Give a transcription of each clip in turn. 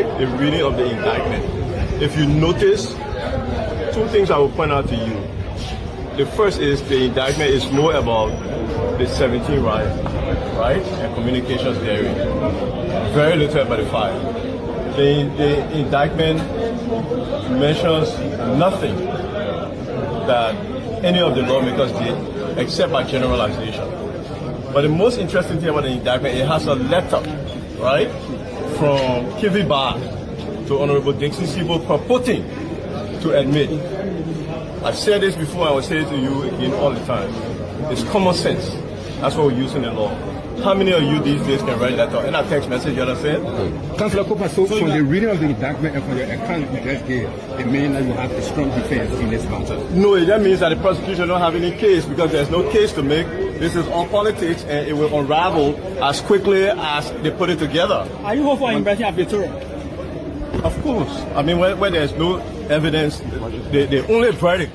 right? The reading of the indictment. If you notice, two things I will point out to you. The first is the indictment is more about the 17 riot, right? And communications theory. Very little about the 5. The indictment mentions nothing that any of the lawmakers did except by generalization. But the most interesting thing about the indictment, it has a letter, right, from Kivi Bar to Honorable Dixon Sibo purporting to admit. I said this before, I will say it to you again all the time. It's common sense. That's what we use in the law. How many of you these days can write that in a text message, you understand? Okay. Councillor Cooper, so from the reading of the indictment and from your account you just gave, it means that you have a strong defense in this matter? No, that means that the prosecution don't have any case because there's no case to make. This is all politics and it will unravel as quickly as they put it together. Are you hopeful in Brazil Victoria? Of course. I mean, where there's no evidence, the only verdict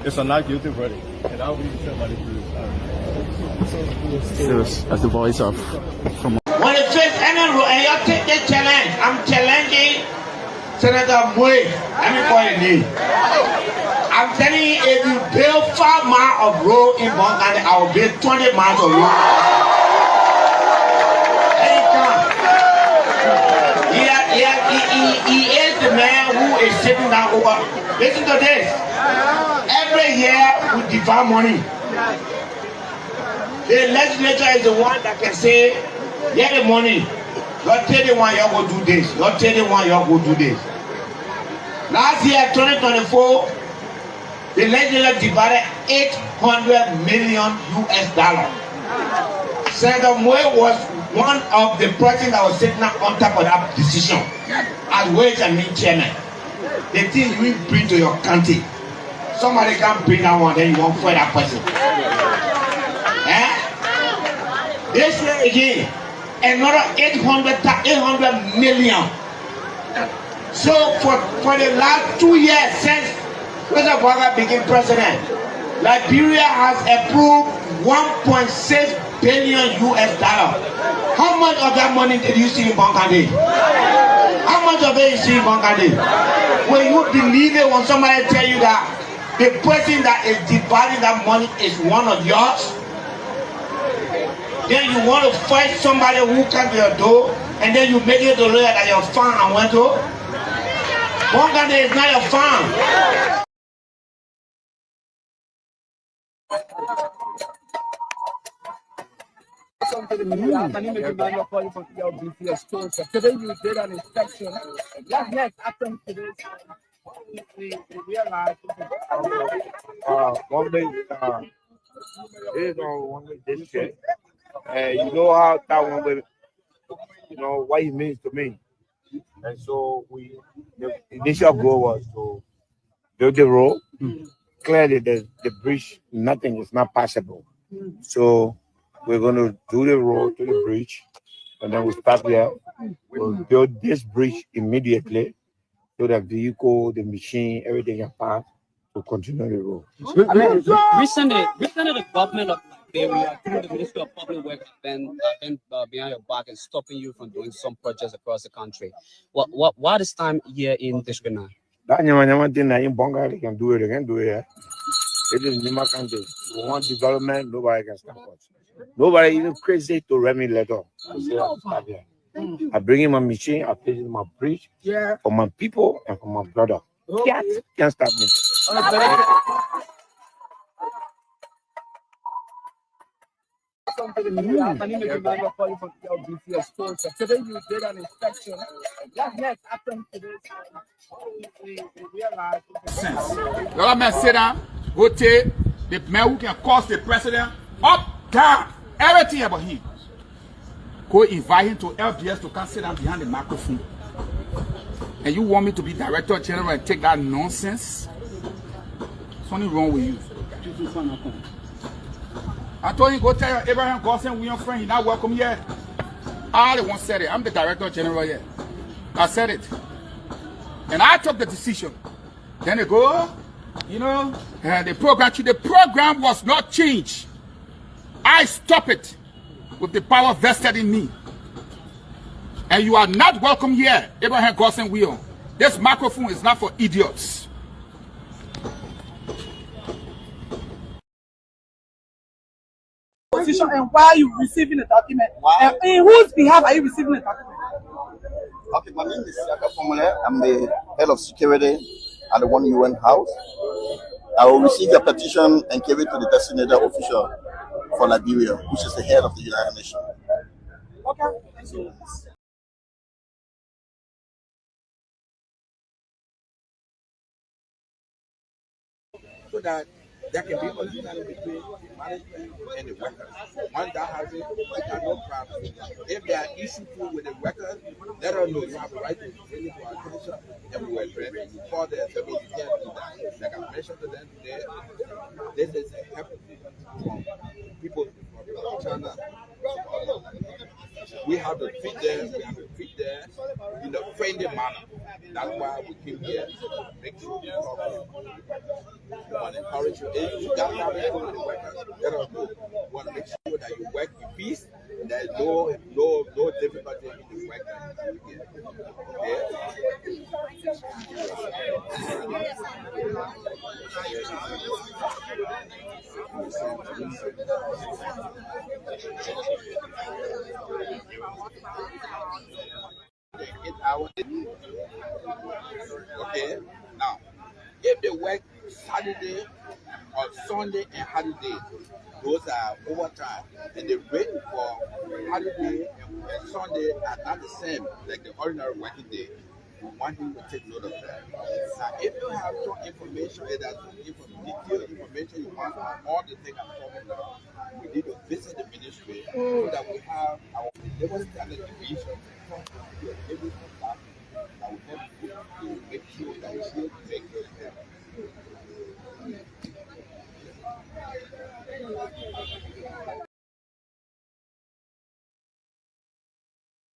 is a not guilty verdict. And I'll be somebody as the voice of from. When it says any rule and you take the challenge, I'm challenging Senator Moy. Let me call your name. I'm telling you, if you build 5 miles of road in Bongani, I will build 20 miles of road. He is the man who is sitting down over. Listen to this. Every year we divide money. The legislature is the one that can say, get the money. You're 31, you're going to do this. You're 31, you're going to do this. Last year, 2024, the legislature divided $800 million US. Senator Moy was one of the presidents that was sitting on top of that decision as Ways and Means Chairman. The thing you bring to your country, somebody can bring that one, then you won't fight that person. This year again, another 800 million. So for the last 2 years since President Boaga became president, Liberia has approved $1.6 billion US. How much of that money did you see in Bongani? How much of it you see in Bongani? Will you believe it when somebody tell you that the person that is dividing that money is one of yours? Then you want to fight somebody who comes to your door, and then you make it the lawyer that your farm and went to. Bongani is not your farm. Today you did an inspection. What next after today? We realized one day, this is on one way district. You know how that one way, you know what it means to me. And so the initial goal was to build the road. Clearly the bridge, nothing is not passable. So we're going to do the road to the bridge, and then we start there. We'll build this bridge immediately so that vehicle, the machine, everything can pass to continue the road. I mean, recently the government of Liberia, through the Ministry of Public Works, have been behind your back and stopping you from doing some projects across the country. Why this time here in District 9? That nyama thing that in Bonga, they can do it, they can do it. It is Nima country. We want development, nobody can stop us. Nobody even crazy to Remy Leto. I bring in my machine, I place in my bridge for my people and for my brother. Can't stop me. Today you did an inspection. What next after today? We realized. Let me sit down, go take the man who can cost the president up, down, everything about him. Go invite him to LBS to come sit down behind the microphone. And you want me to be director general and take that nonsense? Something wrong with you. I told him, go tell Abraham Gosson, we your friend, he's not welcome yet. I the one said it. I'm the director general here. I said it. And I took the decision. Then they go, you know, the program was not changed. I stopped it with the power vested in me. And you are not welcome here, Abraham Gosson Will. This microphone is not for idiots. Position and why are you receiving the document? And in whose behalf are you receiving the document? Okay, my name is Siaka Formule. I'm the head of security at the One UN House. I will receive your petition and give it to the designated official for Liberia, which is the head of the United Nations. Okay. So that there can be a union between the management and the workers. Once that happens, we got no problem. If there are issues with the workers, let us know. You have a right to bring it to our attention, and we will address it. You call them, say, "Well, you can't do that." Like I mentioned to them today, this is a help from people from China. We have to treat them, in a friendly manner. That's why we came here, make sure we talk to you. We want to encourage you. If you got problems with the workers, let us know. We want to make sure that you work in peace and there's no difficulty in the work that you get. Okay, now if they work Saturday or Sunday and holiday, those are overtime, and the rate for holiday and Sunday are not the same like the ordinary working day. We want you to take note of that. Now, if you have some information, detailed information you want on all the things I'm talking about, we need to visit the ministry so that we have our labor standard division every that will help you to make sure that you still make your step.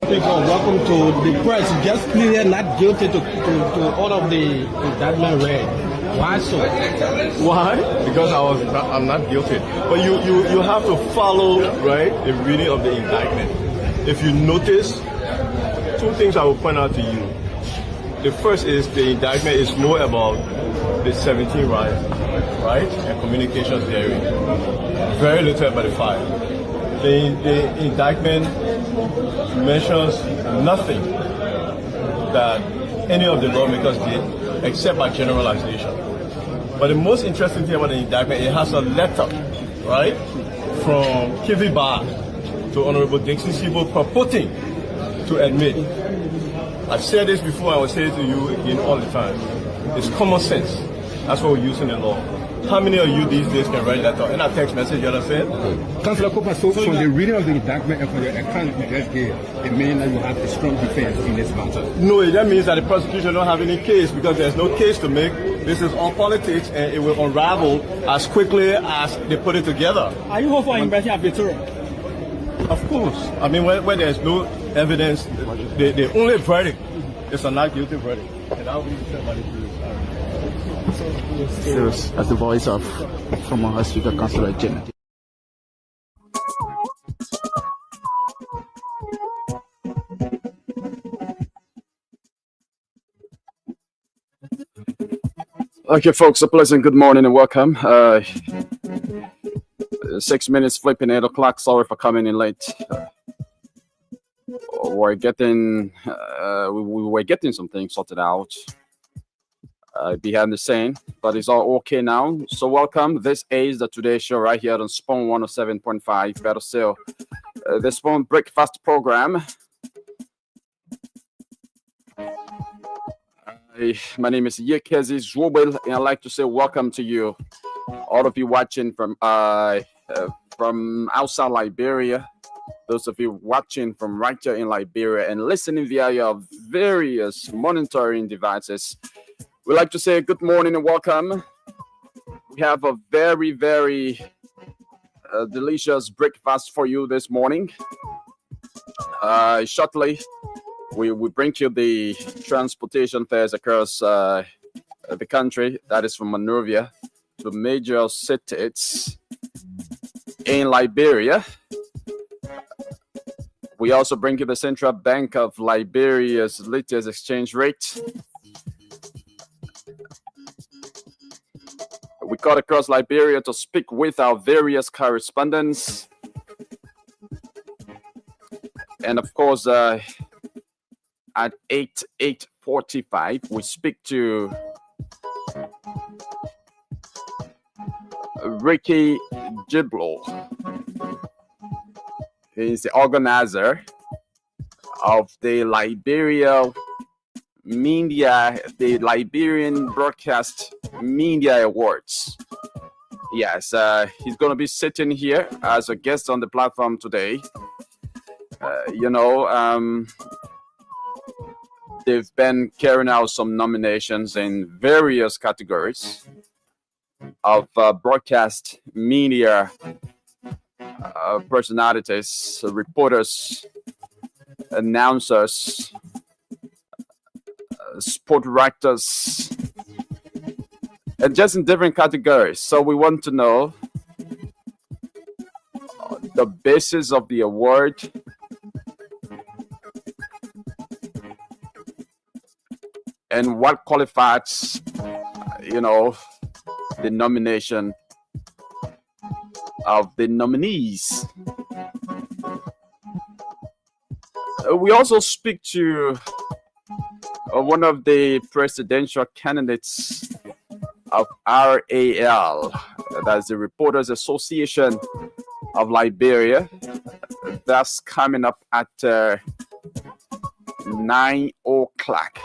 Welcome to the press. Just pleaded not guilty to all of the indictment read. Why so? Why? Because I'm not guilty. But you have to follow, right, the reading of the indictment. If you notice, two things I will point out to you. The first is the indictment is more about the 17 riots, right, and communications theory. Very little about the 5. The indictment mentions nothing that any of the lawmakers did except by generalization. But the most interesting thing about the indictment, it has a letter, right, from Kivi Bar to Honorable Dixie Sibo purporting to admit. I've said this before, I will say it to you again all the time. It's common sense. That's what we use in the law. How many of you these days can write letter in a text message, you understand? Councillor Cooper, so from the reading of the indictment and from your account you just gave, it means that you have a strong defense in this matter. No, that means that the prosecution don't have any case because there's no case to make. This is all politics and it will unravel as quickly as they put it together. Are you hoping for impression of victory? Of course. I mean, when there's no evidence, the only verdict is a not guilty verdict. And that will be said by the police. Serious as the voice of former Speaker Councillor Janet. Okay, folks, a pleasant good morning and welcome. 6 minutes flipping 8 o'clock. Sorry for coming in late. We were getting some things sorted out behind the scene, but it's all okay now. So welcome. This is the Today Show right here on Spawn 107.5. Better still, the Spawn Breakfast Program. My name is Yekezi Zwobel, and I'd like to say welcome to you, all of you watching from outside Liberia, those of you watching from right here in Liberia and listening via your various monitoring devices. We'd like to say good morning and welcome. We have a very, very delicious breakfast for you this morning. Shortly, we bring you the transportation fares across the country. That is from Monrovia to major cities in Liberia. We also bring you the Central Bank of Liberia's latest exchange rate. We cut across Liberia to speak with our various correspondents. And of course, at 8:45, we speak to Ricky Giblo. He's the organizer of the Liberian Broadcast Media Awards. Yes, he's going to be sitting here as a guest on the platform today. They've been carrying out some nominations in various categories of broadcast media personalities, reporters, announcers, sport writers, and just in different categories. So we want to know the basis of the award, and what qualifies, the nomination of the nominees. We also speak to one of the presidential candidates of RAL, that's the Reporters Association of Liberia. That's coming up at 9 o'clock.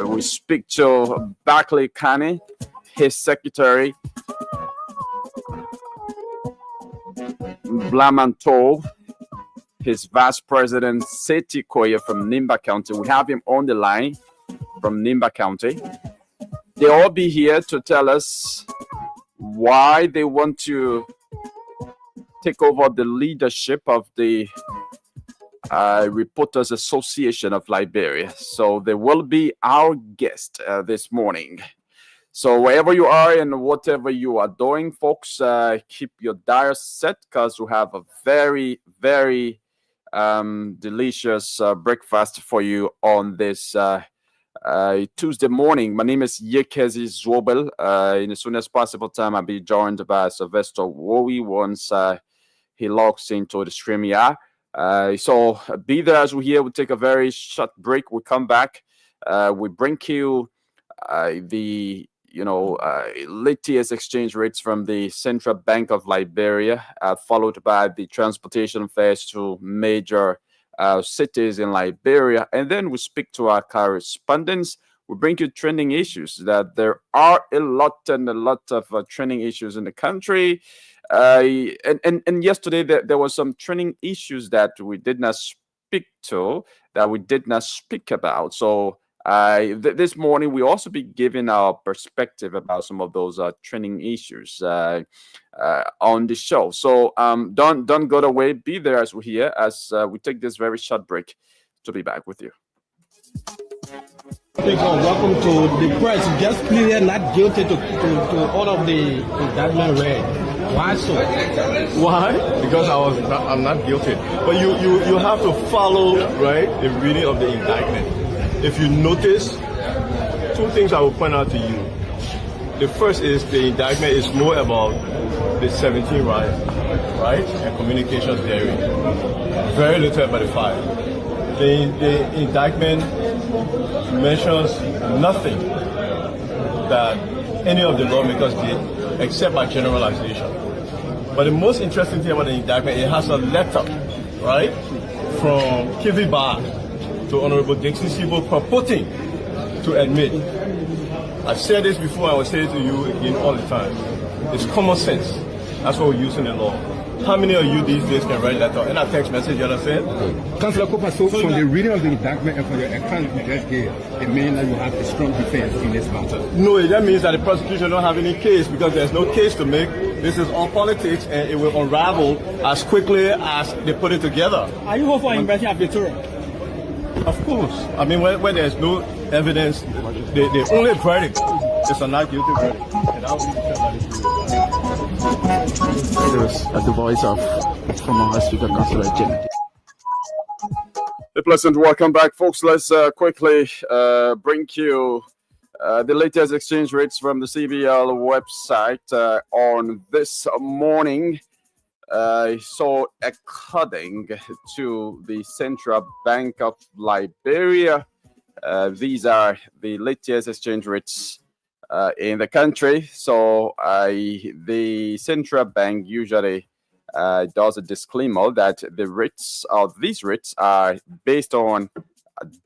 We speak to Barclay Kane, his secretary, Blamanto, his vice president, Seti Koye from Nimba County. We have him on the line from Nimba County. They'll all be here to tell us why they want to take over the leadership of the Reporters Association of Liberia. So they will be our guest this morning. So wherever you are and whatever you are doing, folks, keep your dial set because we have a very, very delicious breakfast for you on this Tuesday morning. My name is Yekezi Zwobel. In as soon as possible time, I'll be joined by Sylvester Wowie once he logs into the StreamYard. So be there as we're here. We'll take a very short break. We come back. We bring you the latest exchange rates from the Central Bank of Liberia, followed by the transportation fares to major cities in Liberia. And then we speak to our correspondents. We bring you trending issues. That there are a lot of trending issues in the country. And yesterday there were some trending issues that we did not speak about. So this morning we also be giving our perspective about some of those trending issues on the show. So don't go away. Be there as we're here as we take this very short break to be back with you. Welcome to the press. Just pleaded not guilty to all of the indictment read. Why so? Why? Because I'm not guilty. But you have to follow, right, the reading of the indictment. If you notice, two things I will point out to you. The first is the indictment is more about the 17 riots, right, and communications theory. Very little about the fire. The indictment mentions nothing that any of the lawmakers did except by generalization. But the most interesting thing about the indictment, it has a letter, right, from Kivi Bar to Honorable Dixon Sibo purporting to admit. I've said this before, I will say it to you again all the time. It's common sense. That's what we use in the law. How many of you these days can write letter in a text message, you understand? Councillor Cooper, so from the reading of the indictment and from your account you just gave, it means that you have a strong defense in this matter. No, that means that the prosecution don't have any case because there's no case to make. This is all politics and it will unravel as quickly as they put it together. Are you hoping for inversion of Victoria? Of course. I mean, when there's no evidence, the only verdict is a not guilty verdict. And that will be Those are the voice of former Speaker Councillor Janet. A pleasant welcome back, folks. Let's quickly bring you the latest exchange rates from the CBL website on this morning. So, according to the Central Bank of Liberia, these are the latest exchange rates in the country. So, the Central Bank usually does a disclaimer that the rates of these rates are based on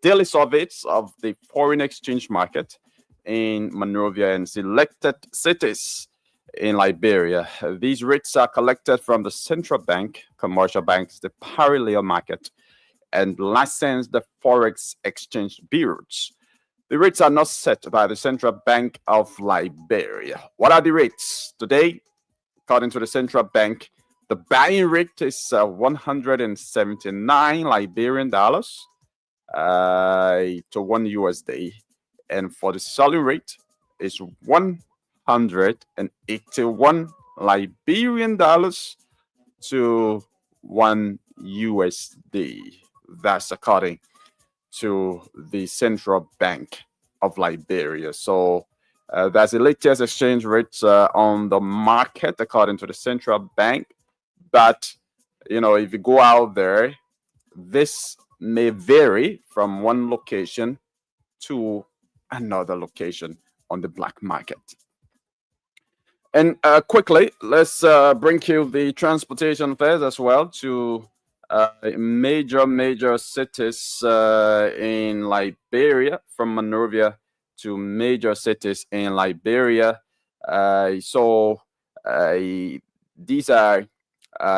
daily surveys of the foreign exchange market in Monrovia and selected cities in Liberia. These rates are collected from the central bank, commercial banks, the parallel market, and licensed the forex exchange bureaus. The rates are not set by the Central Bank of Liberia. What are the rates today? According to the central bank, the buying rate is 179 Liberian dollars to $1 USD, and for the selling rate is 181 Liberian dollars to $1 USD. That's according to the Central Bank of Liberia. So that's the latest exchange rates on the market according to the central bank. But you know, if you go out there, this may vary from one location to another location on the black market. And quickly, let's bring you the transportation fares as well to major cities in Liberia, from Monrovia to major cities in Liberia. So these are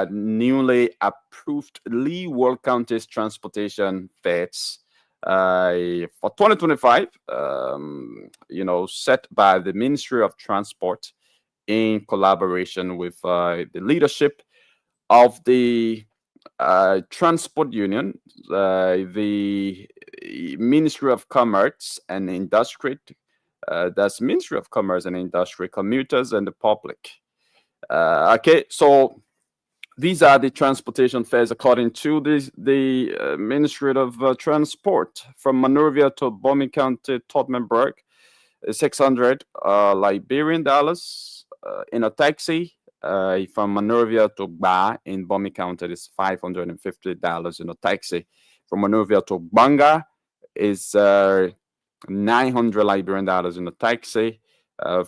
newly approved Leeward County's transportation fares for 2025, you know, set by the Ministry of Transport in collaboration with the leadership of the Transport Union, the Ministry of Commerce and Industry, that's Ministry of Commerce and Industry, commuters, and the public. Okay, so these are the transportation fares according to the Ministry of Transport. From Monrovia to Bomi County, Todmanburg, 600 Liberian dollars in a taxi. From Monrovia to Ba in Bomi County is $550 in a taxi. From Monrovia to Banga is 900 Liberian dollars in a taxi.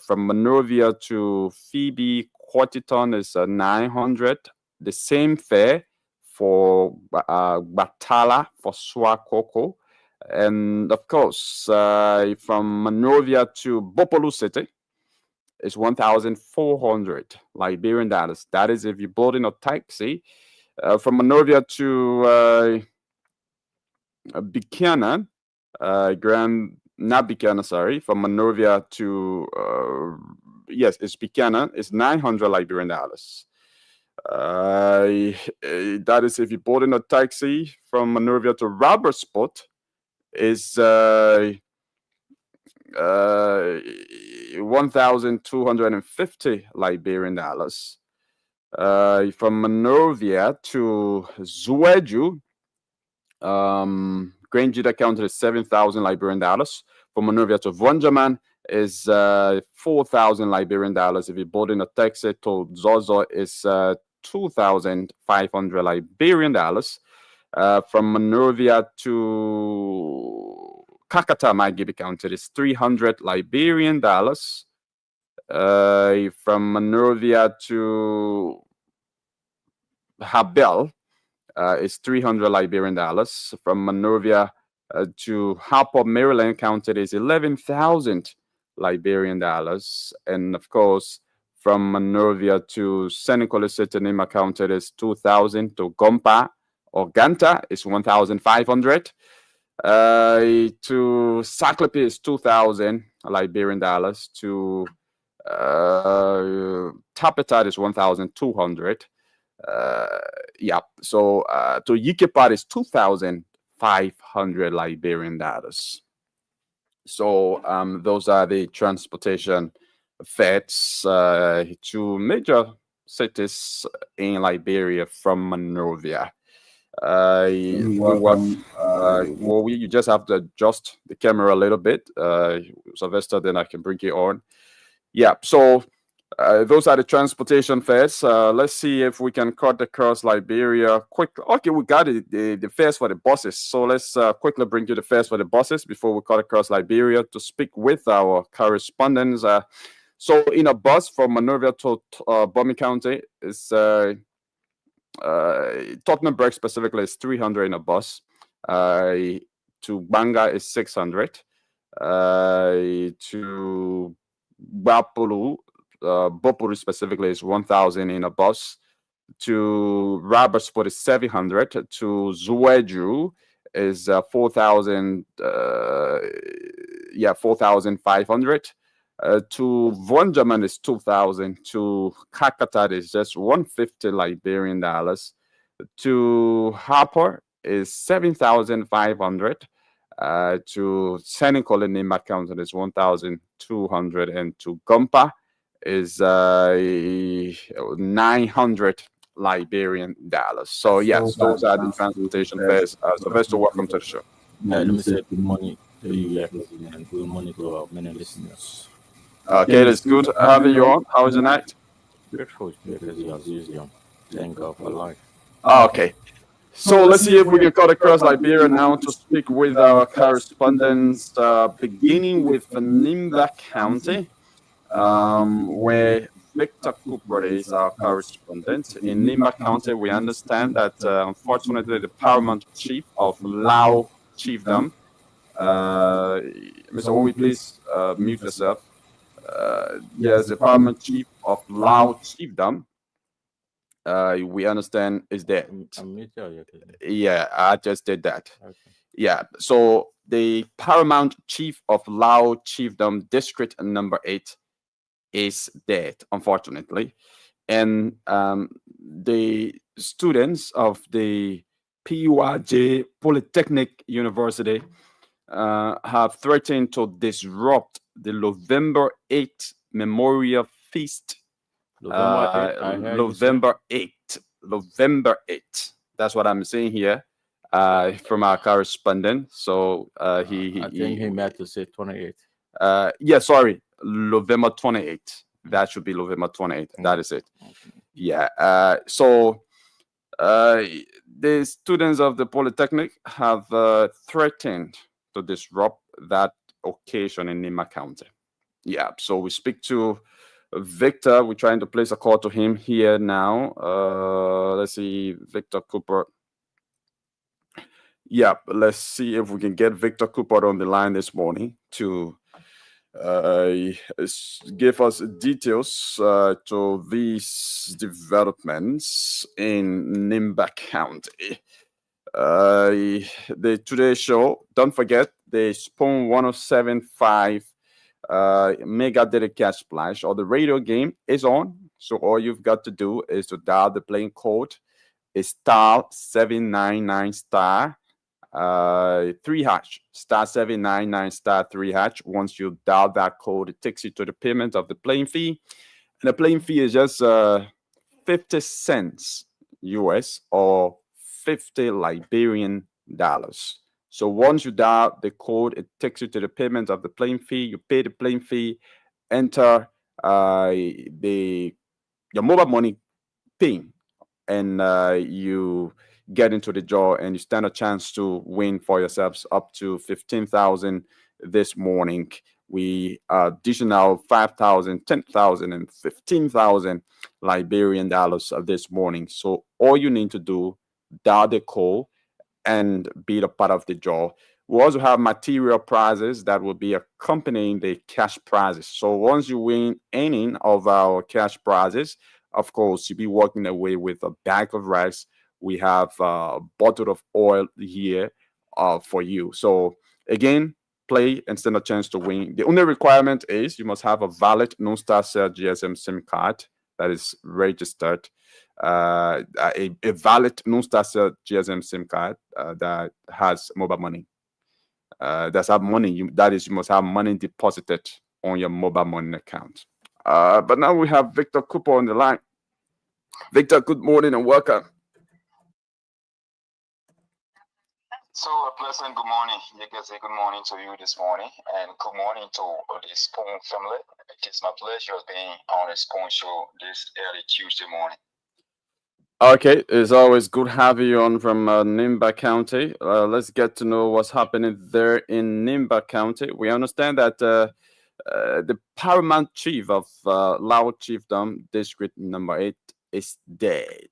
From Monrovia to Phoebe Quartiton is 900. The same fare for Batala for Swakoko. And of course, from Monrovia to Bopolu City is 1,400 Liberian dollars. That is if you board in a taxi. From Monrovia to Buchanan, from Monrovia to, yes, it's Buchanan, it's 900 Liberian dollars. That is if you board in a taxi. From Monrovia to Robertsport is 1,250 Liberian dollars. From Monrovia to Zueju, Grangita County is 7,000 Liberian dollars. From Monrovia to Vonjaman is 4,000 Liberian dollars. If you board in a taxi to Zozo is 2,500 Liberian dollars. From Monrovia to Kakata, Magibi County is 300 Liberian dollars. From Monrovia to Habel is 300 Liberian dollars. From Monrovia to Harper, Maryland County is 11,000 Liberian dollars. And of course, from Monrovia to Seneca City, Nima County is 2,000. To Gompa or Ganta is 1,500. To Saklipi is 2,000 Liberian dollars. To Tapetat is 1,200. Yeah. So to Yikipat is 2,500 Liberian dollars. So those are the transportation fares to major cities in Liberia from Monrovia. You just have to adjust the camera a little bit, Sylvester, then I can bring you on. Yeah, so those are the transportation fares. Let's see if we can cut across Liberia quickly. Okay, we got the fares for the buses. So let's quickly bring you the fares for the buses before we cut across Liberia to speak with our correspondents. So in a bus from Monrovia to Bomi County, is Tottenham Break specifically is 300 in a bus. To Banga is 600. To Bapulu, Bopuru specifically is 1,000 in a bus. To Robertsport is 700. To Zueju is 4,000. 4,500. To Vonjaman is 2,000. To Kakatat is just 150 Liberian dollars. To Harper is 7,500. To Senegal in Nimba County is 1,200, and to Gumpa is 900 Liberian dollars. So yes, those are the transportation fares. Sylvester, welcome to the show. Let me say good morning to you, and good morning to our many listeners. Okay, that's good having you on. How was the night? Grateful, as usual. Thank God for life. Okay. So let's see if we can cut across Liberia now to speak with our correspondents, beginning with Nimba County, where Victor Cooper is our correspondent. In Nimba County, we understand that unfortunately the paramount chief of Lao Chiefdom, Mr. Owi, please mute yourself. Yes, the paramount chief of Lao Chiefdom, we understand is dead. Yeah, I just did that. Okay. Yeah, so the paramount chief of Lao Chiefdom District number 8 is dead, unfortunately. And the students of the PURJ Polytechnic University have threatened to disrupt the November 8th Memorial Feast. November 8th. That's what I'm saying here from our correspondent. So I think he meant to say 28th. Yeah, sorry, November 28th. That should be November 28th. That is it. Okay. Yeah. So the students of the Polytechnic have threatened to disrupt that occasion in Nimba County. Yeah. So we speak to Victor. We're trying to place a call to him here now. Let's see, Victor Cooper. Yeah, let's see if we can get Victor Cooper on the line this morning to give us details to these developments in Nimba County. The Today Show, don't forget the Spoon 107.5 Mega Daily Cash Splash or the radio game is on. So all you've got to do is to dial the playing code. It's star 799 star 3 hash, star 799 star 3 hash. Once you dial that code, it takes you to the payment of the playing fee, and the playing fee is just 50 cents US or 50 Liberian dollars. So once you dial the code, it takes you to the payment of the playing fee. You pay the playing fee, enter your mobile money PIN, and you get into the draw, and you stand a chance to win for yourselves up to 15,000 this morning. We additional 5,000, 10,000, and 15,000 Liberian dollars this morning. So all you need to do, dial the code and be a part of the draw. We also have material prizes that will be accompanying the cash prizes. So once you win any of our cash prizes, of course, you'll be walking away with a bag of rice. We have a bottle of oil here for you. So again, play and stand a chance to win. The only requirement is you must have a valid non-StarCell GSM SIM card that is registered. A valid non-StarCell GSM SIM card that has mobile money. That's have money. That is, you must have money deposited on your mobile money account. But now we have Victor Cooper on the line. Victor, good morning and welcome. So a pleasant good morning. You can say good morning to you this morning, and good morning to the Spoon family. It is my pleasure being on the Spoon Show this early Tuesday morning. Okay, it's always good having you on from Nimba County. Let's get to know what's happening there in Nimba County. We understand that the paramount chief of Lao Chiefdom District Number 8 is dead.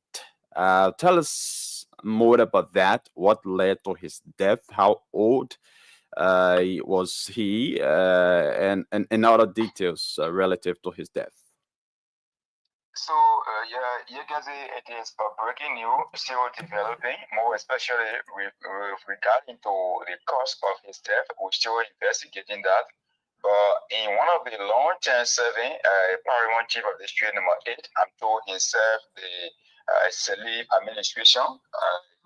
Tell us more about that. What led to his death? How old was he? And other details relative to his death. So, you can see it is a breaking news still developing, more especially regarding to the cause of his death. We're still investigating that. But in one of the long-term serving paramount chief of district number 8, I'm told he served the Salif administration,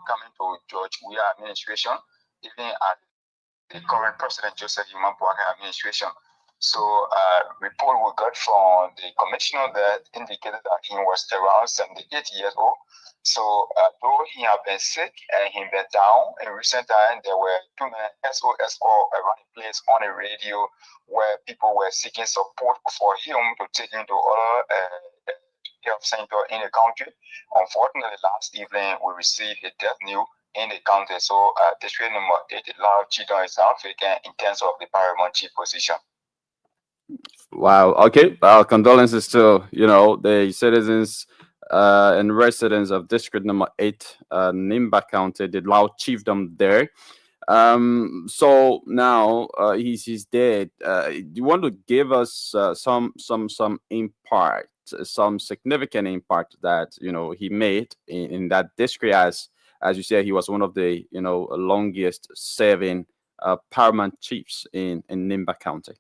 coming to George Weah administration, even at the current President Joseph Yuma Boakai administration. So, report we got from the commissioner that indicated that he was around 78 years old. So, though he had been sick and he been down in recent time, there were too many SOS calls around the place on the radio where people were seeking support for him to take him to other health center in the country. Unfortunately, last evening we received a death news in the county. So, district number 8, Lao Chiefdom is now vacant in terms of the paramount chief position. Wow. Okay. Condolences to the citizens and residents of District Number 8, Nimba County, the Lao Chiefdom there. So now he's dead. Do you want to give us some impact, some significant impact that he made in that district? As you said, he was one of the longest serving paramount chiefs in Nimba County.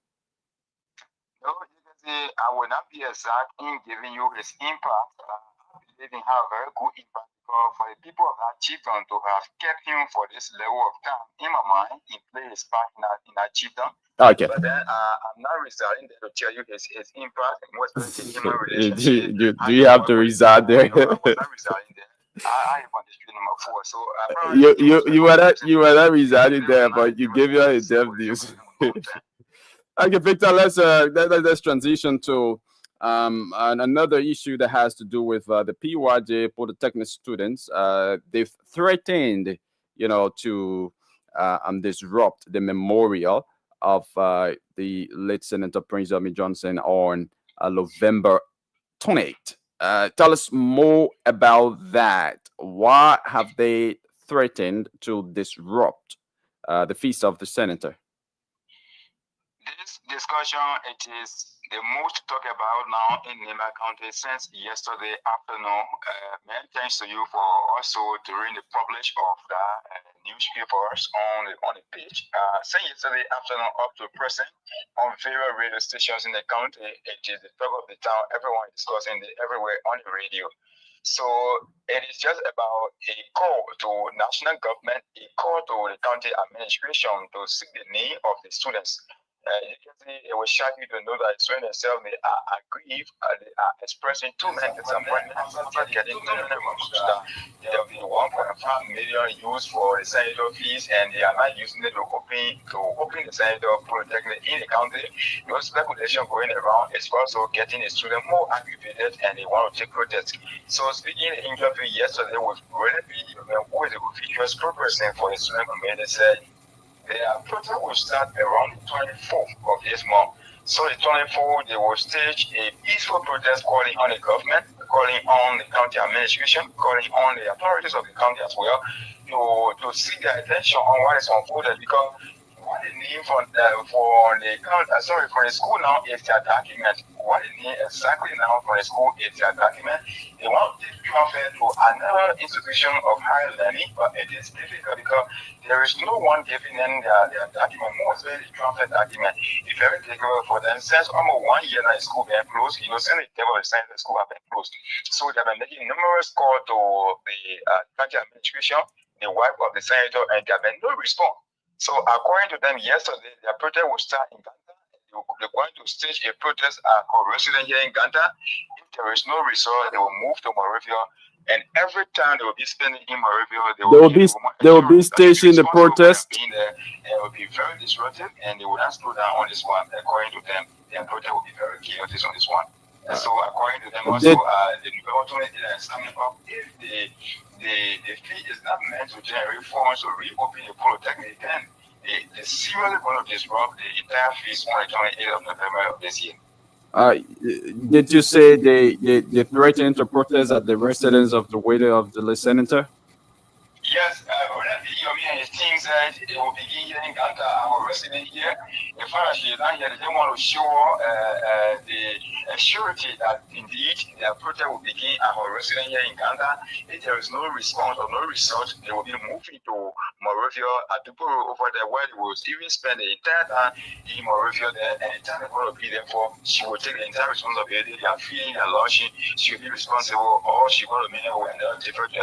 No, you can see I will not be exact in giving you his impact. I believe he have a very good impact because for the people of that chiefdom to have kept him for this level of time, in my mind, he played his part in that chiefdom. Okay. But then I'm not residing there to tell you his impact and what's the human relationship. do you have to reside there? No, I was not residing there. I am on district number 4, so you were not residing there, but you gave your death news. Okay, Victor, let's transition to another issue that has to do with the PYJ Polytechnic students. They've threatened, to disrupt the memorial of the late Senator Prince Yomi Johnson on November 28th. Tell us more about that. Why have they threatened to disrupt the feast of the senator? This discussion, it is the most talked about now in Nimba County since yesterday afternoon. Many thanks to you for also during the publish of the newspapers on the page. Since yesterday afternoon up to present on various radio stations in the county, it is the talk of the town. Everyone is discussing it everywhere on the radio. So it is just about a call to national government, a call to the county administration to seek the need of the students. You can see it will shock you to know that the students themselves they are aggrieved, they are expressing too many disappointment after getting to the that there will be 1.5 million used for the senator fees, and they are not using it to open the senator polytechnic in the county. No speculation going around is also getting the student more aggravated, and they want to take protest. So speaking in the interview yesterday with Brother B, who is the official spokesperson for the student community, said the protest will start around the 24th of this month. So the 24th, they will stage a peaceful protest calling on the government, calling on the county administration, calling on the authorities of the county as well to seek their attention on what is unfolded, because what they need for the school now is their document. What they need exactly now for the school is their document. They want to transfer to another institution of higher learning, but it is difficult because there is no one giving them their document, mostly the transfer document. It's very difficult for them. Since almost 1 year now, the school been closed, since the table of the school have been closed. So they've been making numerous calls to the county administration, the wife of the senator, and there have been no response. So according to them yesterday, their protest will start in Ghana. they're going to stage a protest at our resident here in Uganda. If there is no result, they will move to Monrovia. And every time they will be spending in Monrovia, they will be staging the protest. Being there, and it will be very disruptive, and they will not slow down on this one. According to them, the protest will be very chaotic on this one. And so, according to them, also the development is coming up. If the fee is not meant to generate funds or reopen the polytechnic, then they seriously going to disrupt the entire fees on the 28th of November of this year. Did you say they threatened to protest at the residence of the widow of the senator? Yes, Yomi and his team said it will begin here in Uganda. Our resident here, as far as she is not here, they want to show the surety that indeed their protest will begin at our resident here in Uganda. If there is no response or no result, they will be moving to Monrovia at Duporo over there, where they will even spend the entire time in Monrovia there, and the time they're going to be there for, she will take the entire responsibility. They are feeding, they are lodging, she will be responsible, or she will be with different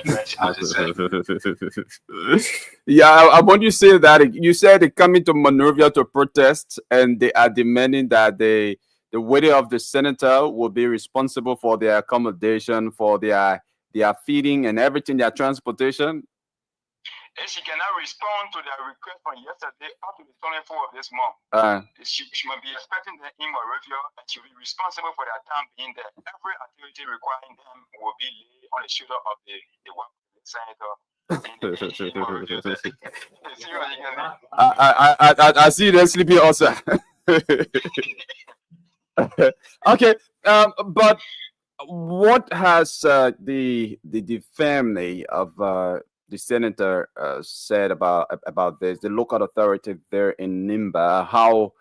rents, as they said. Yeah, I want you to say that you said they're coming to Monrovia to protest, and they are demanding that the widow of the senator will be responsible for their accommodation, for their feeding and everything, their transportation. If she cannot respond to their request from yesterday up to the 24th of this month, she must be expecting them in Monrovia, and she will be responsible for their time being there. Every activity requiring them will be laid on the shoulder of the senator. I see them sleeping also. Okay, but what has the family of the senator said about this? The local authority there in Nimba, how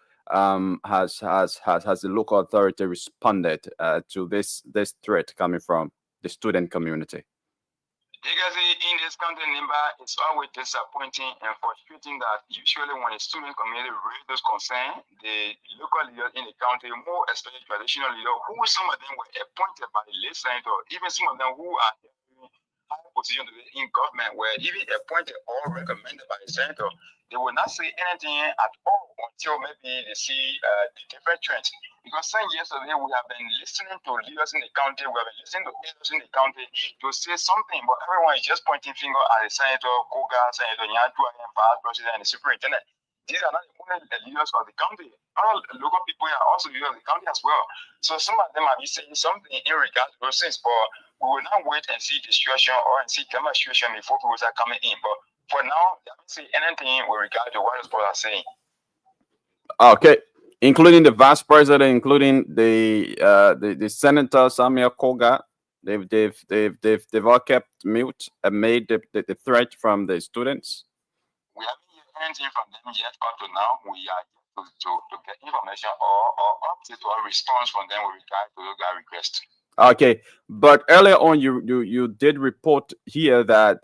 has the local authority responded to this threat coming from the student community? Because in this country, Nimba, it's always disappointing and frustrating that usually when a student community raises those concerns, the local leaders in the county, more especially traditional leaders, who some of them were appointed by the late senator, even some of them who are in high position in government, were even appointed or recommended by the senator, they will not say anything at all until maybe they see the different trends. Because since yesterday, we have been listening to leaders in the county, we have been listening to leaders in the county to say something, but everyone is just pointing finger at the senator, Koga, Senator Nyatu, and past president, and the superintendent. These are not only the leaders of the county. All the local people are also leaders of the county as well. So some of them might be saying something in regards to those things, but we will not wait and see the situation or see demonstration before people start coming in. But for now, they haven't seen anything with regard to what those people are saying. Okay. Including the vice president, including the senator Samuel Koga, they've all kept mute and made the threat from the students. We haven't heard anything from them yet, up to now. We are yet to get information or update or response from them with regard to that request. Okay, but earlier on, you did report here that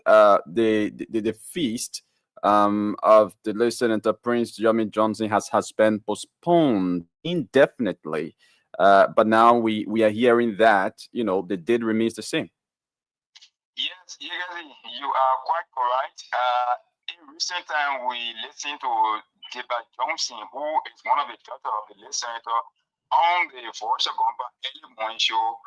the feast of the late Senator Prince Yomi Johnson has been postponed indefinitely, but now we are hearing that they did remain the same. Yes, you are quite correct. In recent time, we listened to Deba Johnson, who is one of the daughters of the late senator, on the Voice of Gomba early morning show.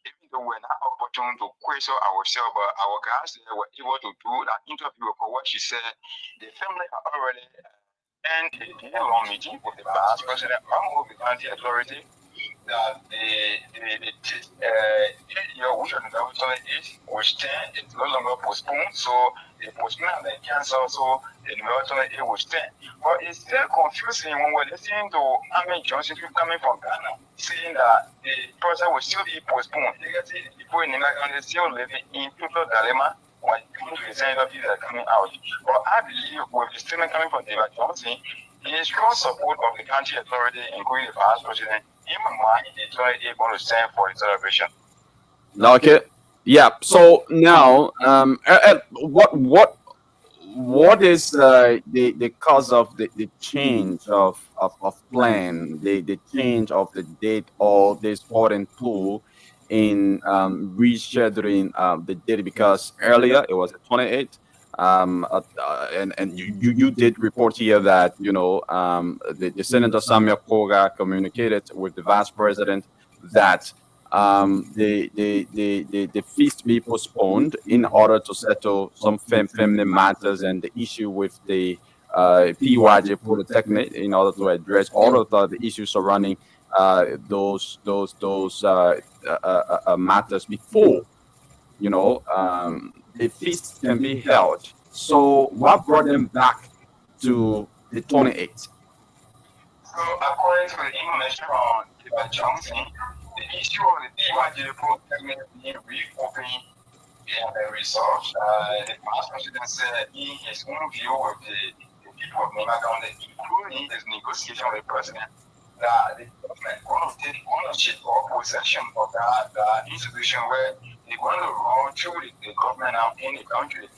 Even though we're not opportune to question ourselves, but our guys there were able to do that interview for what she said. The family are already in a long meeting with the past president of the county authority that which of the is was 10, it's no longer postponed, so the postponement has been cancelled, so the numerator it was 10. But it's still confusing when we're listening to Ahmed Johnson coming from Ghana, saying that the process will still be postponed. People in Nigeria are still living in total dilemma when the senator fees are coming out. But I believe with the statement coming from David Johnson, in strong support of the country authority, including the past president, in my mind, it's going to stand for the celebration. Okay. Yeah. So now, what is the cause of the change of plan, the change of the date, or this foreign tool in rescheduling the date? Because earlier it was the 28th, And you did report here that the Senator Samuel Koga communicated with the Vice President that the feast be postponed in order to settle some family matters and the issue with the PYJ Polytechnic in order to address all of the issues surrounding those matters before the feast can be held. So what brought them back to the 28th? So according to the information on David Johnson, the issue of the PYJ Polytechnic being reopened and resolved. The past president said in his own view with the people of Nema County, including his negotiation with the president, that the government going to take ownership or possession of that institution where they're going to run through the government now in the country.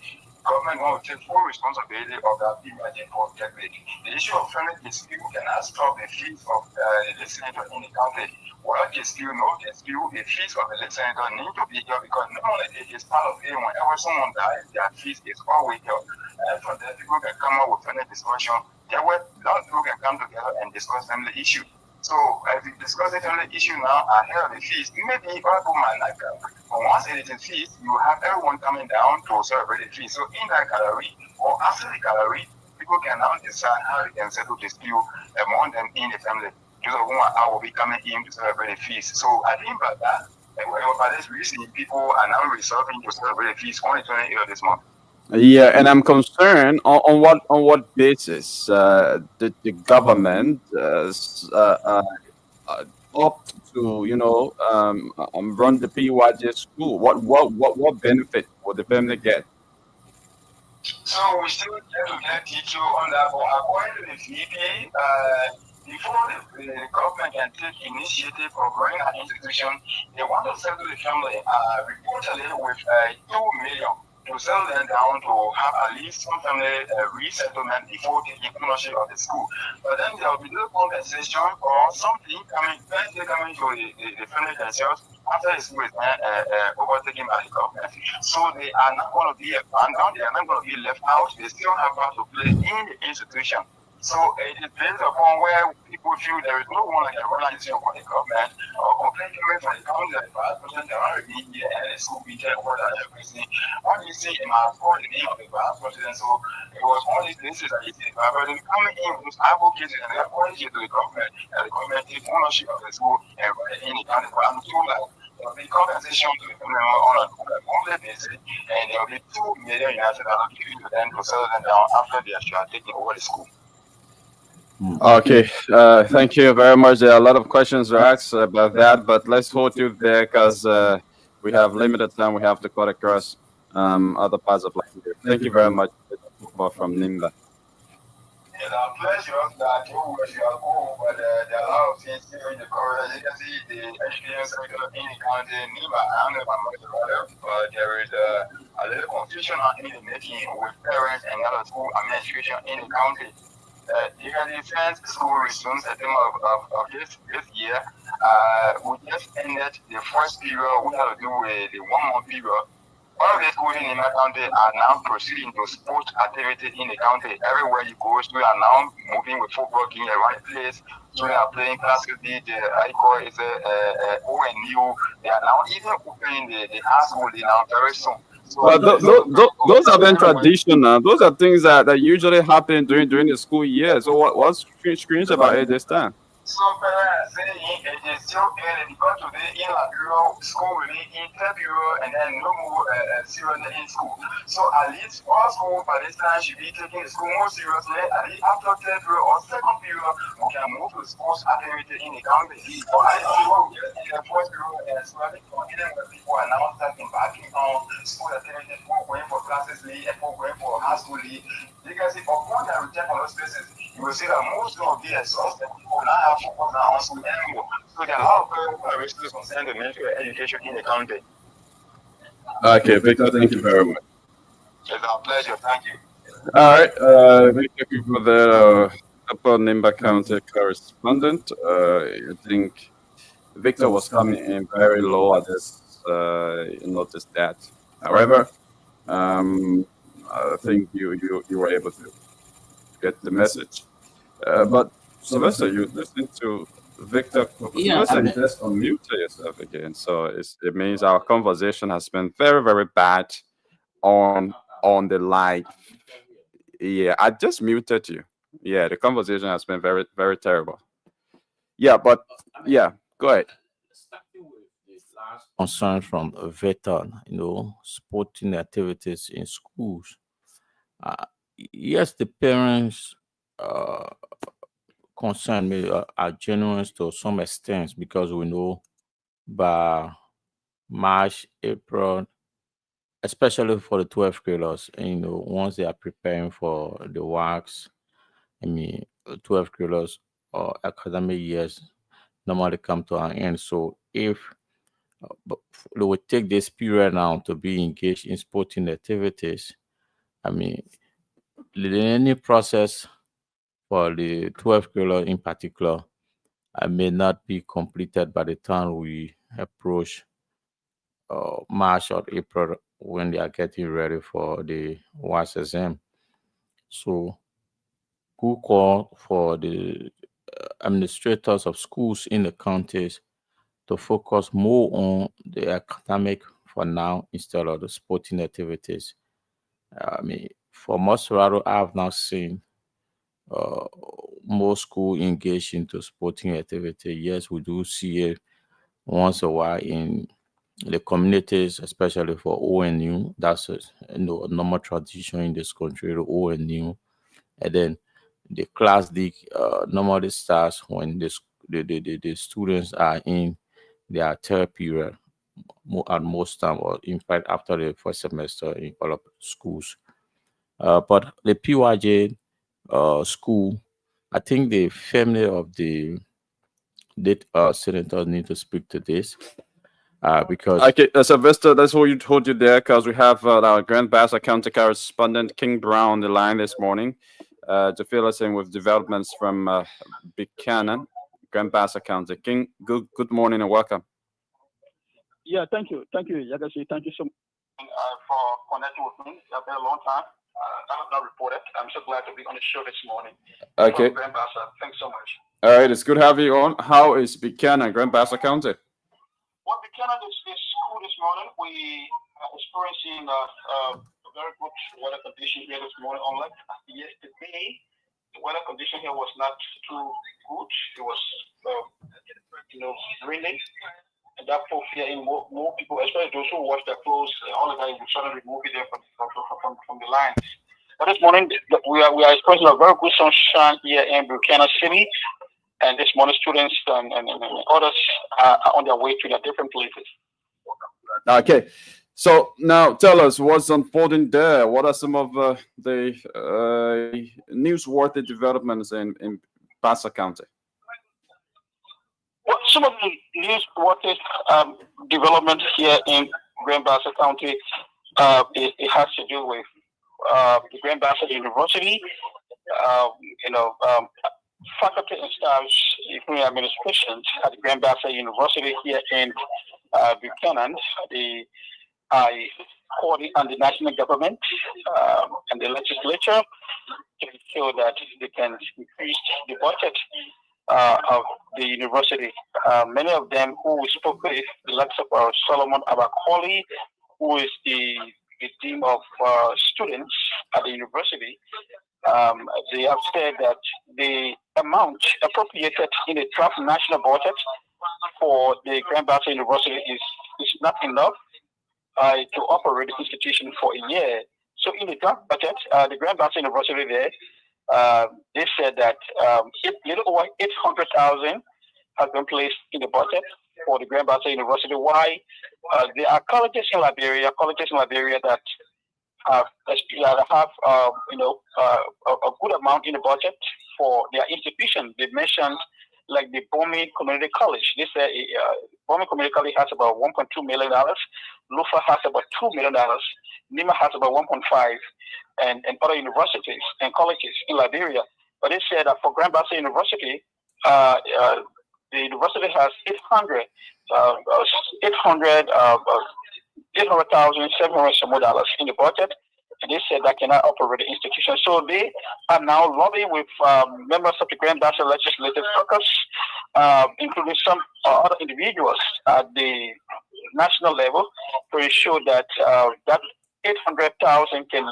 Government going to take full responsibility of that PYJ Polytechnic. The issue of family dispute cannot stop the fees of the senator in the country. What dispute, no dispute, the fees of the senator need to be here because not only it is part of it, whenever someone dies, their fees is always here. From there, people can come up with family discussion. There were a lot of people can come together and discuss family issue. So as we discuss the family issue now ahead of the feast, maybe other people might like that. But once it is in feast, you have everyone coming down to celebrate the feast. So in that gallery or after the gallery, people can now decide how they can settle dispute among them in the family. Just I will be coming in to celebrate the feast. So I think about that. By this reason, people are now resolving to celebrate the feast on the 28th of this month. Yeah, and I'm concerned on what basis the government opt to run the PYJ school. What benefit would the family get? So we still get to get detail on that, but according to the VP, before the government can take initiative of running an institution, they want to settle the family reportedly with 2 million. To settle them down to have at least some family resettlement before taking ownership of the school. But then there will be no compensation or something coming to the family themselves after the school is overtaken by the government. So they are not going to be abandoned, they are not going to be left out, they still have part to play in the institution. So it depends upon where people feel there is no one that can run an institution for the government or complain from the county that the vice president are already here and the school be there or that everything. What you see in my report, the name of the vice president, so it was all these places that he did. But then coming in with advocates and they're pointing to the government and the government take ownership of the school and run it in the county. But I'm sure like there will be compensation to the family on a monthly basis and there will be $2 million given to them to settle them down after they are taking over the school. Okay, thank you very much. There are a lot of questions to ask about that, but let's hold you there because we have limited time. We have to cut across other parts of life. Thank you very much from Nimba. It's a pleasure that you are home, but there are a lot of things here in the corridor. You can see the education sector in the county, Nimba, I'm not but there is a little confusion in the making with parents and other school administration in the county. The defense school resumes at the end of this year. We just ended the first period. We have to do the 1 month period. All of the schools in the county are now proceeding to sports activity in the county. Everywhere you go, we are now moving with football in the right place. So we are playing basketball. The ICO is ONU. They are now even opening the high school now very soon. Well, those have been traditional. Those are things that usually happen during the school year. So what's strange about it this time? Some parents are saying it is still early because today in Liberia, school will be in February and then no more seriously in school. So at least all school by this time should be taking the school more seriously. At least after third period or second period, we can move to sports activity in the county. But I think what we just in the first period is really confident that people are now starting back on school activities, for going for classes league and for going for high school league. You can see upon their return from those places, you will see that most of the exhausted people now have focus on school anymore. So there are a lot of people concerned with military education in the country. Okay, Victor, thank you very much. It's our pleasure. Thank you. All right, thank you for the Upper Nimba County correspondent. I think Victor was coming in very low. I just noticed that. However, I think you were able to get the message. But Sylvester, you listening to Victor. Yeah, Sylvester, you just unmute yourself again. So it means our conversation has been very, very bad on the live. Yeah, I just muted you. Yeah, the conversation has been very, very terrible. Yeah, but yeah, go ahead. Concern from veteran, sporting activities in schools. Yes, the parents concern me are genuine to some extent because we know by March, April, especially for the 12th graders, once they are preparing for the works, 12th graders or academic years normally come to an end. So if but they will take this period now to be engaged in sporting activities, the learning process for the 12th grader in particular may not be completed by the time we approach March or April when they are getting ready for the WAS exam. So, good call for the administrators of schools in the counties to focus more on the academic for now instead of the sporting activities. For most rather, I've now seen more school engaged into sporting activity. Yes, we do see it once a while in the communities, especially for ONU. That's a normal tradition in this country, the ONU. And then the class league normally starts when the students are in their third period at most time, or in fact after the first semester in all of schools. But the PYJ school, I think the family of the senators need to speak to this because Okay, Sylvester, that's what you told you there, because we have our Grand Bassa County correspondent King Brown on the line this morning to fill us in with developments from Buchanan, Grand Bassa County. King, good morning and welcome. Yeah, thank you, Yagashi. Thank you so much for connecting with me. It's been a long time. I have not reported. I'm so glad to be on the show this morning. Okay. Grand Bassa, thanks so much. All right, it's good to have you on. How is Buchanan, Grand Bassa County? Well, Buchanan is cool this morning. We are experiencing a very good weather condition here this morning. Unlike yesterday, the weather condition here was not too good. It was, raining. And that put fear in more people, especially those who wash their clothes. All the time, we try to remove it from the line. But this morning, we are experiencing a very good sunshine here in Buchanan City. And this morning, students and others are on their way to their different places. Okay. So now tell us what's unfolding there. What are some of the newsworthy developments in Bassa County? Well, some of the newsworthy developments here in Grand Bassa County, it has to do with the Grand Bassa University, faculty and staff, including administration at the Grand Bassa University here in Buchanan. I called on the national government and the legislature to ensure that they can increase the budget of the university. Many of them who we spoke with, the likes of Solomon Abakoli, who is the dean of students at the university, they have said that the amount appropriated in the draft national budget for the Grand Bassa University is not enough to operate the institution for a year. So in the draft budget, the Grand Bassa University there, they said that a little over 800,000 has been placed in the budget for the Grand Bassa University. Why? There are colleges in Liberia that have a good amount in the budget for their institution. They mentioned like the Bomi Community College. They say Bomi Community College has about $1.2 million. Lufa has about $2 million. Nima has about 1.5, and other universities and colleges in Liberia. But they said that for Grand Bassa University, the university has 800,700 some more dollars in the budget, they said that cannot operate the institution. So they are now lobbying with members of the Grand Bassa Legislative Caucus, including some other individuals at the national level, to ensure that that 800,000 can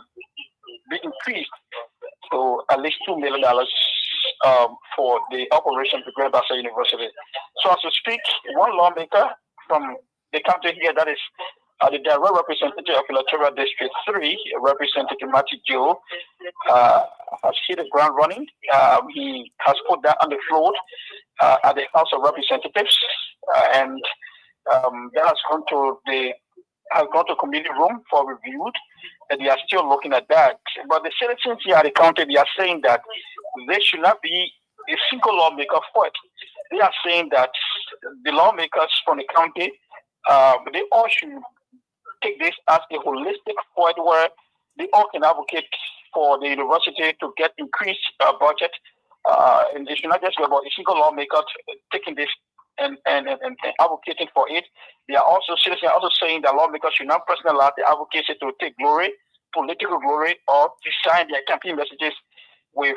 be increased to at least $2 million for the operation of the Grand Bassa University. So as we speak, one lawmaker from the county here, that is the direct representative of Electoral District 3, Representative Matthew Joe, has hit the ground running. He has put that on the floor at the House of Representatives, and that has gone to committee room for review, and they are still looking at that. But the citizens here at the county, they are saying that there should not be a single lawmaker for it. They are saying that the lawmakers from the county, they all should take this as a holistic fight where they all can advocate for the university to get increased budget, and they should not just be about a single lawmaker taking this and advocating for it. They are also citizens are also saying that lawmakers should not personalize the advocacy to take glory, political glory, or design their campaign messages with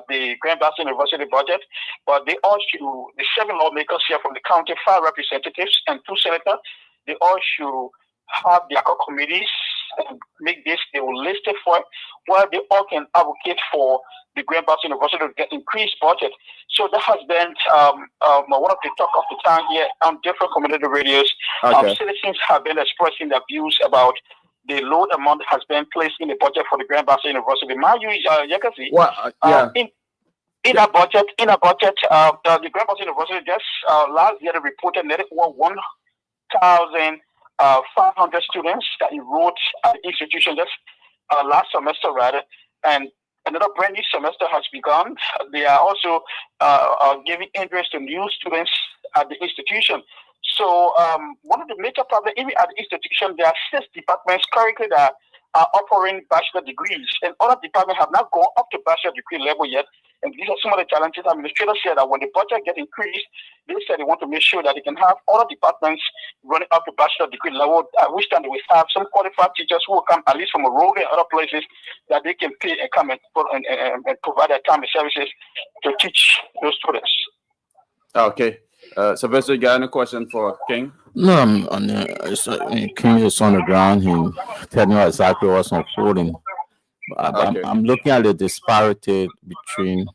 the Grand Bassa University budget. But they all should, the 7 lawmakers here from the county, 5 representatives and 2 senators, they all should have their committees and make this a holistic fight where they all can advocate for the Grand Bassa University to get increased budget. So that has been one of the talk of the town here on different community radios. Okay. Citizens have been expressing their views about the low amount that has been placed in the budget for the Grand Bassa University. Yakasi, in that budget, the Grand Bassa University just last year they reported that it was 1,500 students that enrolled at the institution just last semester, rather, and another brand new semester has begun. They are also giving interest to new students at the institution. So one of the major problems, even at the institution, there are 6 departments currently that are offering bachelor degrees, and other departments have not gone up to bachelor degree level yet. And these are some of the challenges. Administrators said that when the budget gets increased, they said they want to make sure that they can have other departments running up to bachelor degree level, at which time they will have some qualified teachers who will come at least from a rural and other places that they can pay and come and provide their time and services to teach those students. Okay. Sylvester, you got any question for King? No, King is on the ground. He telling you exactly what's unfolding. I'm looking at the disparity between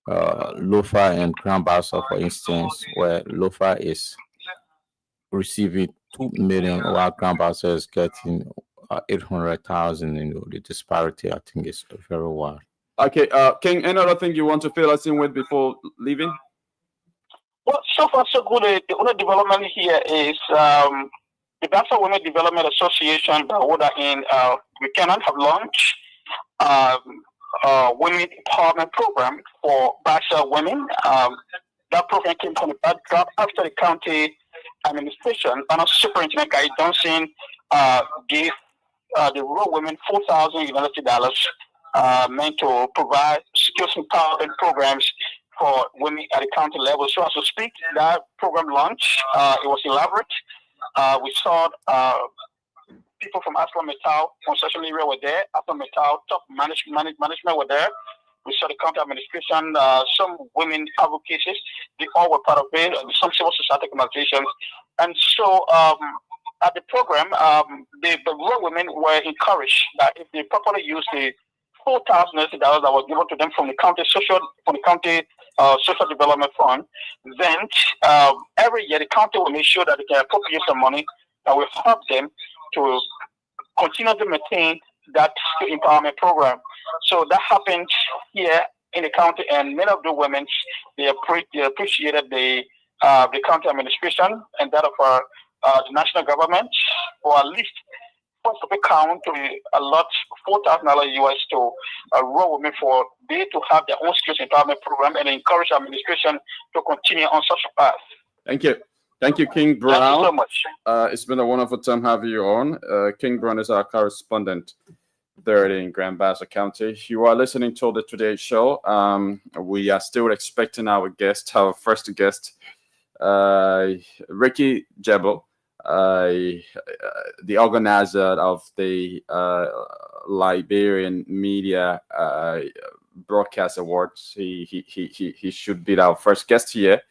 Lofa and Grand Bassa, for instance, where Lofa is receiving 2 million while Grand Bassa is getting 800,000. The disparity, I think, is very wide. Okay, King, any other thing you want to fill us in with before leaving? Well, so far so good. The only development here is the Bassa Women Development Association, in Buchanan, have launched women empowerment program for Bassa women. That program came from the backdrop after the county administration and Superintendent Guy Johnson gave the rural women $4,000 meant to provide skills empowerment programs for women at the county level. So as we speak, that program launched. It was elaborate. We saw people from Aslam Metal concession area were there. Aslam Metal top management were there. We saw the county administration, some women advocacies. They all were part of it. Some civil society organizations. And so at the program, the rural women were encouraged that if they properly use the $4,000 that was given to them from the county social development fund, then every year the county will make sure that they can appropriate some money that will help them to continue to maintain that skill empowerment program. So that happened here in the county, and many of the women they appreciated the county administration and that of the national government, or at least first of count to a lot $4,000 US to rural women for they to have their own skills empowerment program and encourage administration to continue on such a path. Thank you. Thank you, King Brown. Thank you so much. It's been a wonderful time having you on. King Brown is our correspondent there in Grand Bassa County. You are listening to the Today Show. We are still expecting our first guest, Ricky Jebel. the organizer of the Liberian Media Broadcast Awards. He should be our first guest here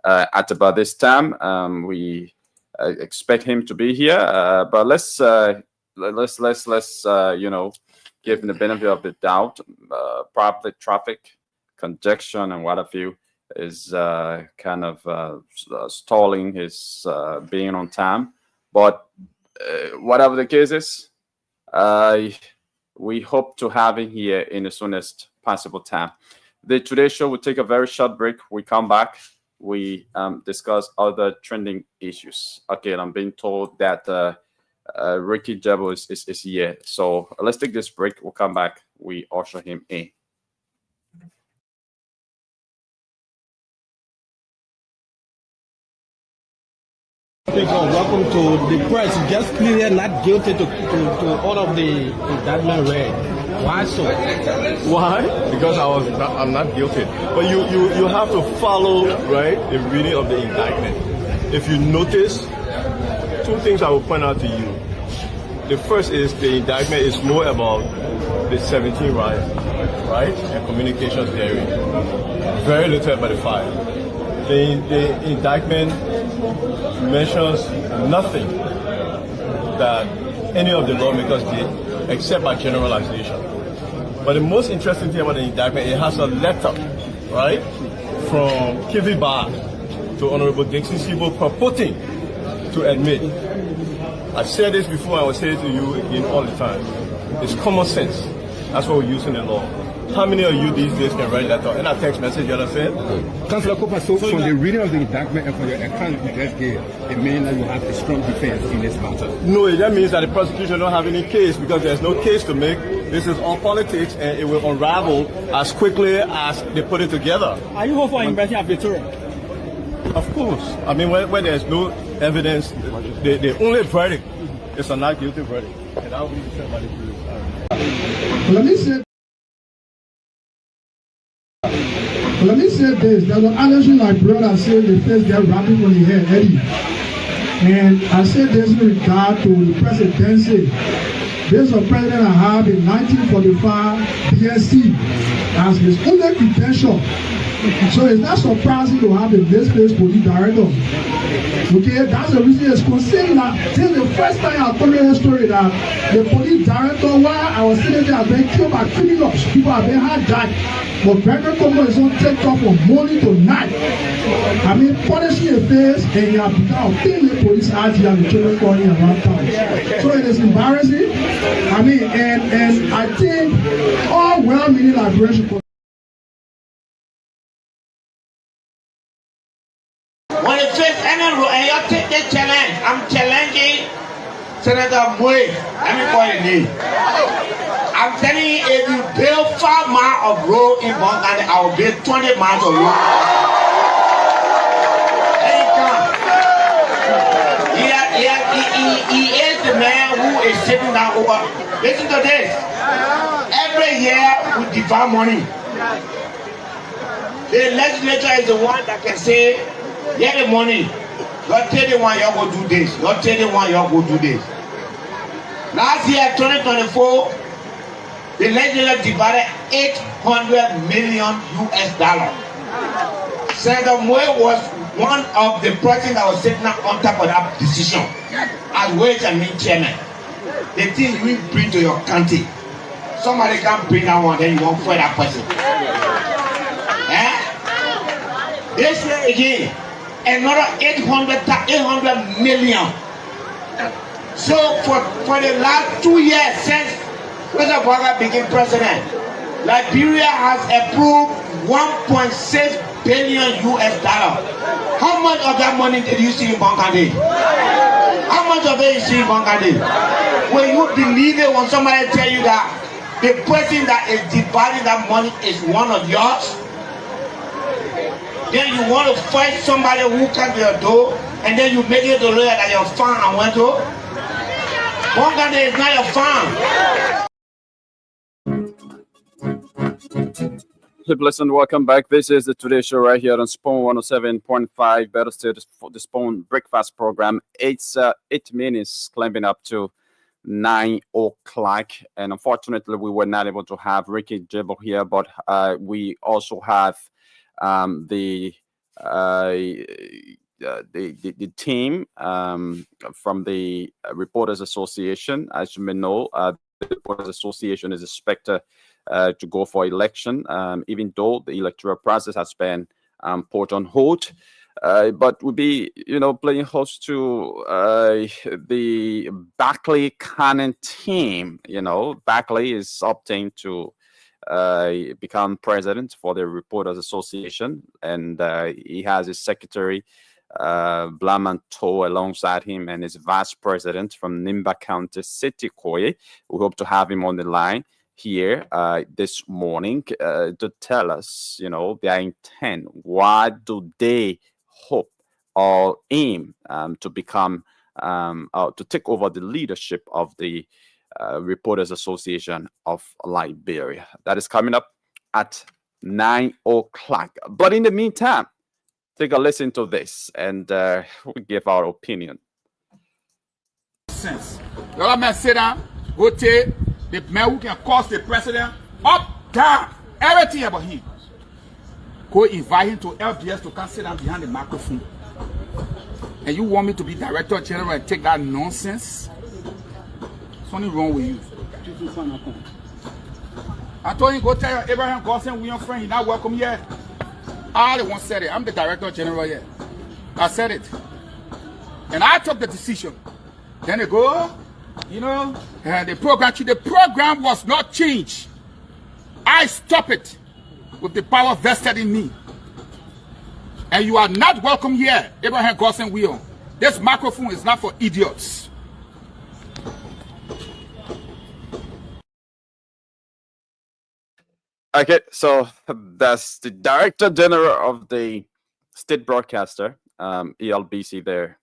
at about this time. We expect him to be here, but let's you know, give him the benefit of the doubt. Probably traffic congestion and what have you is kind of stalling his being on time. But whatever the case is, we hope to have him here in the soonest possible time. The Today Show will take a very short break. We come back. We discuss other trending issues. Okay, I'm being told that Ricky Jebo is here. So let's take this break. We'll come back. We usher him in. Welcome to the press. Just pleaded not guilty to all of the indictment read. Why so? Why? Because I'm not guilty. But you have to follow, right, the reading of the indictment. If you notice, two things I will point out to you. The first is the indictment is more about the 17 riots, right, and communications theory. Very little about the fire. The indictment mentions nothing that any of the lawmakers did except by generalization. But the most interesting thing about the indictment, it has a letter, right, from Kivi Bar to Honorable Dixon Sibo purporting to admit. I've said this before, I will say it to you again all the time. It's common sense. That's what we use in the law. How many of you these days can write that in a text message, you understand? Councillor Cooper, so from the reading of the indictment and from your account you just gave, it means that you have a strong defense in this matter. No, that means that the prosecution don't have any case because there's no case to make. This is all politics and it will unravel as quickly as they put it together. Are you hopeful for investing at Victoria? Of course. I mean, when there's no evidence, the only verdict is a not guilty verdict. And that will be said by the jury. Let me say this. There's an allegation my brother said the first guy rapping on the head, Eddie. And I said this in regard to the presidency. This is a president I have in 1945 BSc as his only credential. So it's not surprising to have a displaced police director. Okay, that's the reason it's considered that this is the first time I told you the story that the police director, while I was sitting there, have been killed by criminals. People have been hijacked. But Brendan Congo is on TikTok from morning to night. I mean, punishing a face and you have become a female police RG and the children calling around town. So it is embarrassing. I mean, and I think all well-meaning liberation. When it says and you take the challenge, I'm challenging Senator Moe. Let me call his name. I'm telling you, if you build 5 miles of road in Bongani, I will build 20 miles of road. He is the man who is sitting down over. Listen to this. Every year we divide money. The legislature is the one that can say, get the money. You're telling one, you're going to do this. You're telling one, you're going to do this. Last year, 2024, the legislature divided $800 million. Senator Moe was one of the presidents that was sitting on top of that decision as Ways and Means Chairman. The thing you bring to your country, somebody can bring that one, then you won't fight that person. This year again, another 800 million. So for the last 2 years since President Bouaga became president, Liberia has approved $1.6 billion. How much of that money did you see in Bongani? How much of it you see in Bongani? Will you believe it when somebody tell you that the person that is dividing that money is one of yours? Then you want to fight somebody who comes to your door, and then you make it to lawyer that your farm and went to. Bongani is not your farm. People, listen, welcome back. This is the Today Show right here on Spawn 107.5, Better State, the Spawn Breakfast Program. It's 8 minutes climbing up to 9 o'clock. And unfortunately, we were not able to have Ricky Jibble here, but we also have the team from the Reporters Association. As you may know, the Reporters Association is expected to go for election, even though the electoral process has been put on hold. But we'll be, playing host to the Barclay Cannon team. Barclay is opting to become president for the Reporters Association, and he has his secretary, Blamanto, alongside him, and his vice president from Nimba County, City Koye. We hope to have him on the line here this morning to tell us, their intent. Why do they hope or aim to become, to take over the leadership of the Reporters Association of Liberia? That is coming up at 9 o'clock. But in the meantime, take a listen to this and we give our opinion. Sense. The other man sit down, go take the man who can cost the president up, down, everything about him. Go invite him to LBS to come sit down behind the microphone. And you want me to be director general and take that nonsense? Something wrong with you. I told him, go tell Abraham Gosson, we your friend, he's not welcome here. I the one said it. I'm the director general here. I said it. And I took the decision. Then they go, the program was not changed. I stop it with the power vested in me. And you are not welcome here, Abraham Gosson Will. This microphone is not for idiots. Okay, so that's the Director General of the State Broadcaster, ELBC there,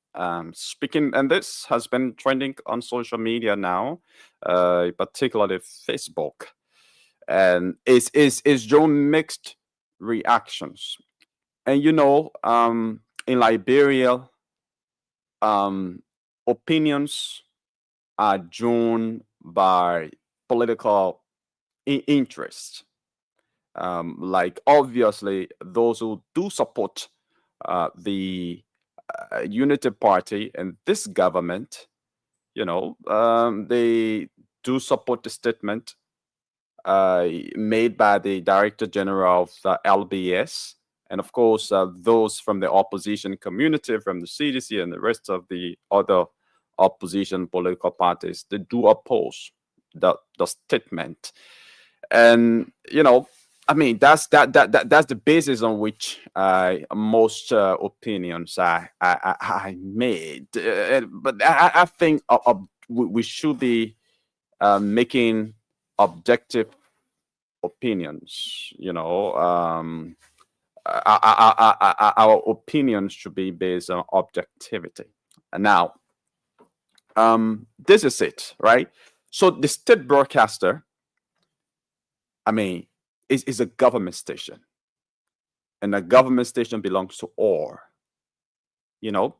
speaking, and this has been trending on social media now, particularly Facebook, and it's drawn mixed reactions. And in Liberia, opinions are drawn by political interest. Like obviously those who do support the Unity Party and this government, they do support the statement made by the Director General of the LBS, and of course those from the opposition community, from the CDC and the rest of the other opposition political parties, they do oppose the statement. And that's the basis on which most opinions I made. But I think we should be making objective opinions. Our opinions should be based on objectivity. And now, this is it, right? So the state broadcaster, is a government station, and a government station belongs to all. It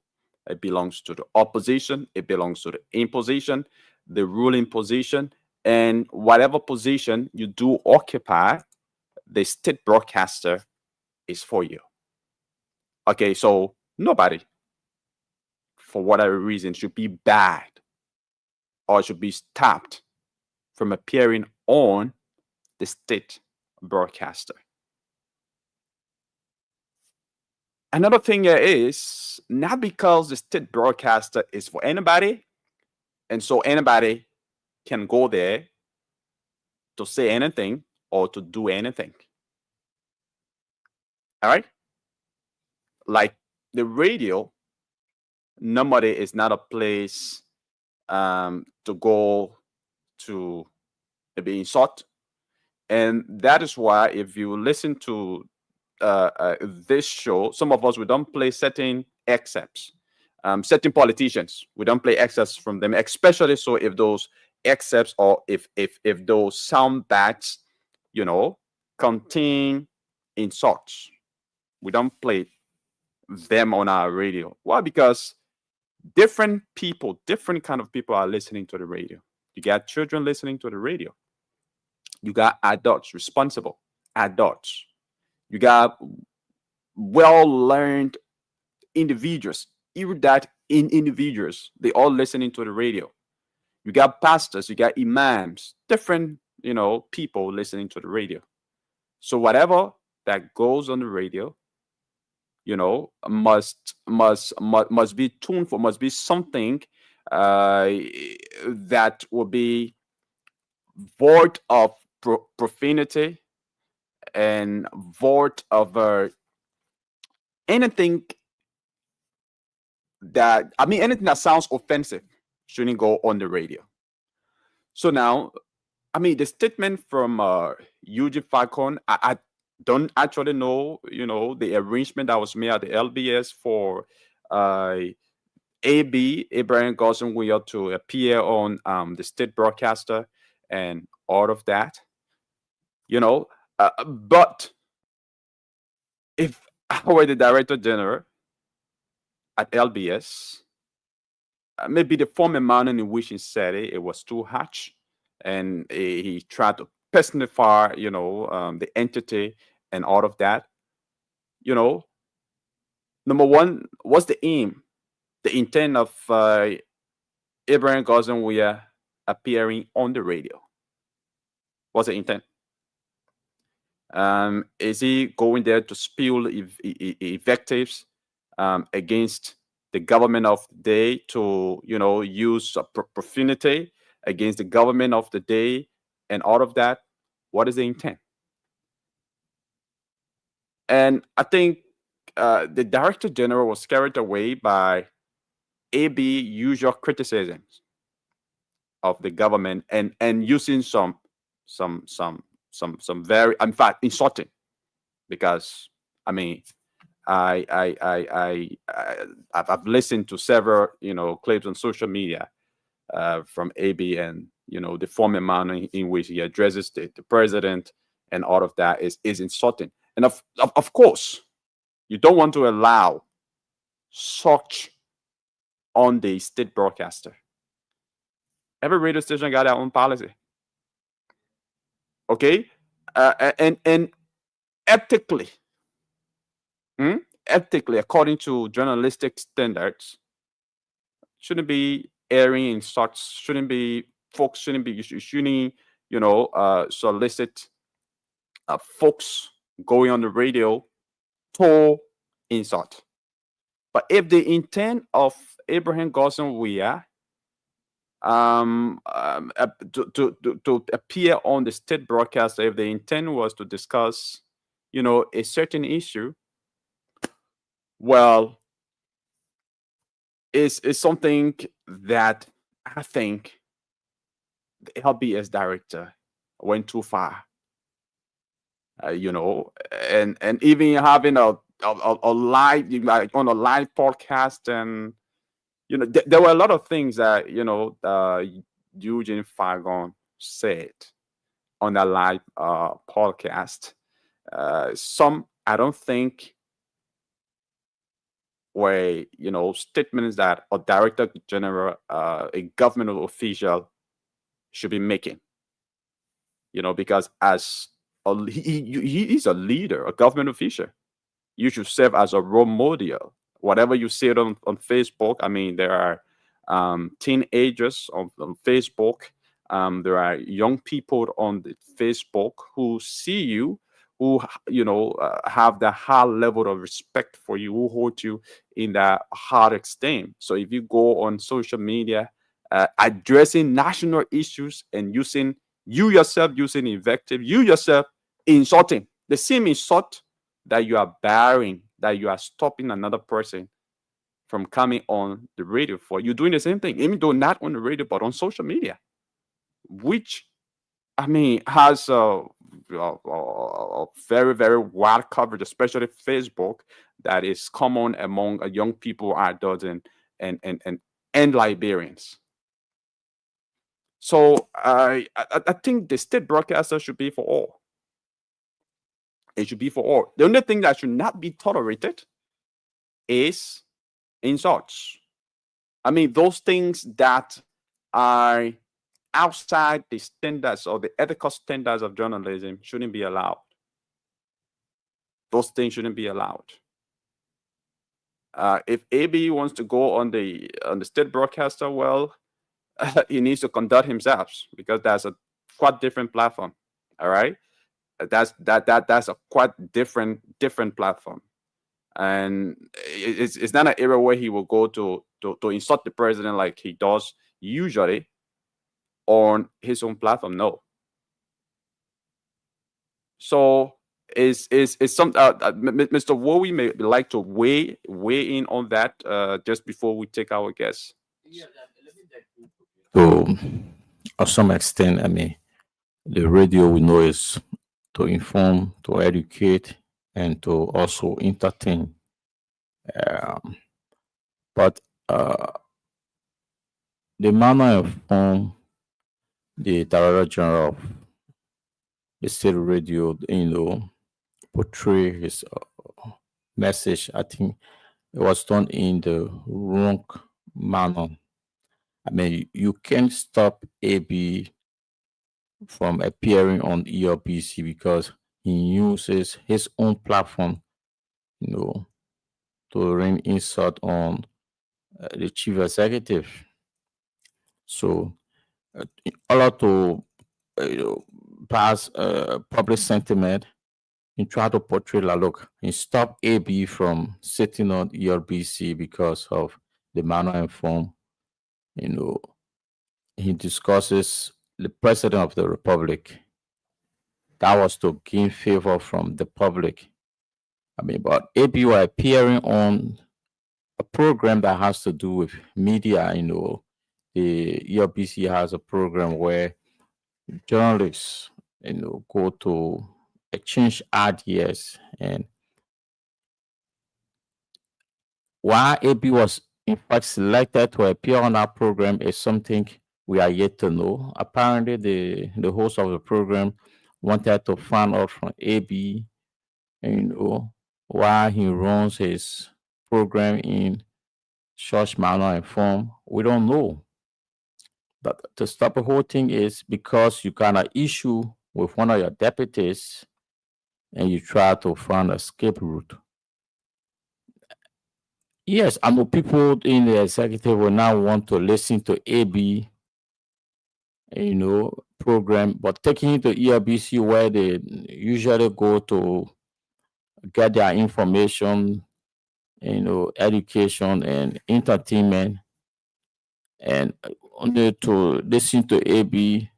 belongs to the opposition, it belongs to the imposition, the ruling position, and whatever position you do occupy, the state broadcaster is for you. Okay, so nobody, for whatever reason, should be banned or should be stopped from appearing on the state broadcaster. Another thing here is not because the state broadcaster is for anybody, and so anybody can go there to say anything or to do anything. All right? Like the radio, normally is not a place to go to be insult. And that is why if you listen to this show, some of us, we don't play certain excerpts. Certain politicians, we don't play excerpts from them, especially so if those excerpts or if those sound bites, contain insults. We don't play them on our radio. Why? Because different people, different kind of people are listening to the radio. You got children listening to the radio. You got adults, responsible adults. You got well-learned individuals, even that in individuals, they all listening to the radio. You got pastors, you got imams, different, people listening to the radio. So whatever that goes on the radio, must be tuned for, must be something that will be void of profanity and void of anything anything that sounds offensive shouldn't go on the radio. So now, the statement from Eugene Falcon, I don't actually know, the arrangement that was made at the LBS for AB, Abraham Gosden Weir, to appear on the state broadcaster and all of that, but if I were the Director General at LBS, maybe the former manner in which he said it was too harsh, and he tried to personify, the entity and all of that. Number one, what's the aim, the intent of Abraham Gosden Weir appearing on the radio? What's the intent? Is he going there to spew invectives against the government of the day, to use profanity against the government of the day and all of that? What is the intent? And I think the Director General was carried away by AB usual criticisms of the government and using some very, in fact, insulting, because I've listened to several clips on social media from AB, and the former manner in which he addresses the president and all of that is insulting. And of course, you don't want to allow such on the state broadcaster. Every radio station got their own policy. Okay, and ethically, according to journalistic standards, shouldn't be airing insults. Shouldn't be solicit folks going on the radio to insult. But if the intent of Abraham Gosden Weir to appear on the state broadcaster, if the intent was to discuss, a certain issue, well, it's something that I think the LBS director went too far. And even having a live, on a live podcast, and there were a lot of things that Eugene Falcon said on that live podcast. Some I don't think were statements that a Director General, a government official, should be making. Because as he's a leader, a government official, you should serve as a role model. Whatever you see on Facebook, there are teenagers on Facebook. There are young people on the Facebook who see you, who have the high level of respect for you, who hold you in that high esteem. So if you go on social media addressing national issues and using invective, you yourself insulting, the same insult that you are bearing, that you are stopping another person from coming on the radio for, you're doing the same thing, even though not on the radio but on social media, which has a very, very wide coverage, especially Facebook, that is common among young people, adults, and Liberians. So I think the state broadcaster should be for all. It should be for all. The only thing that should not be tolerated is insults. I mean, those things that are outside the standards or the ethical standards of journalism shouldn't be allowed. Those things shouldn't be allowed. If AB wants to go on the state broadcaster, well, he needs to conduct himself, because that's a quite different platform. All right, that's a quite different platform, and it's not an area where he will go to insult the president like he does usually on his own platform. No. So is some Mr. Wowie may like to weigh in on that just before we take our guess. To some extent, I mean, the radio we know is to inform, to educate, and to also entertain. But the manner of the Director General of the state radio, portray his message, I think it was done in the wrong manner. I mean, you can't stop AB from appearing on ERBC because he uses his own platform, to rain insult on the chief executive. So, in order to pass public sentiment, and try to portray look and stop AB from sitting on ERBC because of the manner and form. He discusses the president of the republic. That was to gain favor from the public. I mean, but AB were appearing on a program that has to do with media. The ERBC has a program where journalists, go to exchange ideas, and why AB was in fact selected to appear on our program is something we are yet to know. Apparently, the host of the program wanted to find out from AB, why he runs his program in such manner and form. We don't know. But to stop the whole thing is because you got an issue with one of your deputies and you try to find a escape route. Yes, I know people in the executive will now want to listen to AB, program, but taking it to ERBC where they usually go to get their information, education and entertainment, and only to listen to AB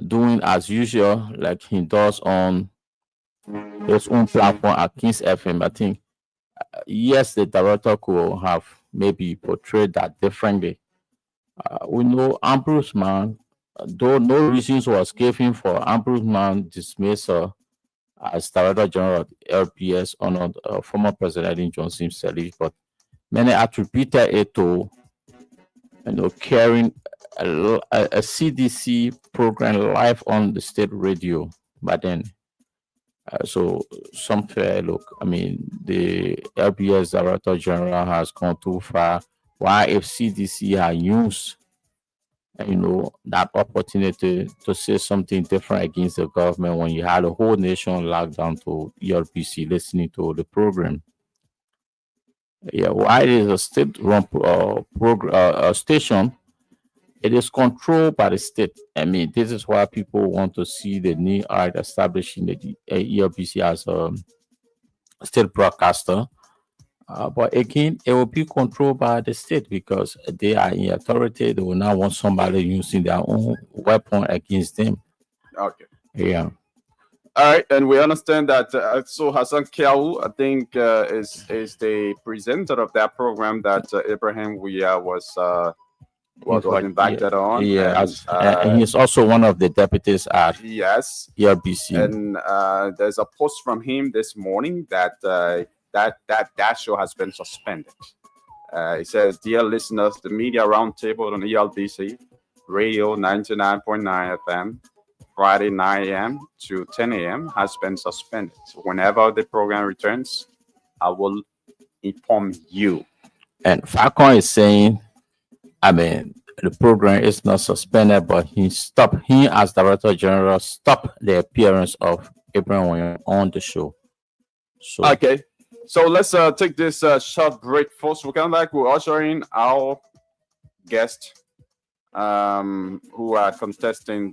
doing as usual, like he does on his own platform at Kings FM. I think, yes, the director could have maybe portrayed that differently. We know Ambrose Mann, though no reasons was given for Ambrose Mann dismissal as Director General of LPS on former President Johnson Sirleaf, but many attributed it to carrying a CDC program live on the state radio. But then, so some fair look. I mean, the LPS Director General has gone too far. Why, if CDC had used that opportunity to say something different against the government when you had a whole nation locked down to ERBC listening to the program? Yeah, why it is a state-run station? It is controlled by the state. I mean, this is why people want to see the new act establishing the ERBC as a state broadcaster. But again, it will be controlled by the state because they are in authority. They will not want somebody using their own weapon against them. Okay. Yeah. All right, and we understand that. So Hassan Kiau, I think, is the presenter of that program that Ibrahim Weah was invited on. Yeah, and he's also one of the deputies at ERBC. And there's a post from him this morning that that show has been suspended. It says, "Dear listeners, the media roundtable on ELBC Radio 99.9 FM Friday 9 a.m. to 10 a.m. has been suspended. So whenever the program returns, I will inform you. And Falcon is saying, I mean, the program is not suspended, but he as Director General, stopped the appearance of Abraham on the show. So okay, so let's take this short break first. We'll come back. We'll usher in our guest who are contesting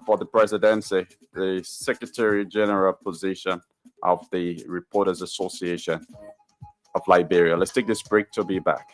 for the presidency, the Secretary General position of the Reporters Association of Liberia. Let's take this break to be back.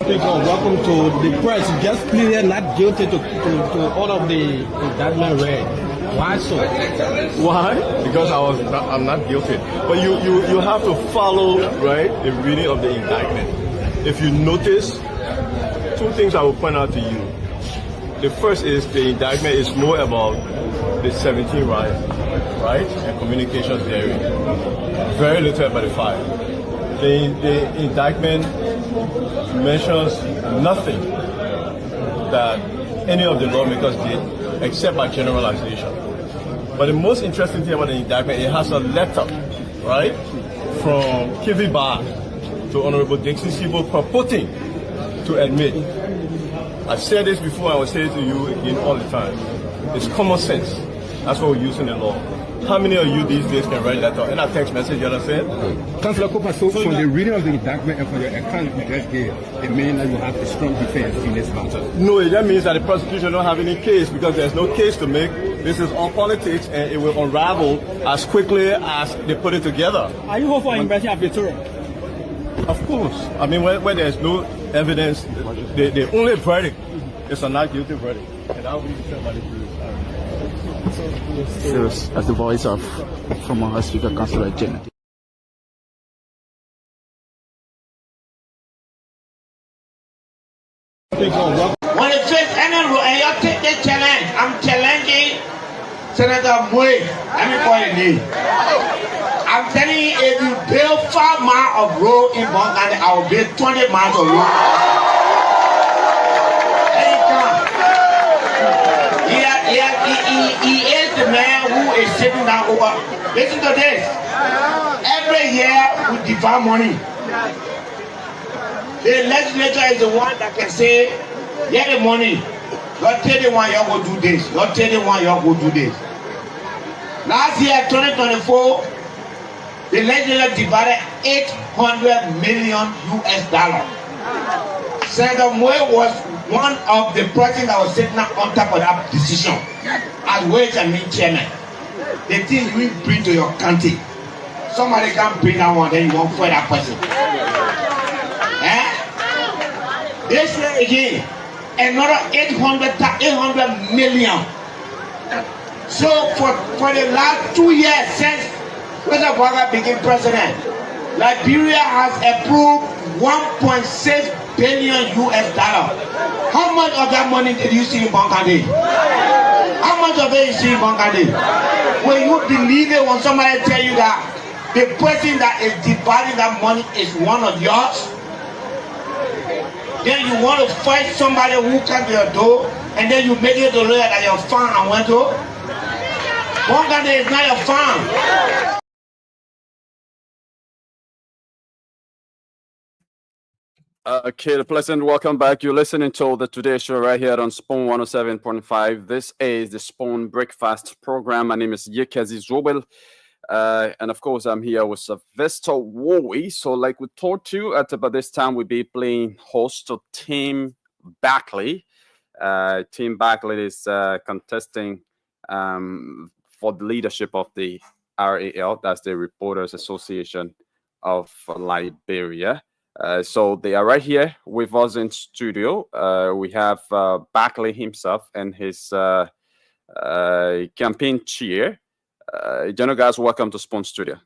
Welcome to the press. Just pleaded not guilty to all of the indictment read. Why so? Why? Because I'm not guilty. But you have to follow, right, the reading of the indictment. If you notice, two things I will point out to you. The first is the indictment is more about the 17 riots, right, and communications theory. Very little about the 5. The indictment mentions nothing that any of the lawmakers did except by generalization. But the most interesting thing about the indictment, it has a letter, right, from Kivi Bar to Honorable Dixie Sibo purporting to admit. I said this before, I will say it to you again all the time. It's common sense. That's what we use in the law. How many of you these days can write letter and a text message, you understand? Councillor Cooper, so from the reading of the indictment and from your account you just gave, it means that you have a strong defense in this matter. No, that means that the prosecution don't have any case because there's no case to make. This is all politics and it will unravel as quickly as they put it together. Are you hopeful for invention of Victoria? Of course. I mean, where there's no evidence, the only verdict is a not guilty verdict. And that will be determined by the jury. Serious as the voice of former House Speaker Councillor Janet. When it says and you take the challenge, I'm challenging Senator Moy. Let me call your name. I'm telling you, if you build 5 miles of road in Bongani, I will build 20 miles of road. He is the man who is sitting down over. Listen to this. Every year we divide money. The legislature is the one that can say, get the money. You're telling one, you're going to do this. You're telling one, you're going to do this. Last year, 2024, The legislature divided 800 million US. Senator Moe was one of the presidents that was sitting on top of that decision as Ways and Means chairman. The thing you bring to your country, somebody can bring that one, then you won't fight that person. This year again, another 800 million. So for the last 2 years since President Boaga became president, Liberia has approved 1.6 billion US dollar. How much of that money did you see in Bangladesh? How much of it you see in Bangladesh? When you believe it, when somebody tell you that the person that is dividing that money is one of yours, then you want to fight somebody who comes to your door, and then you make it a lawyer that your farm and went to. Bangladesh is not your farm. Okay, a pleasant welcome back. You're listening to the Today Show right here on Spoon 107.5. This is the Spoon Breakfast program. My name is Yekezi Zobel. And of course, I'm here with Sylvester Wowie. So, like we told you, at about this time, we'll be playing host to Tim Backley. Tim Backley is contesting for the leadership of the RAL, that's the Reporters Association of Liberia. So they are right here with us in studio. We have Backley himself and his campaign chair. General guys, welcome to Spoon Studio.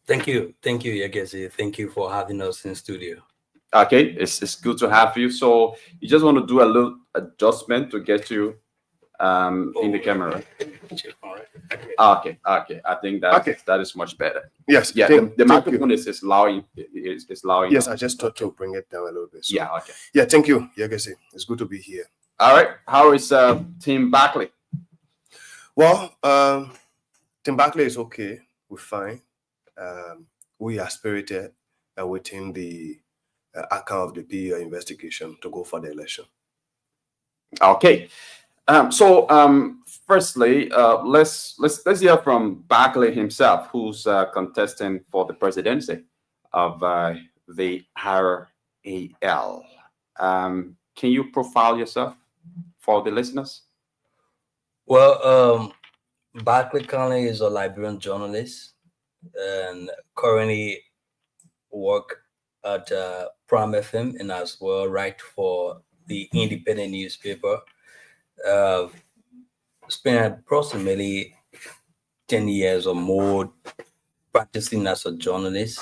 Thank you, Yagezi. Thank you for having us in studio. Okay, it's good to have you. So you just want to do a little adjustment to get you in the camera. Okay. I think that is much better. Yes. Yeah. The microphone is loud. Is loud. Yes, I just thought to bring it down a little bit. So. Yeah. Okay. Yeah. Thank you, Yagesi. It's good to be here. All right. How is Tim Backley? Well, Tim Backley is okay. We're fine. We are spirited and waiting the outcome of the PEO investigation to go for the election. Okay. Firstly, let's hear from Backley himself, who's contesting for the presidency of the RAL. Can you profile yourself for the listeners? Well, Backley currently is a Liberian journalist and currently work at Prime FM and as well write for the independent newspaper. Spent approximately 10 years or more practicing as a journalist.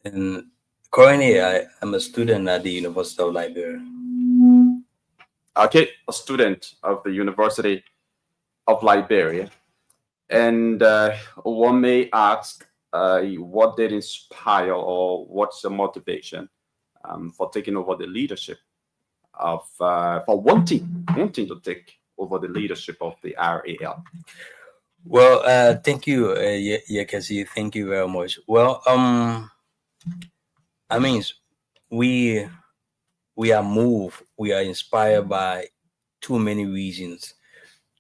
And currently I'm a student at the University of Liberia. Okay, a student of the University of Liberia. And one may ask, what did inspire or what's the motivation for taking over the leadership of, for wanting to take over the leadership of the RAL? Well, thank you, Yekesi. Thank you very much. Well, I mean, we are moved, we are inspired by too many reasons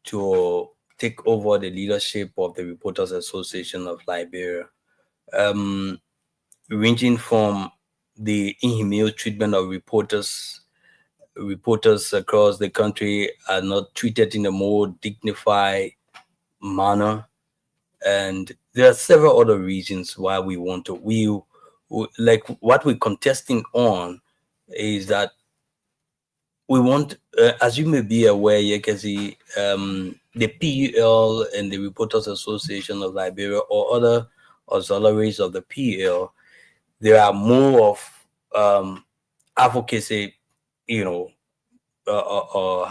to take over the leadership of the Reporters Association of Liberia, ranging from the inhumane treatment of reporters across the country are not treated in a more dignified manner, and there are several other reasons why we want to. We like what we're contesting on is that we want, as you may be aware, Yekezi, the PEL and the Reporters Association of Liberia or other auxiliaries of the PEL, there are more of advocacy, how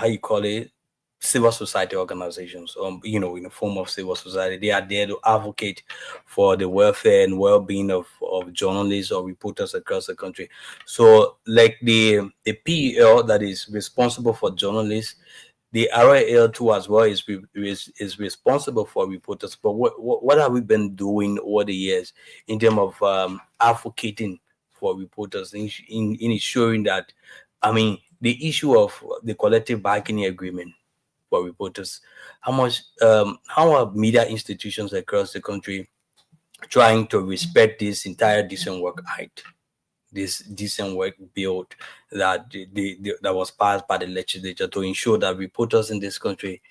you call it, civil society organizations, in the form of civil society. They are there to advocate for the welfare and well-being of journalists or reporters across the country. So like the PEL that is responsible for journalists, the RAL too as well is responsible for reporters. But what have we been doing over the years in terms of advocating for reporters in ensuring that, the issue of the collective bargaining agreement for reporters, how are media institutions across the country trying to respect this entire decent work act, this decent work bill that that was passed by the legislature to ensure that reporters in this country,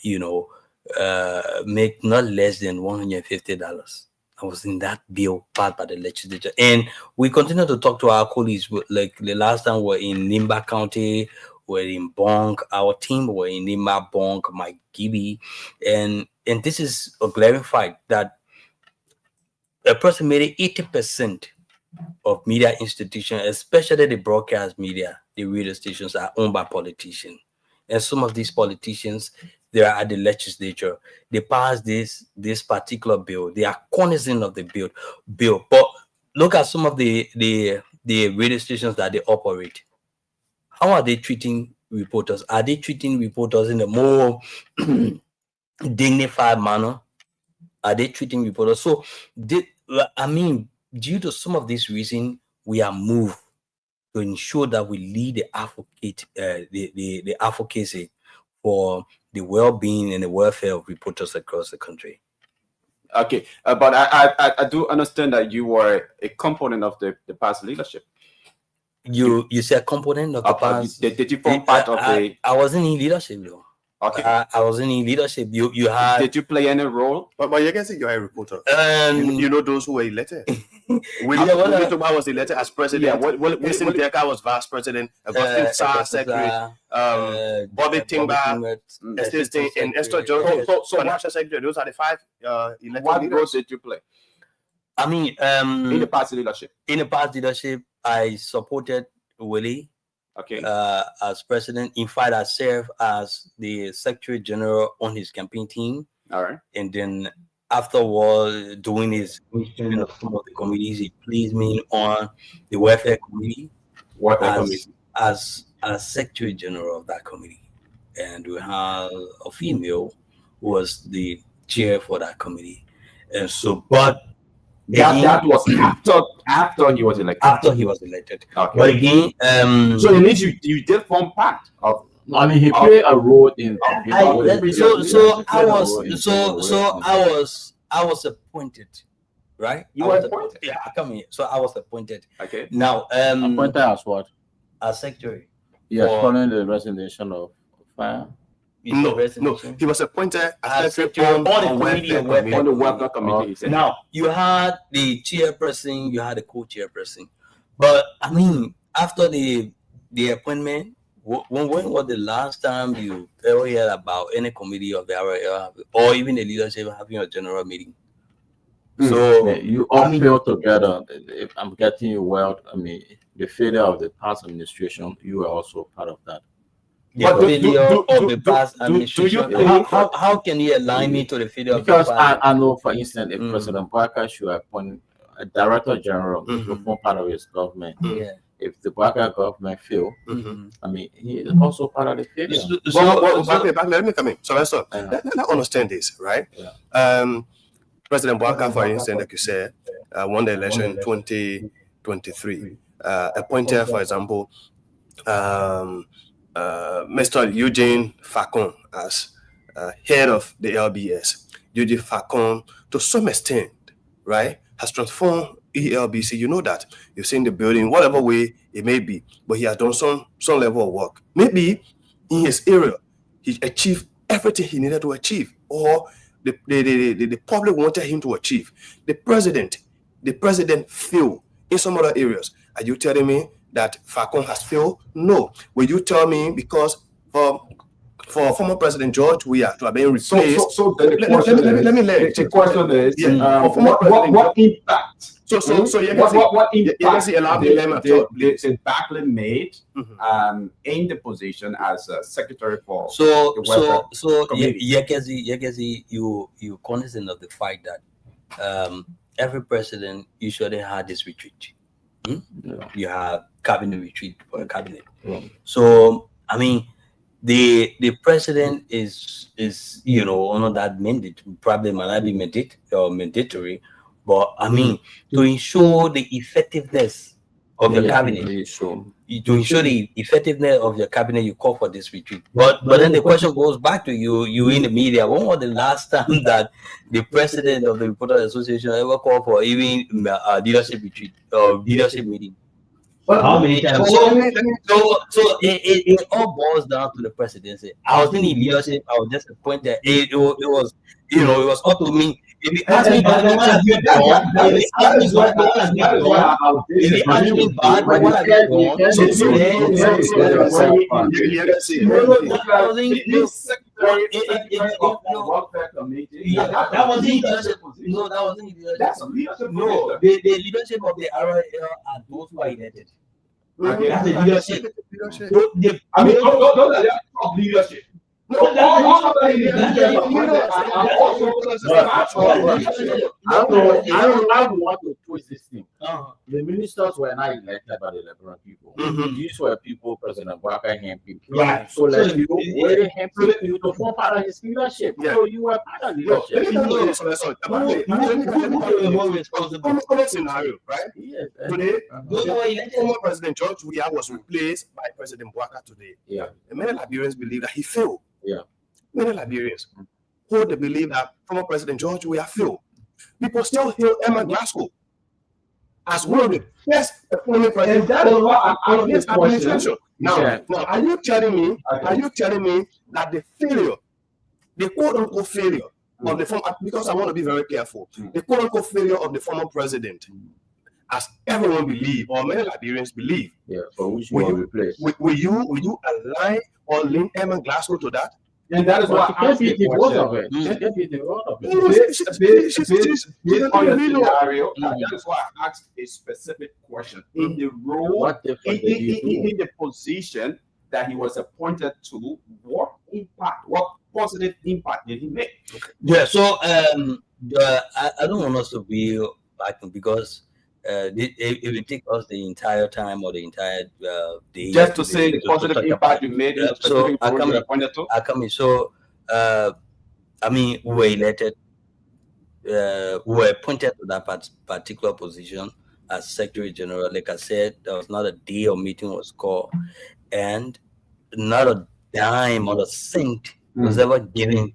make not less than $150. I was in that bill passed by the legislature, and we continue to talk to our colleagues. Like the last time we're in Nimba County, we're in Bonk. Our team were in Nimba, Bonk, Mike Gibby, and this is a glaring fact that approximately 80% of media institutions, especially the broadcast media, the radio stations, are owned by politicians, and some of these politicians, they are at the legislature. They passed this particular bill. They are cognizant of the bill. But look at some of the radio stations that they operate. How are they treating reporters? Are they treating reporters in a more dignified manner? Are they treating reporters? So, due to some of these reasons, we are moved to ensure that we lead the advocacy for the well-being and the welfare of reporters across the country. Okay, but I do understand that you were a component of the past leadership. You say a component of the past? Did you form part of the? I wasn't in leadership though. Okay. I wasn't in leadership. You had. Did you play any role? But you can say you're a reporter. You know those who were elected. William Toba was elected as president. Yeah, Wilson Deka was vice president. Agustin Sarr secretary. Bobby Timber, and Esther Johnson. So national secretary. Those are the 5 elected What leaders. role did you play? In the past leadership. In the past leadership, I supported Willie. Okay. As president. In fact, I served as the secretary general on his campaign team. All right. And then afterward, doing his mission of some of the committees, he pleased me on the welfare committee. As secretary general of that committee. And we have a female who was the chair for that committee. And so, but that was after he was elected. After he was elected. Okay. But again, so it means you did form part of. He played a role in. I was appointed, right? You were appointed. Yeah, I come here. So I was appointed. Okay. Now, appointed as what? As secretary. Yes, following the resignation of fire. No, he was appointed as secretary on the welfare committee. Now, you had the chairperson, you had the co-chairperson. But, after the appointment, when was the last time you ever heard about any committee of the area or even the leadership having a general meeting? So, you all feel together. If I'm getting you well, the failure of the past administration, you were also part of that. But the past administration. How can you align me to the failure of the past? Because I know, for instance, if President Bouaka should appoint a director general to form part of his government, if the Bouaka government fail, he is also part of the failure. Let me come in. So let's understand this, right? Yeah. President Bouaka, for instance, like you said, won the election in 2023. Appointed, for example, Mr. Eugene Facon as head of the LBS. Eugene Facon, to some extent, right, has transformed ELBC. You know that. You've seen the building, whatever way it may be, but he has done some level of work. Maybe in his area, he achieved everything he needed to achieve, or the public wanted him to achieve. The president failed in some other areas. Are you telling me that Facon has failed? No. Will you tell me because for former President George Weah to have been replaced? Let me let the question is, what impact? What impact did Backlund made in the position as a secretary for Yekezi, you cognizant of the fact that every president usually had this retreat. You have cabinet retreat for a cabinet. So the president is under that mandate. Probably might not be mandatory, but to ensure the effectiveness of your cabinet. To ensure the effectiveness of your cabinet, you call for this retreat. But then the question goes back to you in the media. When was the last time that the president of the Reporters Association ever called for even a leadership retreat or leadership meeting? How many times? So it all boils down to the presidency. I was in the leadership. I was just appointed. It was up to me. If you ask me bad, what have you done? If you ask me what have you done? If you ask me bad, what have you done? That wasn't leadership. No, that wasn't leadership. No, the leadership of the RIL are those who are elected. That's the leadership. I mean, those are the leadership. I don't want to twist this thing. The ministers were not elected by the electoral people. These were people President Bouaka handpicked. Right. So let's go. They handpicked you to form part of his leadership. So you were part of leadership. Common scenario, right? Yes. Today, former President George Weah was replaced by President Bouaka today. Yeah. And many Liberians believe that he failed. Yeah. Many Liberians hold the belief that former President George Weah failed. People still hail Herman Glasgow as one of the best performing presidents. And that is what I'm this question. Now, are you telling me that the failure, the quote-unquote failure of the former, because I want to be very careful, the quote-unquote failure of the former president, as everyone believe, or many Liberians believe, will you align or link Herman Glasgow to that? And that is why I'm asking the question. Based on the scenario, that is why I asked a specific question. In the role, in the position that he was appointed to, what positive impact did he make? Yeah, so I don't want us to be backing because it will take us the entire time or the entire day. Just to say the positive impact you made in the specific role you were appointed to? So, I mean, we were elected, we were appointed to that particular position as Secretary General. Like I said, there was not a day or meeting was called, and not a dime or a cent was ever given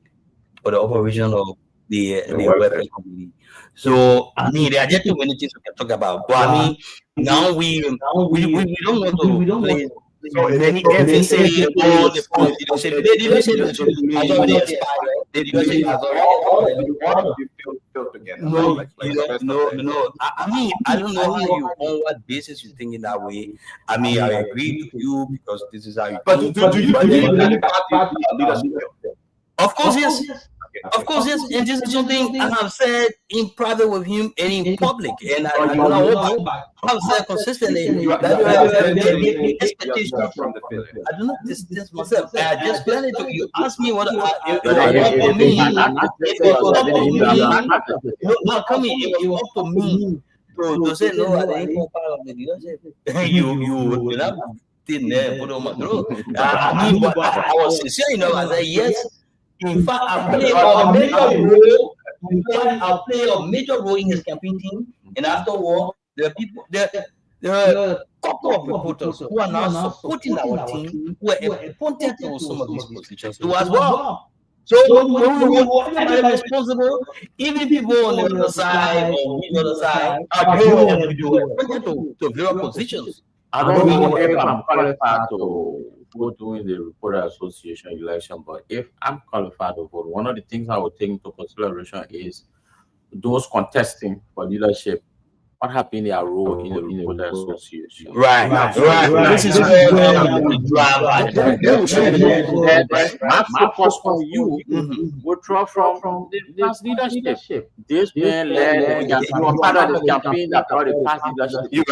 for the operation of the welfare committee. So I mean, there are just too many things we can talk about. But I mean, now we don't want to play so many emphasis on the leadership. The leadership has already expired. The leadership has already No. I mean, I don't know how you on what basis you're thinking that way. I mean, I agree with you because this is how you. But do you believe in leadership? Of course, yes. Of course, yes, and this is something I have said in private with him and in public, and I have said consistently that expectation. I do not distance myself. I just planning to. You ask me what it was up to me to say no. I didn't go part of the leadership. You didn't put on my throat. I mean, but I was sincere enough. I said yes. In fact, I played a major role in his campaign team. And after war, there are a couple of reporters who are now supporting our team, who are appointed to some of these positions too as well. So we are responsible. Even people on the other side or the other side are appointed to various positions. I don't know if I'm qualified to go doing the Reporter Association election, but if I'm qualified to vote, one of the things I would take into consideration is those contesting for leadership. What happened in their role in the Reporter Association? Right. This is where my first for you would draw from the past leadership. This man led, you were part of the campaign that brought the past leadership.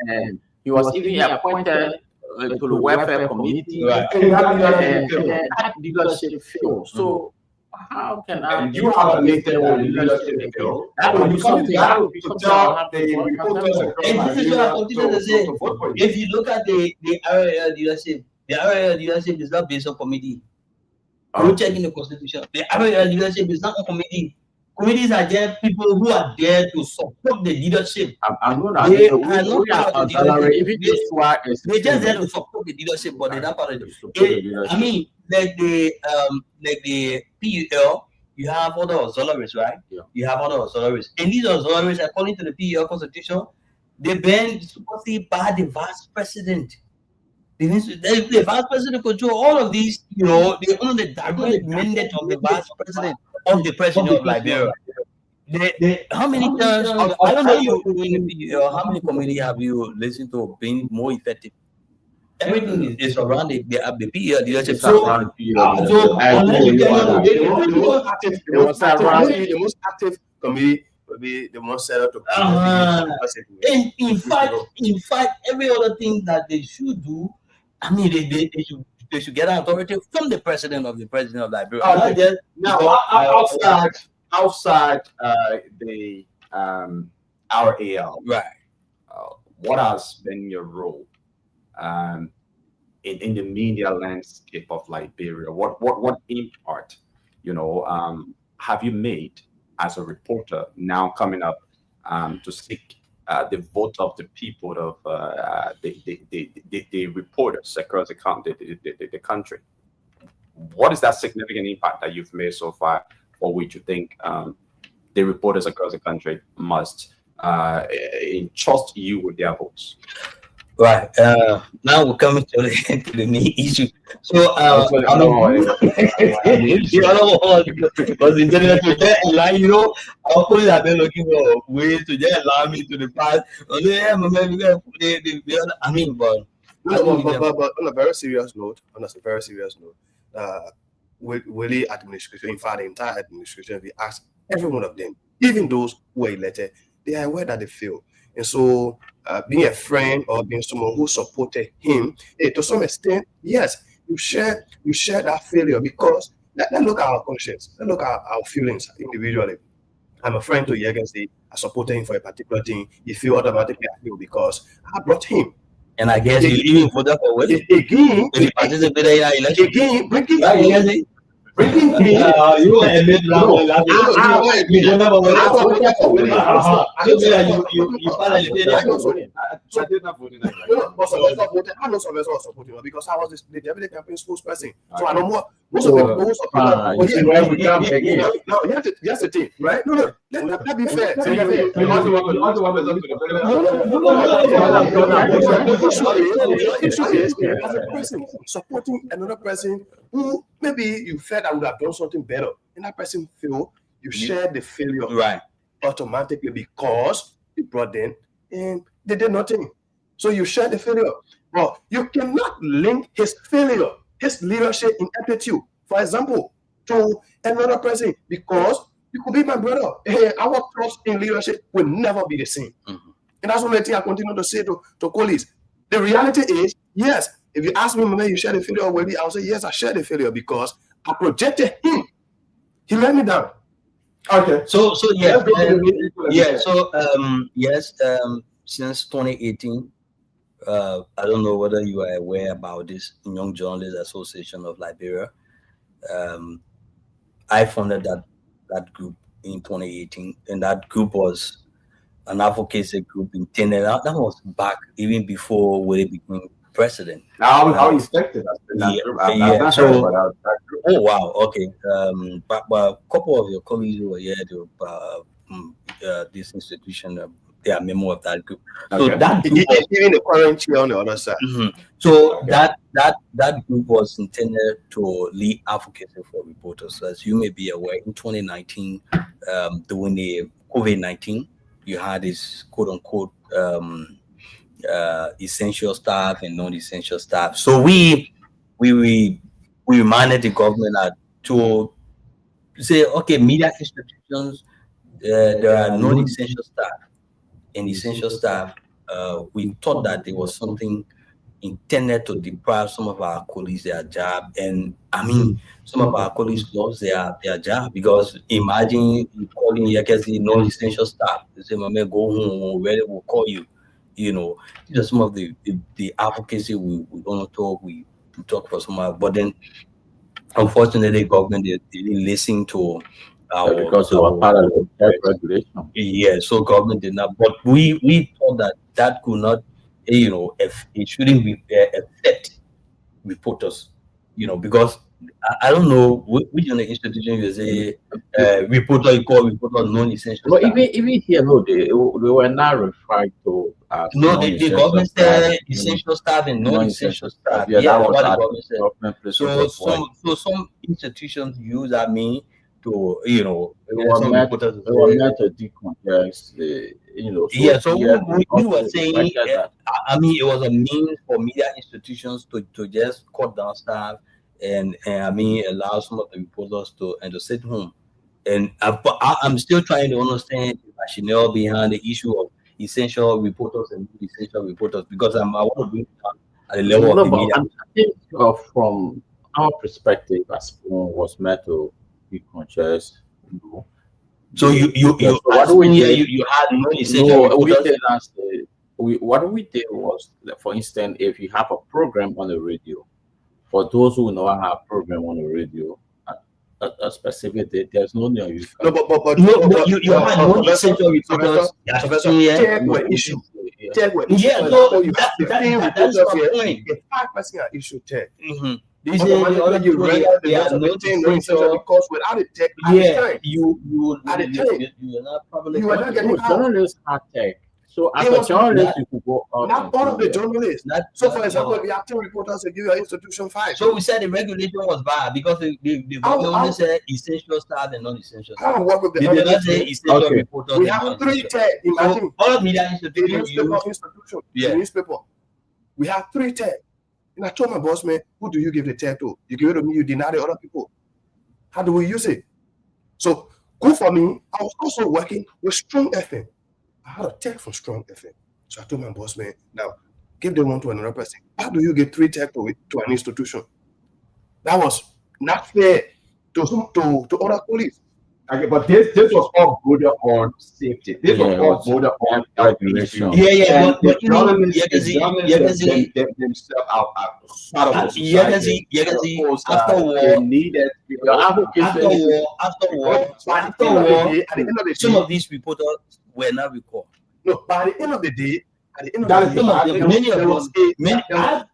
And he was even appointed to the welfare community. And that leadership failed. So how can I? You have a meeting with leadership failed. That would be something that would tell the reporters. And this is what I continue to say. If you look at the RIL leadership, the RIL leadership is not based on committee. Go check in the constitution. The RIL leadership is not on committee. Committees are just people who are there to support the leadership. I know that. They We are not part of the leadership. They're just there to support the leadership, but they're not part of the. I mean, like the PUL, you have other auxiliaries, right? Yeah. You have other auxiliaries, and these auxiliaries, according to the PUL constitution, they've been supposedly by the vice president. The vice president control all of these. You know, they under the direct mandate of the vice president of the president of Liberia. How many times? I don't know you in the PUL. How many committees have you listened to being more effective? Everything is around the PUL leadership. The most active committee will be the most set up to. And in fact, every other thing that they should do, I mean, they should get authority from the president of Liberia. Now, outside the RAL, right? What has been your role in the media landscape of Liberia? What impact, have you made as a reporter now coming up to seek the vote of the people of the reporters across the country? What is that significant impact that you've made so far, or which you think the reporters across the country must entrust you with their votes? Right. Now we're coming to the main issue. So, because internet line, our police have been looking for ways to just allow me to the past. I mean, but on a very serious note, Willie administration, in fact, the entire administration, we ask every one of them, even those who are elected, they are aware that they fail. And so, being a friend or being someone who supported him, to some extent, yes, you share that failure, because let's look at our conscience, let's look at our feelings individually. I'm a friend to Yegensi, I supported him for a particular thing. He feel automatically I feel because I brought him. And I guess you even for that for again, he participated in our election. Again, bringing you admit because I was the deputy campaign spokesperson. So I know more. Most of the no, here's the thing, right? No, let be fair. As a person supporting another person who maybe you felt I would have done something better, and that person feel you share the failure right automatically because you brought them and they did nothing. So you share the failure. Well, you cannot link his failure, his leadership in aptitude, for example, to another person, because you could be my brother. Our trust in leadership will never be the same. Mm-hmm. And that's one thing I continue to say to colleagues. The reality is, yes, if you ask me, maybe you share the failure already, I'll say, yes, I share the failure because I projected him. He let me down. Okay. So yeah, yes. Since 2018, I don't know whether you are aware about this Young Journalists Association of Liberia. I founded that group in 2018, and that group was an advocacy group in Tenerife. That was back even before we became president. How effective has been that group? Oh wow, okay. But a couple of your colleagues who were here to this institution, they are member of that group. So that group even the current chair on the other side. Mm-hmm. So that group was intended to lead advocacy for reporters. So as you may be aware, in 2019, during the COVID-19, you had this quote unquote essential staff and non-essential staff. So we reminded the government that to say, okay, media institutions, there are non-essential staff and essential staff. We thought that there was something intended to deprive some of our colleagues their job, and I mean, some of our colleagues lost their job because imagine you calling Yakasi non-essential staff. They say, "Mama, go home. Where we'll call you." You know, these are some of the advocacy we don't talk. We talk for some, but then unfortunately, the government they didn't listen to because it was part of the regulation. Yeah, so government did not, but we thought that could not, if it shouldn't be affect reporters, because I don't know which institution you say reporter equal reporter non-essential. Well, even here, no, they were not referred to as no, the government said essential staff and non-essential staff. Yeah, that was what the government said. So some institutions use to it was meant to decongest the yeah, so we were saying it was a means for media institutions to just cut down staff and allow some of the reporters to sit home. And I'm still trying to understand the rationale behind the issue of essential reporters and essential reporters, because I want to bring it down at the level of the media. I think from our perspective, as Spoon was meant to decongest. So you what do we do? You had no essential reporters. What we did was, for instance, if you have a program on the radio, for those who know I have a program on the radio, a specific date, there's no need. You had no essential reporters. Issue. Yeah, so that's the point. The 5% are issue tech. They say you because without a tech, you are not probably journalists have tech. So as a journalist, you could go out. Not all of the journalists. So for example, we have 2 reporters to give your institution 5. So we said the regulation was bad because the government said essential staff and non-essential staff. They did not say essential reporters. We have 3 tech. Imagine all media institutions. The newspaper. We have 3 tech. And I told my boss, man, who do you give the tech to? You give it to me, you deny the other people. How do we use it? So good for me. I was also working with Strong FM. I had a tech from Strong FM. So I told my boss, man, now give them one to another person. How do you get 3 tech to an institution? That was not fair to other colleagues. Okay, but this was all border on safety. This was all border on regulation. But journalists themselves are part of the society. After war, some of these reporters were not recalled. No, by the end of the day, many of them,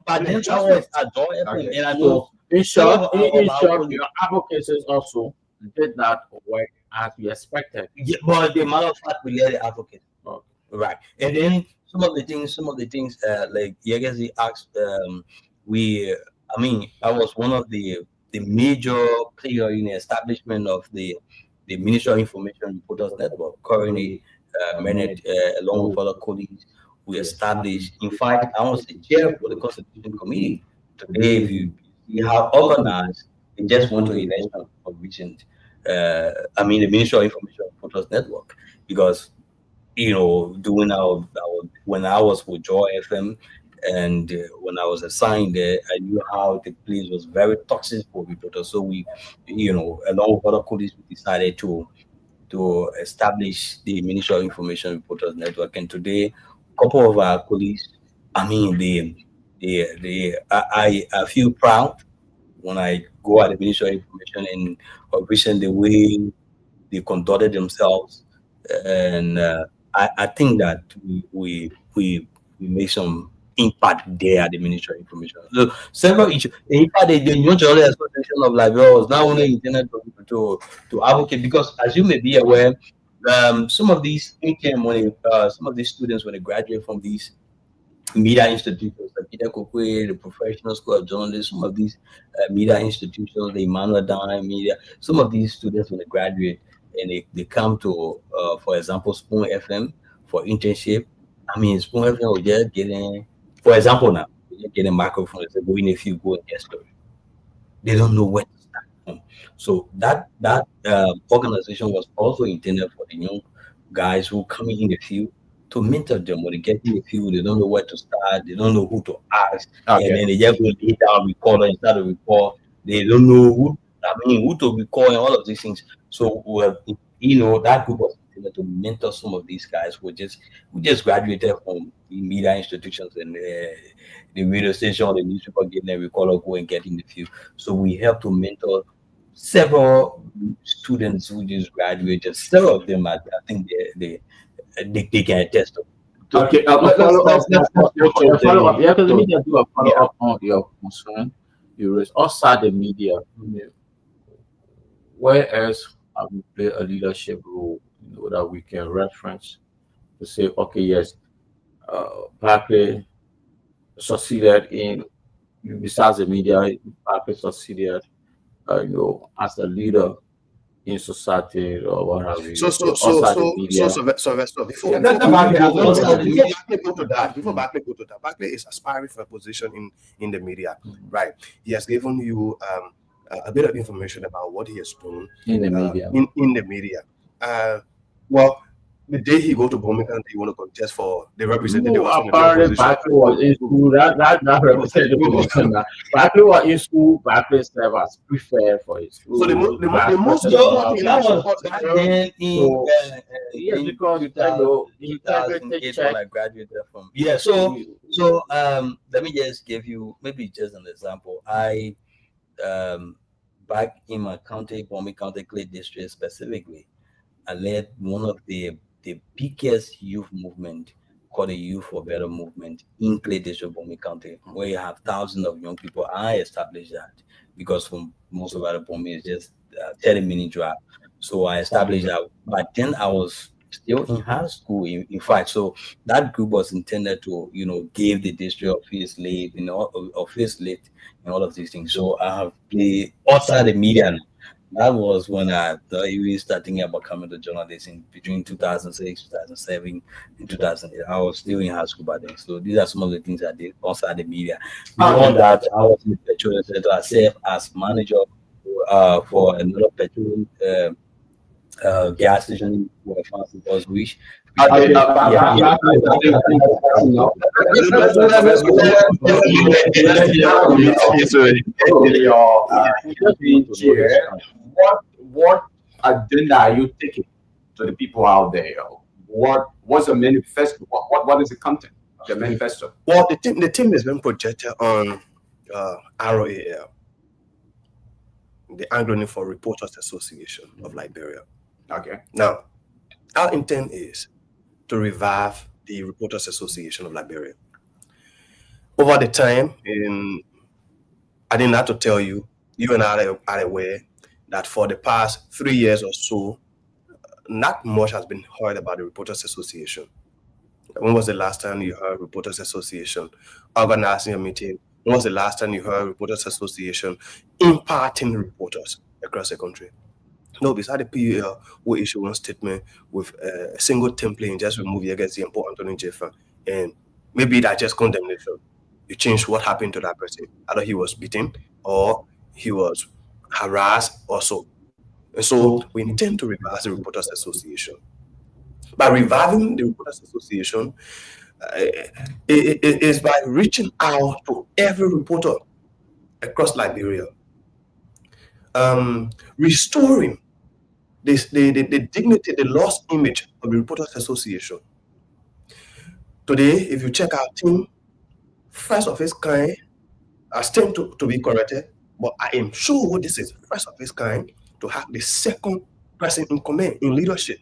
but then I was at Joy FM, and I know. In short, your advocacies also did not work as we expected. Yeah, but the matter of fact, we let the advocate. Right. And then some of the things, like Yegezi asked, I was one of the major players in the establishment of the Ministry of Information Reporters Network, currently managed along with other colleagues. We established, in fact, I was the chair for the Constitution Committee. Today, if you have organized, they just went to the election of recent, the Ministry of Information Reporters Network, because doing when I was with Joy FM and when I was assigned there, I knew how the place was very toxic for reporters. So we, along with other colleagues, we decided to establish the Ministry of Information Reporters Network. And today, a couple of our colleagues, I feel proud when I go at the Ministry of Information and appreciate the way they conducted themselves. And I think that we made some impact there at the Ministry of Information. So several issues. In fact, the New Journalist Association of Liberia was not only intended to advocate, because as you may be aware, some of these some of these students, when they graduate from these media institutions, like Peter Kokwe, the Professional School of Journalism, some of these media institutions, the Emmanuel Dime Media, some of these students, when they graduate and they come to, for example, Spoon FM for internship. Spoon FM will just getting, for example, now, getting a microphone and say, go in if you go and get story. They don't know where to start from. So that organization was also intended for the young guys who come in the field, to mentor them. When they get in the field, they don't know where to start, they don't know who to ask, and then they just go lay down, record, and start to record. They don't know who to record and all of these things. So that group was intended to mentor some of these guys who just graduated from the media institutions and the radio station or the newspaper, getting a recorder, go and get in the field. So we help to mentor several students who just graduated. Several of them, I think they can attest to. Okay, let's follow up. Yeah, because let me just do a follow up on your concern. You raised outside the media. Where else have we played a leadership role, that we can reference to say, okay, yes, Barclay succeeded in, besides the media, Barclay succeeded, as a leader in society or what have you. Before Barclay go to that, Barclay is aspiring for a position in the media, right? He has given you a bit of information about what he has done in the media. In the media. Well, the day he go to Birmingham, he want to contest for the representative. Apparently, Barclay was in school. That representative position. Barclay was in school. Barclay served as preferred for his school. So the most when I graduated from. Yeah. So let me just give you maybe just an example. I back in my county, Bomi County Clay District specifically, I led one of the biggest youth movement called the Youth for Better movement in Clay District, Bomi County, where you have thousands of young people. I established that because from most of our Bomi is just 30-minute drive. So I established that. But then I was still in high school, in fact. So that group was intended to, give the district office lead, office lead and all of these things. So I have played outside the media. That was when I really started thinking about coming to journalism in between 2006, 2007, and 2008. I was still in high school by then. So these are some of the things I did outside the media. Beyond that, I was in the petroleum sector. I served as manager for another petroleum gas station where Francis was rich. What agenda are you taking to the people out there? What's the manifesto? What is the content of the manifesto? Well, the team has been projected on ROAL, the acronym for Reporters Association of Liberia. Okay. Now, our intent is to revive the Reporters Association of Liberia. Over the time, I didn't have to tell you, you and I are aware that for the past 3 years or so, not much has been heard about the Reporters Association. When was the last time you heard Reporters Association organizing a meeting? When was the last time you heard Reporters Association imparting reporters across the country? No, beside the PUL, we issue one statement with a single template and just remove against the important Anthony Jeffer. And maybe that's just condemnation. You change what happened to that person. Either he was beaten or he was harassed or so. And so we intend to revive the Reporters Association. By reviving the Reporters Association, it is by reaching out to every reporter across Liberia, restoring the dignity, the lost image of the Reporters Association. Today, if you check our team, first of its kind, I stand to be corrected, but I am sure this is first of its kind to have the second person in command in leadership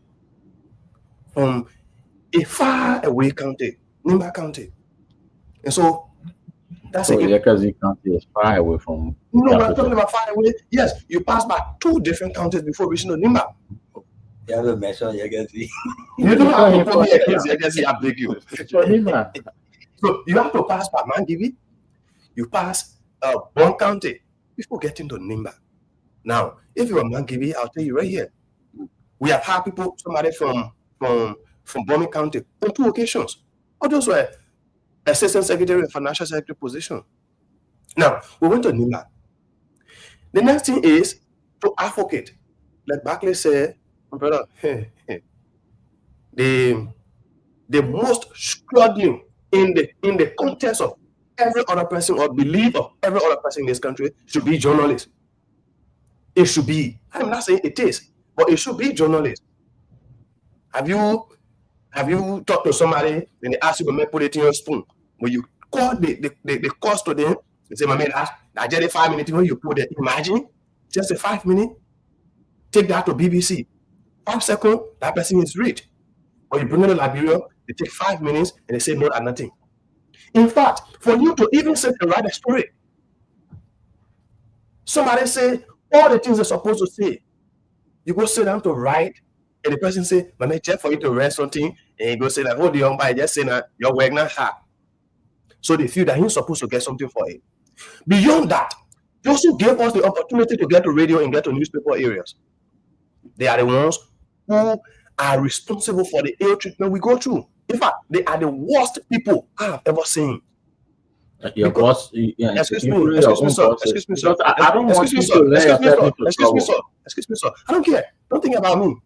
from a far away county, Nimba County. And so that's it. Yakazi County is far away from. No, we're talking about far away. Yes, you pass by 2 different counties before reaching Nimba. You haven't mentioned Yakazi. You don't have to put me against Yakazi, I beg you. So you have to pass by Mangibi, you pass Bon County before getting to Nimba. Now, if you're Mangibi, I'll tell you right here, we have had people, somebody from Bomi County on 2 occasions. All those were Assistant Secretary and Financial Secretary position. Now, we went to Nimba. The next thing is to advocate. Like Barclay said, my brother, the most struggling in the context of every other person or belief of every other person in this country should be journalists. It should be. I'm not saying it is, but it should be journalists. Have you talked to somebody and they ask you to put it in your spoon? When you call the cost to them, they say, my man, I just 5 minutes when you put it. Imagine just a 5 minute, take that to BBC. 5 seconds, that person is read. Or you bring it to Liberia, they take 5 minutes and they say no and nothing. In fact, for you to even sit and write a story, somebody say all the things they're supposed to say. You go sit down to write, and the person say, "Man, check for you to write something," and you go say that, "Oh, the young boy just say that your work not hard." So they feel that he's supposed to get something for it. Beyond that, they also gave us the opportunity to get to radio and get to newspaper areas. They are the ones who are responsible for the ill treatment we go through. In fact, they are the worst people I have ever seen. Your boss, Excuse me, sir. I don't want you to let yourself into trouble. Excuse me, sir. I don't care. Don't think about me.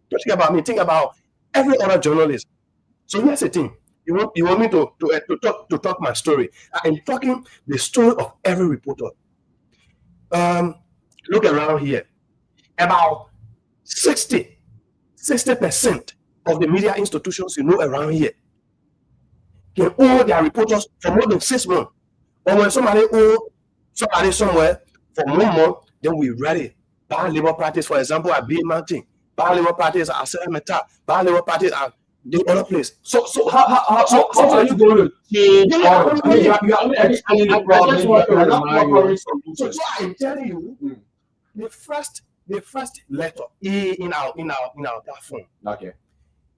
Don't think about me. Think about every other journalist. So here's the thing. You want me to talk my story. I'm talking the story of every reporter. Look around here. About 60% of the media institutions you know around here can owe their reporters for more than 6 months. But when somebody owe somebody somewhere for 1 month, then we ready. Bad labor practice, for example, at Beer Mountain. Bad labor practice at Sarah Meta. Bad labor practice at the other place. So how are you going to change all of it? You are only explaining the problem. So I'm telling you, the first letter in our platform, Okay.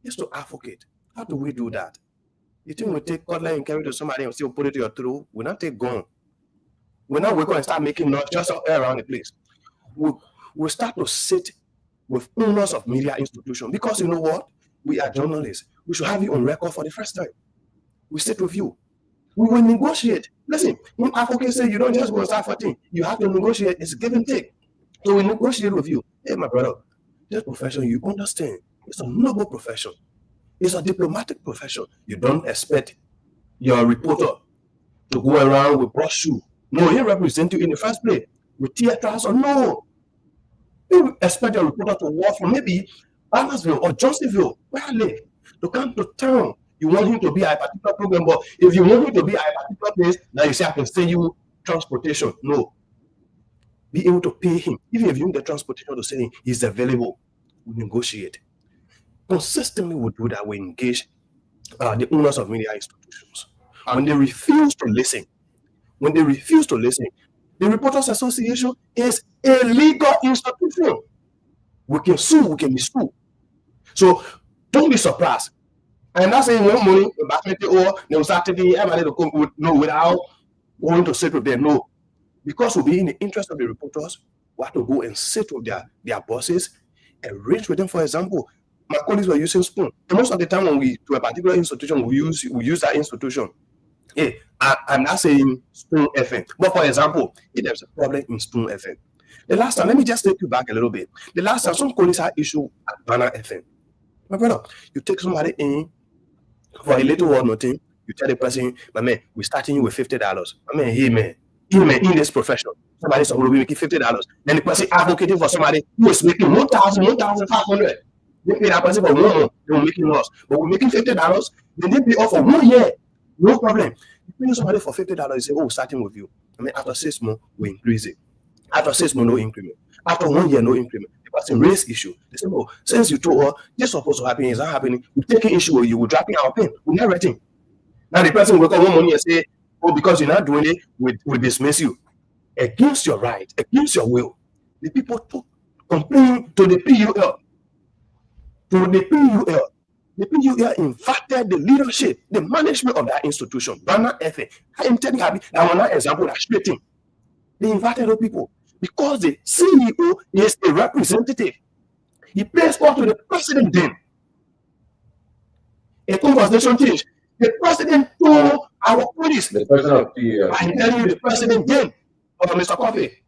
is to advocate. How do we do that? You think we take cutlery and carry it to somebody and still put it to your throat? We not take gun. We're not going to start making noise just around the place. We'll start to sit with owners of media institutions, because you know what? We are journalists. We should have you on record for the first time. We sit with you. We will negotiate. Listen, when advocates say you don't just go and start fighting, you have to negotiate. It's give and take. So we negotiate with you. Hey, my brother, this profession, you understand, it's a noble profession. It's a diplomatic profession. You don't expect your reporter to go around with brush shoe. No, he represents you in the first place. With tear trouser, no. You expect your reporter to walk from maybe Bannersville or Johnsonville, where I live, to come to town. You want him to be at a particular program, but if you want him to be at a particular place, now you say, I can send you transportation. No. Be able to pay him. Even if you need the transportation to send him, he's available. We negotiate. Consistently, we do that. We engage the owners of media institutions. When they refuse to listen, the Reporters Association is a legal institution. We can sue, we can be sued. So don't be surprised. I'm not saying no money, or they will start taking everybody to come without going to sit with them. No. Because we'll be in the interest of the reporters, we have to go and sit with their bosses, arrange with them. For example, my colleagues were using Spoon. And most of the time when we to a particular institution, we use that institution. Hey, I'm not saying Spoon FM, but for example, if there's a problem in Spoon FM, the last time, let me just take you back a little bit. The last time some colleagues had issue at Banner FM. My brother, you take somebody in for a little or nothing, you tell the person, my man, we're starting you with $50. My man, hey man, in this profession, somebody's supposed to be making $50. Then the person advocating for somebody who is making $1,500. They pay that person for 1 month, they will make it loss. But we're making $50, then they pay off for 1 year. No problem. You pay somebody for $50, you say, oh, starting with you. I mean, after 6 months, we increase it. After 6 months, no increment. After 1 year, no increment. The person raise issue. They say, oh, since you told her this is supposed to happen, it's not happening, we take an issue with you, we're dropping our pen. We're not writing. Now the person will come 1 money and say, oh, because you're not doing it, we dismiss you. Against your right, against your will. The people to complain to the PUL. The PUL invited the leadership, the management of that institution, Banner FM. I am telling you, that one example that's straight in. They invited those people because the CEO is a representative. He pays call to the president then. A conversation changed. The president told our police. The president of PUL. I'm telling you, the president then, Mr. Coffee,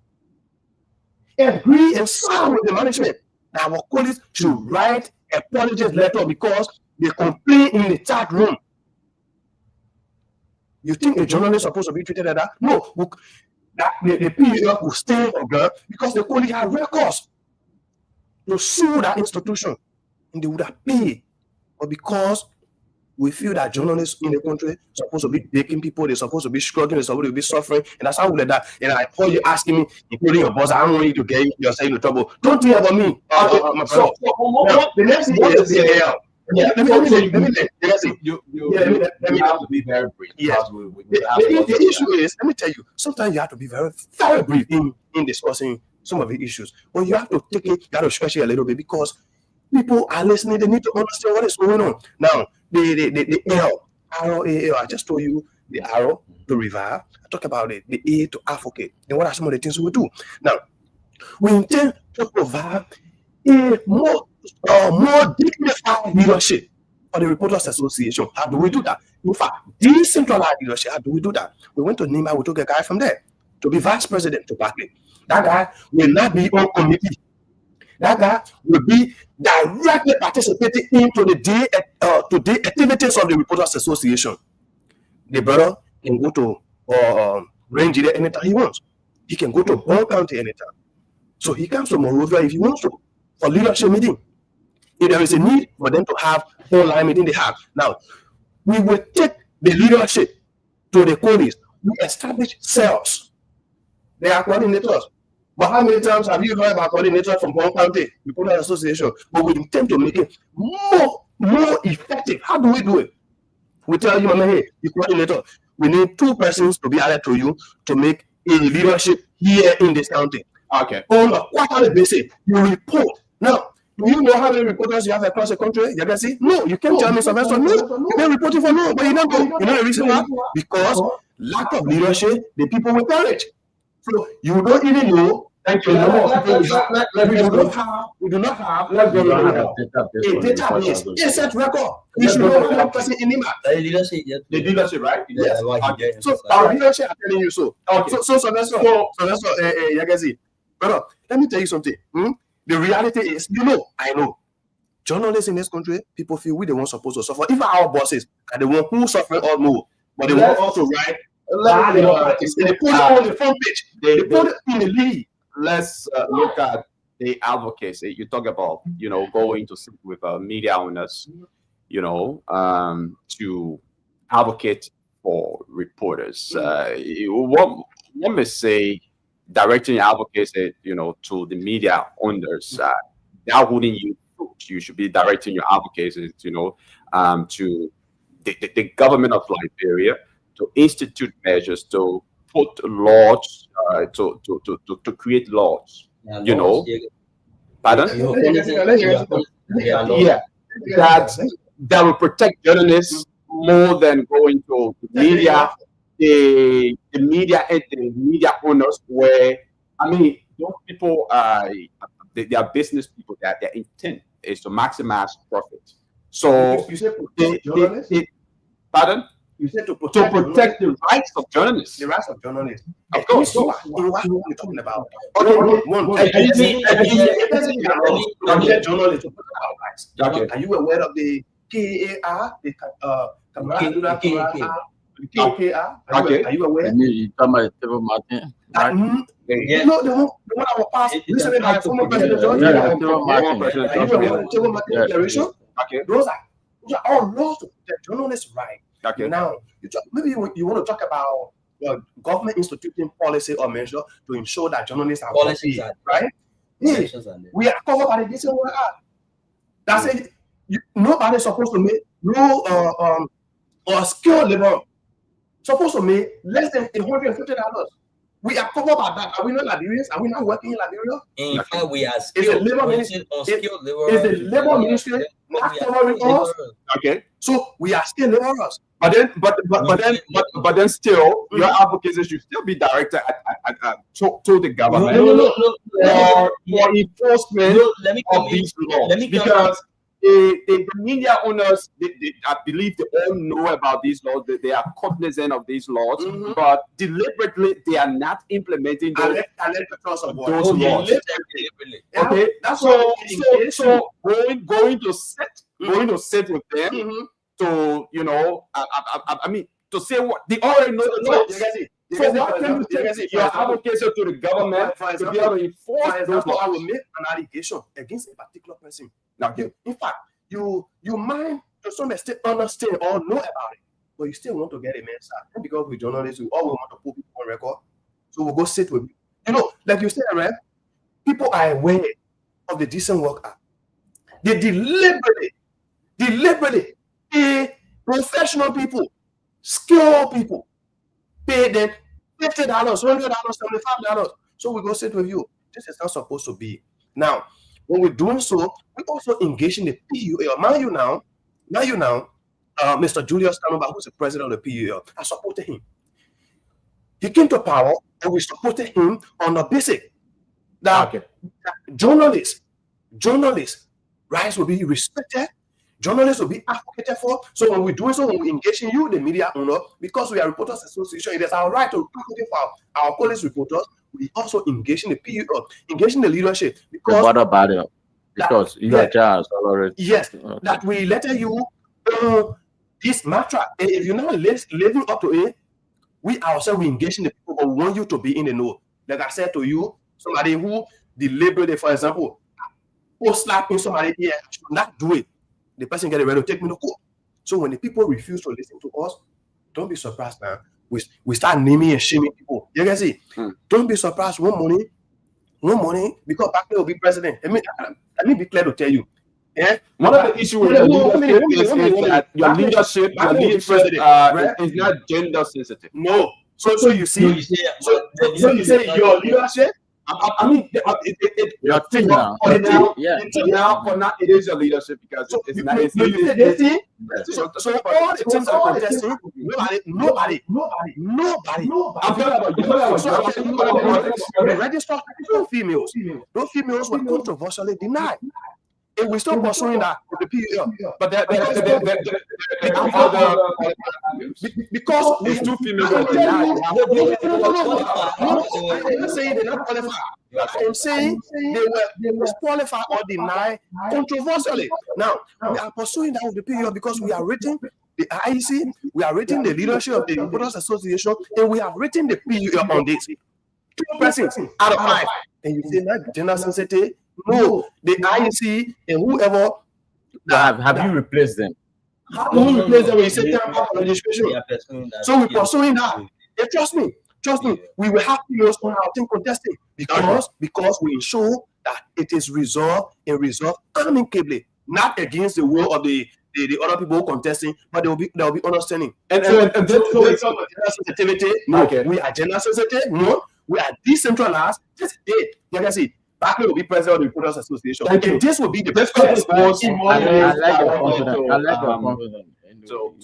agree and sign with the management that our colleagues should write a apology letter because they complain in the chat room. You think a journalist is supposed to be treated like that? No. The PUL will stay on girl because the colleague had records to sue that institution and they would have paid. But because we feel that journalists in the country are supposed to be baking people, they're supposed to be struggling, they're supposed to be suffering, and that's how we let that. And I call you asking me, including your boss, I don't want you to get yourself into trouble. Don't think about me. The next thing is let me have to be very brief. Yes. The issue is, let me tell you, sometimes you have to be very, very brief in discussing some of the issues. But you have to take it, you have to stretch it a little bit because people are listening, they need to understand what is going on. Now, the arrow, I just told you the arrow to revive. I talk about it, the A to advocate. And what are some of the things we do? Now, we intend to provide a more dignified leadership for the Reporters Association. How do we do that? In fact, decentralized leadership. How do we do that? We went to Nima, we took a guy from there to be vice president to Barclay. That guy will not be on committee. That guy will be directly participating into the day activities of the Reporters Association. The brother can go to Range anytime he wants. He can go to Ball County anytime. So he comes to Monrovia if he wants to for leadership meeting. If there is a need for them to have online meeting, they have. Now, we will take the leadership to the counties. We establish cells. They are coordinators. But how many times have you heard about coordinators from one county, Reporters Association? But we intend to make it more effective. How do we do it? We tell you, hey, the coordinator, we need 2 persons to be added to you to make a leadership here in this county. Okay. On a quarterly basis, you report. Now, do you know how many reporters you have across the country? You can see, no, you can't tell me Sylvester, no, you've been reporting for no, but you don't go. You know the reason why? Because lack of leadership, the people will perish. So you don't even know. Thank you. We do not have a database, asset record. We should know how person in Nima. The leadership, right? Yes. Okay. So our leadership are telling you so. Okay. So Sylvester, Yagazi. Brother, let me tell you something. The reality is, I know. Journalists in this country, people feel we the ones supposed to suffer. Even our bosses are the ones who suffer all more. But they want also write. They put it on the front page. They put it in the lead. Let's look at the advocacy. You talk about, going to sit with media owners, to advocate for reporters. One may say directing advocacy, to the media owners. That wouldn't you should be directing your advocacy, to the government of Liberia to institute measures to put laws, to create laws, Pardon? Yeah, that will protect journalists more than going to the media, the media owners, where, those people, they are business people, their intent is to maximize profit. So, you said pardon? You said to protect the rights of journalists. The rights of journalists. Of course. So what are we talking about? Journalists to protect our rights. Okay. Are you aware of the KAR? The KKR? Are you aware? You talking about Trevor Martin? You know the one that was passed recently by former President George. Are you aware of the Trevor Martin Declaration? Okay. Those are all laws to protect journalists' rights. Okay. Now, maybe you want to talk about government instituting policy or measure to ensure that journalists are policies, right? Hey, we are covered by the Decent Work Act. That's it. Nobody's supposed to make or skilled labor supposed to make less than $150. We are covered by that. Are we not Liberians? Are we not working in Liberia? In fact, we are skilled. Is the labor ministry not covering us? Okay. So we are still laborers. But then still, your advocacy should still be directed to the government for enforcement of these laws. Because the media owners, I believe they all know about these laws. They are cognizant of these laws, but deliberately they are not implementing those laws. Okay, so going to sit with them. To to say what they already know the laws. So what can you take your advocacy to the government to be able to enforce those laws? I will make an allegation against a particular person. Now, in fact, you mind to some extent understand or know about it, but you still want to get a men's sack. And because we're journalists, we all want to put people on record. So we'll go sit with you. You know, like you said, right? People are aware of the Decent Work Act. They deliberately pay professional people, skilled people, pay them $50, $100, $75. So we go sit with you. This is not supposed to be. Now, when we're doing so, we also engage in the PUL. Mind you now, Mr. Julius Kanumba, who's the president of the PUL, I supported him. He came to power, and we supported him on the basic that journalists' rights will be respected. Journalists will be advocated for. So when we're doing so, when we engage in you, the media owner, because we are Reporters Association, it is our right to advocate for our police reporters. We also engage in the PUL, engage in the leadership. Because what about it? Because you are just already. Yes, that we let you this matter. If you're not living up to it, we ourselves we engage in the people, but we want you to be in the know. Like I said to you, somebody who deliberately, for example, slapping somebody here, should not do it. The person get ready to take me to court. So when the people refuse to listen to us, don't be surprised, man. We start naming and shaming people. You can see. Don't be surprised. One morning, because Bakle will be president. Let me be clear to tell you. Yeah. One of the issues with your leadership is not gender sensitive. No. So you see, you say your leadership. I mean, your thing now. For now, it is your leadership because it's not. So all the things are contesting. Nobody. I'm talking about registered females. Those females were controversially denied. And we're still pursuing that with the PUL. But because these two females are I'm not saying they're not qualified. I'm saying they were disqualified or denied controversially. Now, we are pursuing that with the PUL because we are rating the IEC, we are rating the leadership of the Reporters Association, and we have written the PUL on this. 2% out of 5. And you say that gender sensitive? No, the IEC and whoever. Have you replaced them? How do we replace them when you say temporary registration? So we're pursuing that. And trust me, we will have females on our team contesting because we ensure that it is resolved amicably, not against the will of the other people contesting, but there will be understanding. And it's not sensitivity. No, we are gender sensitive. No, we are decentralized. Just it. You can see. Bakle will be president of the Reporters Association. And this will be the best. I like your confidence. To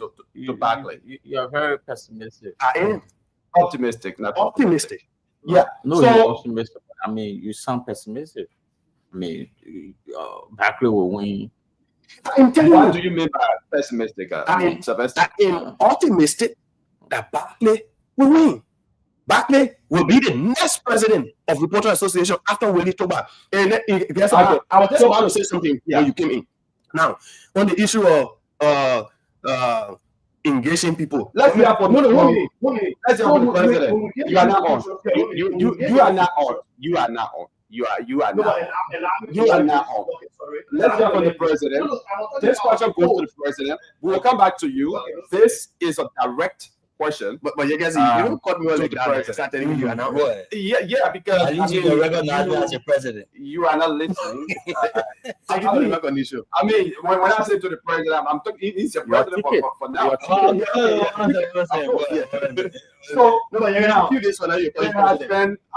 Bakle. You are very pessimistic. I am optimistic. Not optimistic. Yeah. No, you're optimistic. I mean, you sound pessimistic. I mean, Bakle will win. What do you mean by pessimistic? I am optimistic that Bakle will win. Bakle will be the next president of Reporters Association after Willie Toba. And I was just about to say something when you came in. Now, on the issue of engaging people. Let's hear from the president. You are not on. You are not on. You are not on. You are not on. Let's hear from the president. This question goes to the president. We will come back to you. This is a direct question, but you guys, you don't cut me like that. Start telling me you are not. Yeah, because at least you recognize me as a president. You are not listening. I mean, when I say to the president, I'm talking. He's your president for now. So you this one. I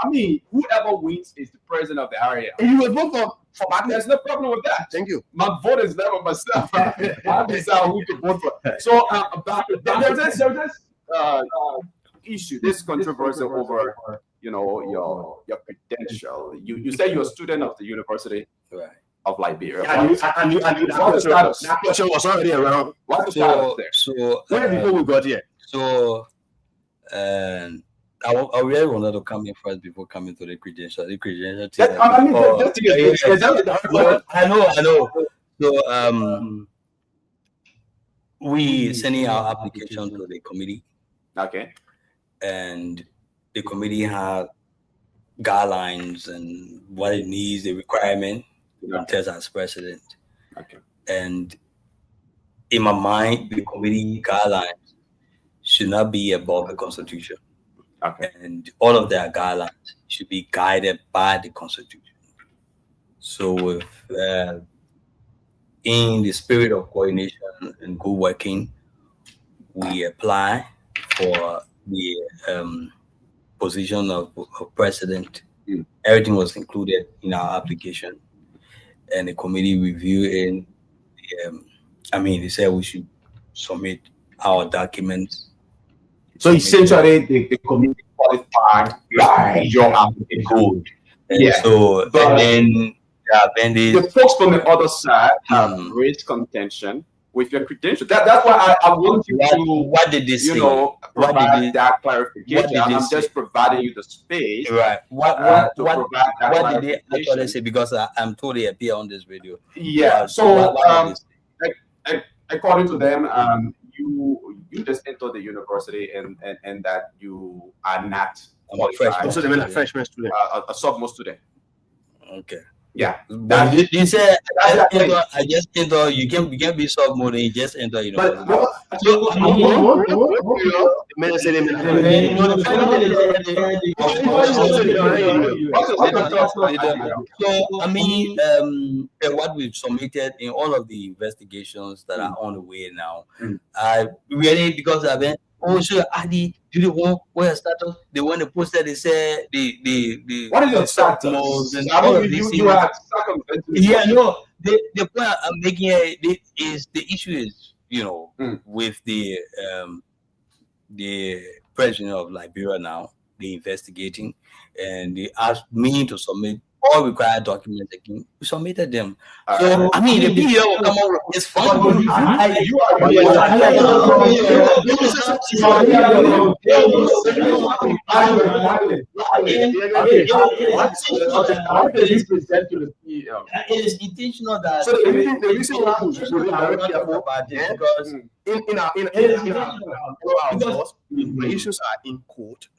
mean, whoever wins is the president of the area. And you will vote for Bakle. There's no problem with that. Thank you. My vote is never myself. I decide who to vote for. So there's this issue, this controversy over your credential. You say you're a student of the University of Liberia. That question was already around. What's the status there? So when before we got here. So I really wanted to come in first before coming to the credential. The credential thing. I know. So we sending our application to the committee. Okay. And the committee had guidelines and what it needs, the requirement to contest as president. Okay. And in my mind, the committee guidelines should not be above the Constitution. Okay. And all of their guidelines should be guided by the Constitution. So, in the spirit of coordination and good working, we apply for the position of president. Everything was included in our application, and the committee reviewed and they said we should submit our documents. So essentially, the committee qualified your application. Good. And Yeah. so, But and then the folks from the other side have raised contention with your credentials. That's why I want you to, what did they say? provide that clarification. what did they I'm say? just providing you the space Right. to provide that What did they clarification. actually say? Because I'm told they appear on this video. Yeah. So, what did they say? according to them, you just entered the university and that you are not I'm a freshman. qualified. So they mean a freshman student, a sophomore student. Okay. Yeah. But you said I just enter. You can be sophomore. You just enter. But what we've submitted in all of the investigations that are on the way now, I really, because I've been sure Adi, do they want where status? They want to post that they say the what is your the status? and I all mean, of these you are things. circumventing. Yeah, no. The point I'm making here is the issue is, with the president of Liberia now, they investigating, and they asked me to submit all required documents again. We submitted them. So I mean, the video will come out. It's fun. It is intentional that. So the reason why we should be very careful about this because in our laws, the issues are in court.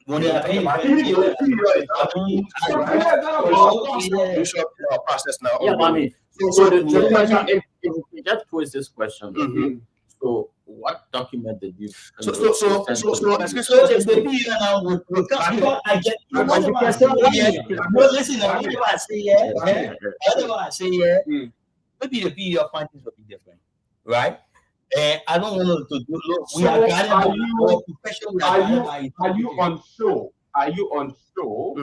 Process now. Yeah, I mean, so the question, if we just pose this question, so what document did you? So the PE now will come. I get listen, whatever I say here, maybe the PE of findings will be different, right? And I don't want to do. Look, we are guided by professional. Are you unsure? Are you unsure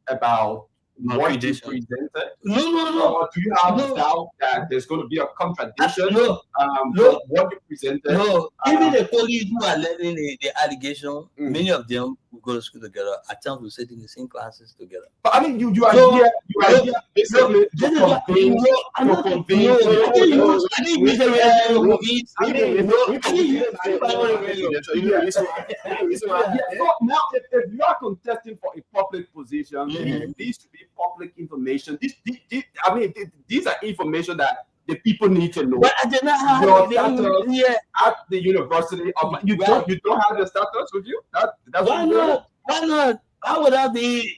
about what you presented? No. Or do you have doubt that there's going to be a contradiction? No. What you presented? No. Even the colleagues who are learning the allegation, many of them will go to school together. At times we sit in the same classes together. But I mean, you are here basically to Now, if you are contesting for a public position, it needs to be public information. These are information that the people need to know. But I did not have your status at the university. You don't have the status with you? That's why not? Why not? How would I be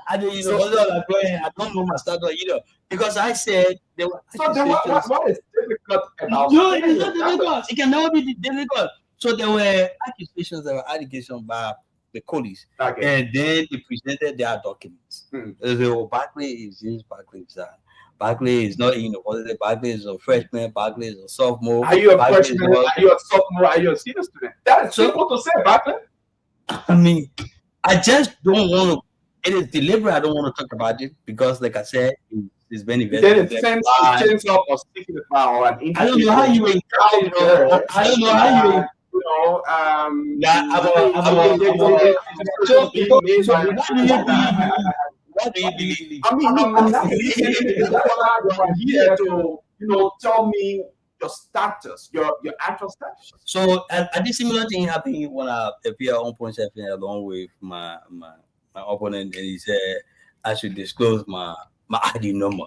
at the university of Liberia? I don't know my status either. Because I said there were. So then what is difficult about No, it's not difficult. It can never be difficult. So there were accusations, there were allegations by the police. Okay. And then they presented their documents. So Barclay is this, Barclay is that. Barclay is not in university. Barclay is a freshman. Barclay is a sophomore. Are you a Barclay freshman? Are you a sophomore? Are you a senior student? That is simple to say, Barclay. I mean, I just don't want to. It is deliberate. I don't want to talk about it because, like I said, it's been investigated. Then it sends up or signify or an I don't know how you encourage. I don't know how you. What do you believe? I mean, I'm not here to, tell me your status, your actual status. So, a similar thing happened when I appeared on Point 7 along with my opponent, and he said I should disclose my ID number.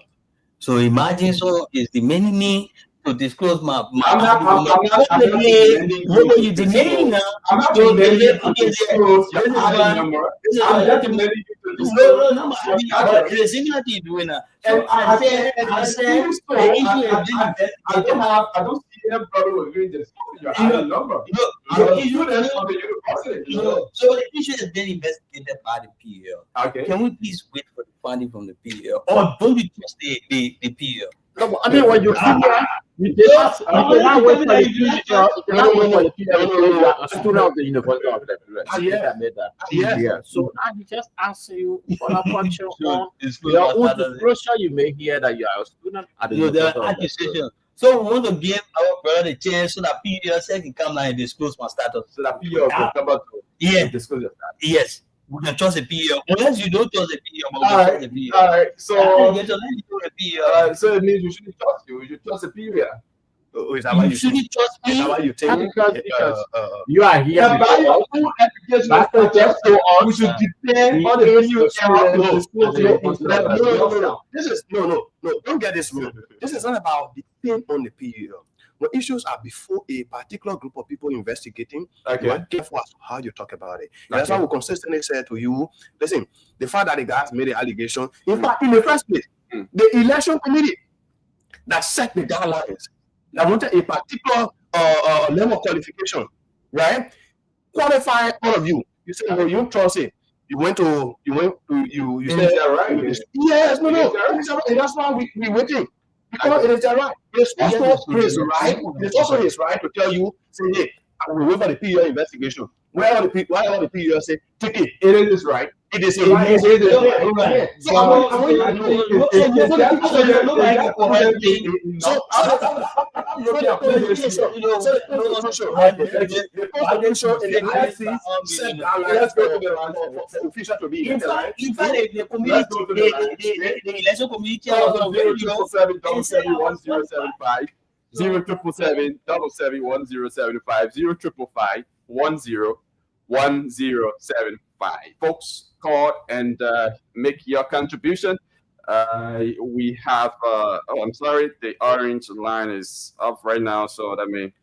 So imagine, so is demanding me to disclose my I'm not demanding now. I'm not demanding you to disclose your ID number. I'm not demanding you to disclose. No. It's a similar thing doing that. So I don't see ATM probably was doing this. Your number. So the issue has been investigated by the PEL. Okay. Can we please wait for the funding from the PEL, or don't we trust the PEL? No, I mean when you see that, you cannot wait for the PEL. You cannot wait for the PEL. You are a student of the University of Lebanon. Yeah. So I just ask you for a question on your own disclosure you make here that you are a student at the University of Lebanon. So we want to give our brother the chance so that PEL can come and disclose my status. So that PEL can come out to disclose your status. Yes. We can trust the PEL. Unless you don't trust the PEL, but we trust the PEL. All right. So, so it means we shouldn't trust you. We should trust the PEL. You shouldn't trust me. Is that what you think? Because you are here. We should depend on the No. This is no. Don't get this wrong. This is not about depend on the PEL. When issues are before a particular group of people investigating, you are careful as to how you talk about it. That's why we consistently say to you, listen, the fact that the guys made the allegation, in fact, in the first place, the election committee that set the guidelines, that wanted a particular level of qualification, right? Qualify all of you. You say, no, you don't trust it. You said, right? Yes, no. And that's why we're waiting. Because it is their right. It's also his right. It's also his right to tell you, say, hey, I will wait for the PEL investigation. Why all the PEL say, take it. It is his right. It is his right. Zero triple seven double 1075 1075. Folks, call and make your contribution. We have I'm sorry, the orange line is off right now, so let me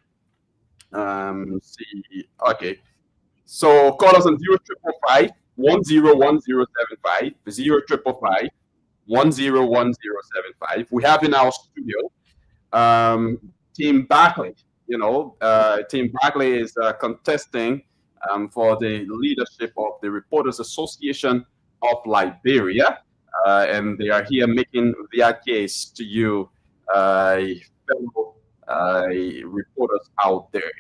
see. Okay, so call us on 0555 101075 0555 101075. We have in our studio Team Barclay. Team Barclay is contesting for the leadership of the Reporters Association of Liberia, and they are here making their case to you, fellow reporters out there.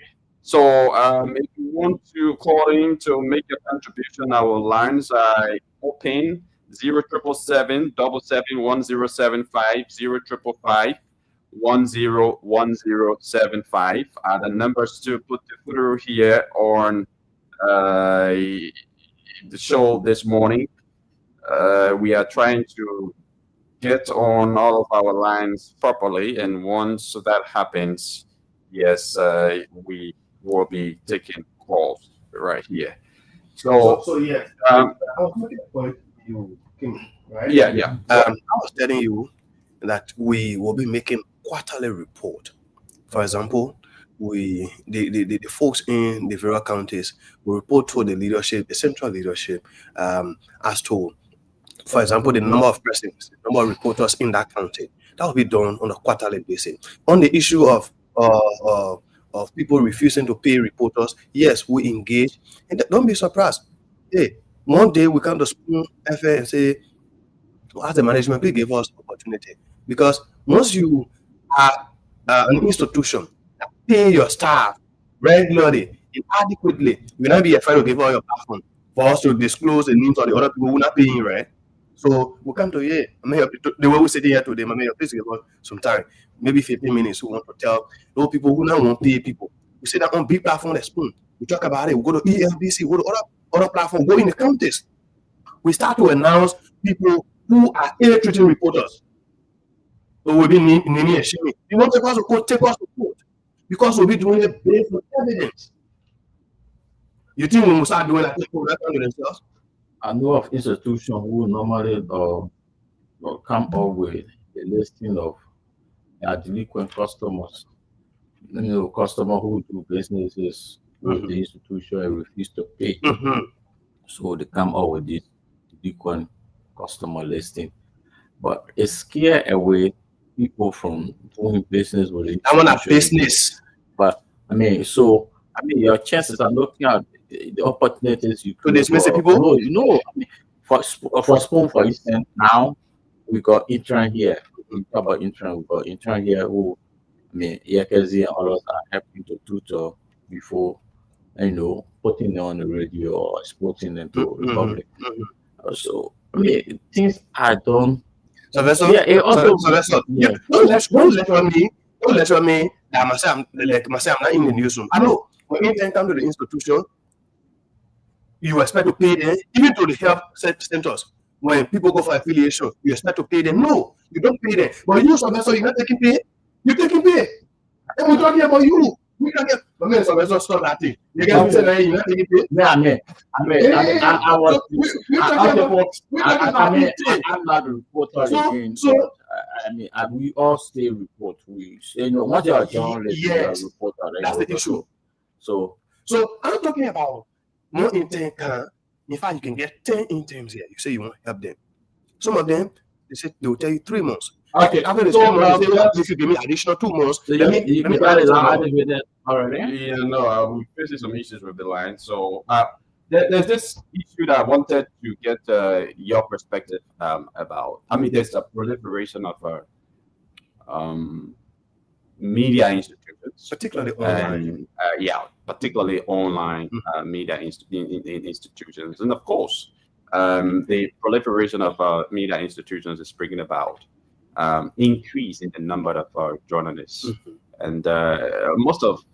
So if you want to call in to make a contribution, our lines are open: 0777 1075 0555 101075 are the numbers to put through here on the show this morning. We are trying to get on all of our lines properly, and once that happens, yes, we will be taking calls right here. So yes, I was making a point you came, right? Yeah. I was telling you that we will be making quarterly report. For example, the folks in the various counties will report to the leadership, the central leadership, as to, for example, the number of presidents, the number of reporters in that county. That will be done on a quarterly basis. On the issue of people refusing to pay reporters, yes, we engage, and don't be surprised. Hey, one day we come to Spoon FM and say, as the management, please give us opportunity, because once you are an institution that pay your staff regularly, inadequately, you will not be afraid to give all your platform for us to disclose the names of the other people who are not paying, right? So we come to here. The way we're sitting here today, please give us some time, maybe 15 minutes. We want to tell those people who now won't pay people. We say that on big platform, the Spoon. We talk about it. We go to ELBC, we go to other platform, go in the counties. We start to announce people who are ill-treating reporters. So we'll be naming a shame. You want to take us to court, because we'll be doing it based on evidence. You think when we start doing that, people will not come to themselves? I know of institutions who normally come up with a listing of their delinquent customers. Customers who do businesses with the institution and refuse to pay. So they come up with this delinquent customer listing. But it scares away people from doing business with it. I want a business. But your chances are looking at the opportunities you to dismiss the people. No, for Spoon, for instance, now we got intern here. We talk about intern. We got intern here who, Yekezi and others are helping to tutor before, putting them on the radio or exporting them to the public. So things are done. So that's all. Yeah, Don't lecture me that myself, I'm not in the newsroom. I know when intern come to the institution, you expect to pay them, even to the health centers. When people go for affiliation, you expect to pay them. No, you don't pay them. But you, Sylvester, you're not taking pay. You're taking pay. And we're talking about you. We're talking about Sylvester, stop that thing. You guys say that you're not taking pay. I'm not a reporter again. We all stay report. Once you're a journalist, you're a reporter. That's the issue. So I'm talking about no intern can. In fact, you can get 10 interns here. You say you want to help them. Some of them, they say they will tell you 3 months. Okay, after the 3 months, they say, if you give me additional 2 months, so let me already. Yeah, no, we're facing some issues with the line. So there's this issue that I wanted to get your perspective about. There's a proliferation of media institutions, particularly online. Particularly online media institutions, and of course, the proliferation of media institutions is bringing about increase in the number of journalists, and most of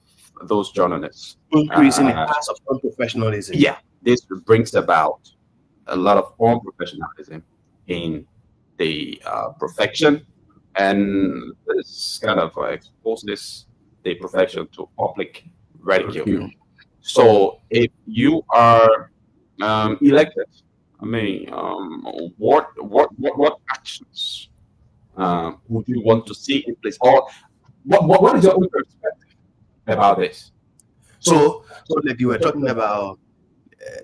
those journalists increase in the class of unprofessionalism. Yeah, this brings about a lot of unprofessionalism in the profession, and this kind of exposes the profession to public ridicule. So if you are elected, what actions would you want to see in place, or what is your own perspective about this? So like you were talking about,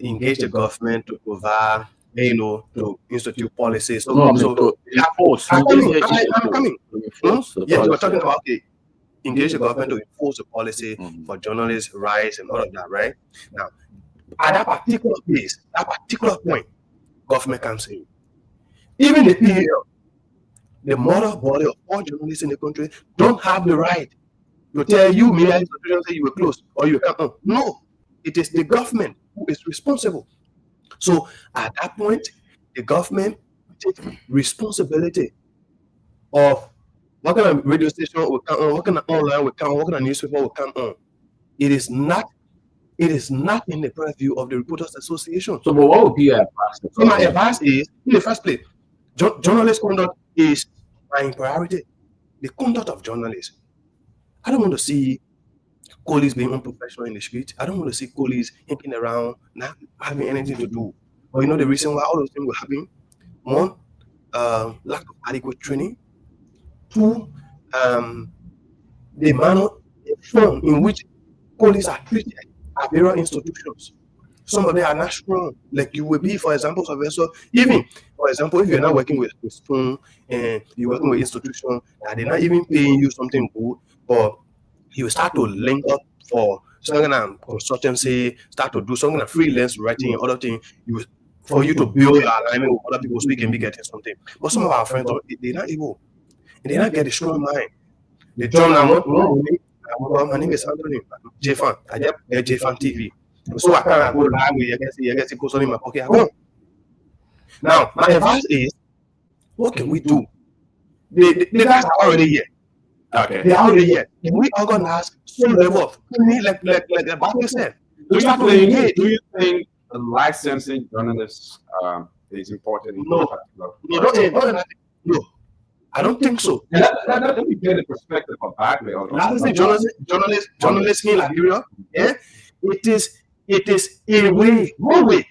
engage the government to provide, to institute policies. I'm coming. Yeah, you were talking about engage the government to enforce a policy for journalists' rights and all of that, right? Now, at that particular place, that particular point, government comes in. Even the PAL, the moral body of all journalists in the country, don't have the right to tell you, media institutions say you were closed or you can't. No, it is the government who is responsible. So at that point, the government takes responsibility of what kind of radio station will come on, what kind of online will come on, what kind of newspaper will come on. It is not in the purview of the Reporters Association. So but what would be your advice? So my advice is, in the first place, journalist conduct is my priority. The conduct of journalists. I don't want to see colleagues being unprofessional in the street. I don't want to see colleagues hanging around, not having anything to do. But the reason why all those things were happening, one, lack of adequate training. 2, the manner, the form in which colleagues are treated at various institutions. Some of them are not strong, like you will be, for example, even, for example, if you're not working with Spoon and you're working with institutions that they're not even paying you something good, but you start to link up for some kind of consultancy, start to do some kind of freelance writing and other things, for you to build your alignment with other people so you can be getting something. But some of our friends, they're not able. And they not get a strong mind. The journal, my name is Anthony J-Fan. I get J-Fan TV. So I can't go to the highway. I guess it goes on in my pocket. I go. Now, my advice is, what can we do? The guys are already here. Okay. They are already here. Can we organize some level of training, like the Barclay said? Do you think licensing journalists is important? No. I don't think so. Let me get the perspective of Barclay. Journalists in Liberia, it is one way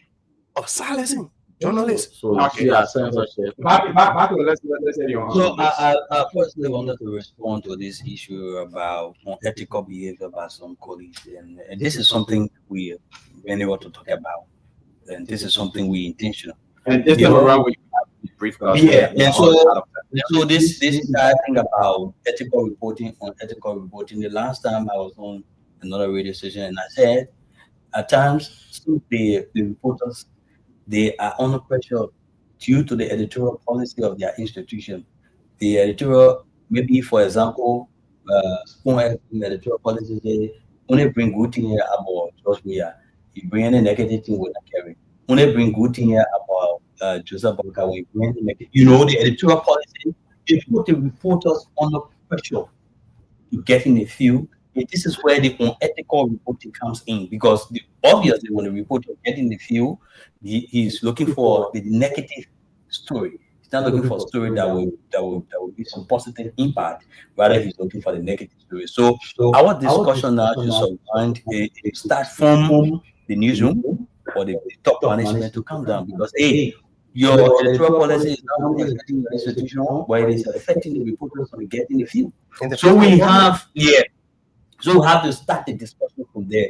of silencing journalists. So let's hear you. So I firstly wanted to respond to this issue about unethical behavior by some colleagues, and this is something we have been able to talk about, and this is something we intentional. And this time around, we have the brief us. Yeah, and so this entire thing about ethical reporting. The last time I was on another radio station, and I said at times the reporters, they are under pressure due to the editorial policy of their institution. The editorial, maybe for example, editorial policy say only bring good thing here about George Weah. You bring any negative thing, will not carry. Only bring good thing here about Joseph Boakai. We bring the negative. The editorial policy, they put the reporters under pressure to get in a field. And this is where the unethical reporting comes in, because obviously when the reporter gets in the field, he's looking for the negative story. He's not looking for a story that will be some positive impact. Rather, he's looking for the negative story. So our discussion now is around it starts from the newsroom or the top management to come down, because your editorial policy is not only affecting the institution, but it is affecting the reporters who get in the field. So we have to start the discussion from there.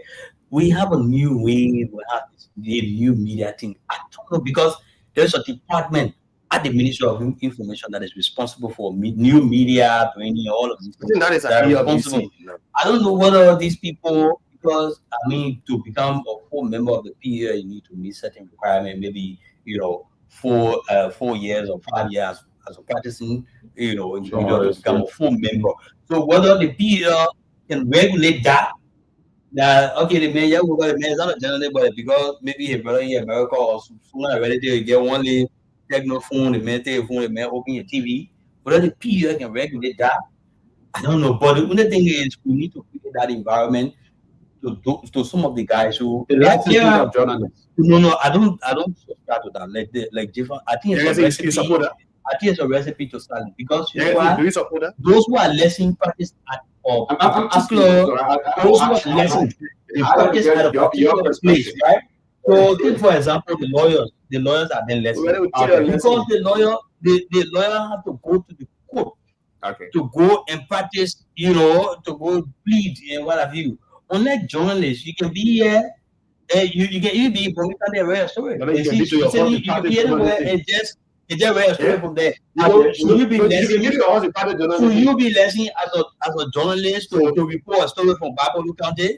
We have a new way, we have the new media thing. I don't know, because there's a department at the Ministry of Information that is responsible for new media, bringing all of these things. That is responsible. I don't know whether these people, because to become a full member of the PA, you need to meet certain requirements, maybe 4 years or 5 years as a practicing individual to become a full member. So whether the PA can regulate that. The man, the man is not a general, but because maybe a brother in America or someone already you get one techno phone, the man take a phone, the man open your TV. Whether the PA can regulate that, I don't know. But the only thing is we need to create that environment to some of the guys who of journalists. No, I don't subscribe to that. Like different. I think it's a recipe. I think it's a recipe to start, because do you support that? Those who are less in practice at all, those who are less in practice at a particular place, right? So take for example the lawyers are then less because the lawyer have to go to the court to go and practice, to go plead and what have you. Unlike journalists, you can be here. You can be politically aware story. You can be anywhere and just write a story from there. Should you be lessing as a journalist to report a story from Bapolu County?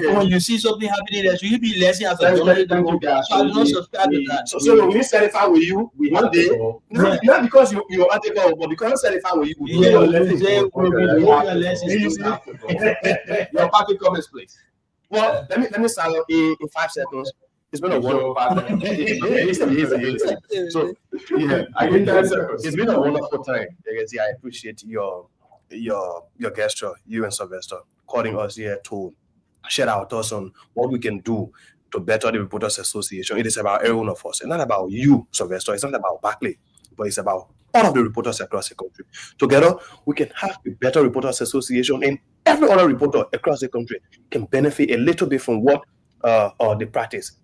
When you see something happening there, should you be lessing as a journalist? So I do not subscribe to that. So when we certify with you, one day, not because you article, but because I certify with you, your party comments, please. Well, let me start in 5 seconds. It's been a wonderful time. So it's been a wonderful time. I appreciate your gesture, you and Sylvester, calling us here to share our thoughts on what we can do to better the Reporters Association. It is about every one of us. It's not about you, Sylvester. It's not about Barclay, but it's about all of the reporters across the country. Together, we can have a better Reporters Association, and every other reporter across the country can benefit a little bit from what they practice.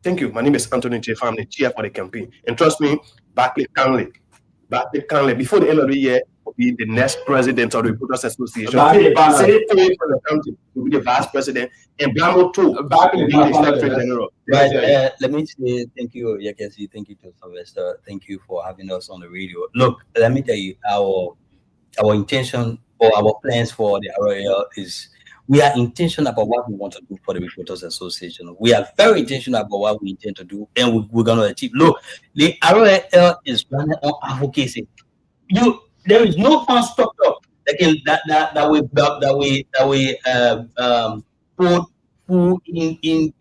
Thank you. My name is Anthony J. I'm the chair for the campaign. And trust me, Barclay Canley, before the end of the year, will be the next president of the Reporters Association. Barclay for the county will be the vice president, and Blamo too will be the secretary general. Right. Let me say thank you, Yakesi. Thank you to Sylvester. Thank you for having us on the radio. Look, let me tell you, our intention or our plans for the ROL is we are intentional about what we want to do for the Reporters Association. We are very intentional about what we intend to do, and we're going to achieve. Look, the ROL is running on advocacy. There is no fund structure that we put in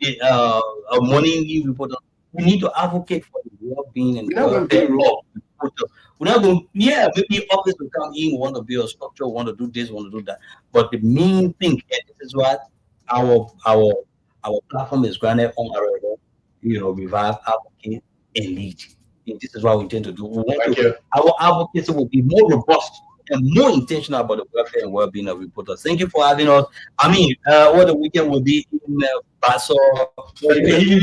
money in the reporters. We need to advocate for the well-being and welfare of the reporters. We're not going, maybe office will come in, want to build a structure, want to do this, want to do that. But the main thing, and this is what our platform is granted on our revive, advocate, and lead. And this is what we intend to do. Our advocacy will be more robust and more intentional about the welfare and well-being of reporters. Thank you for having us. I mean, what the weekend will be in Paso. Okay,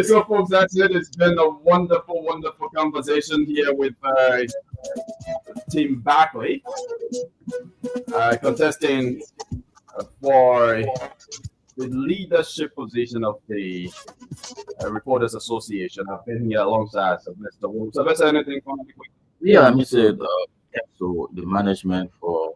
so folks, that's it. It's been a wonderful, wonderful conversation here with Team Backley, contesting for the leadership position of the Reporters Association. I've been here alongside Sylvester Wolf. Sylvester, anything from you? Yeah, let me say so the management for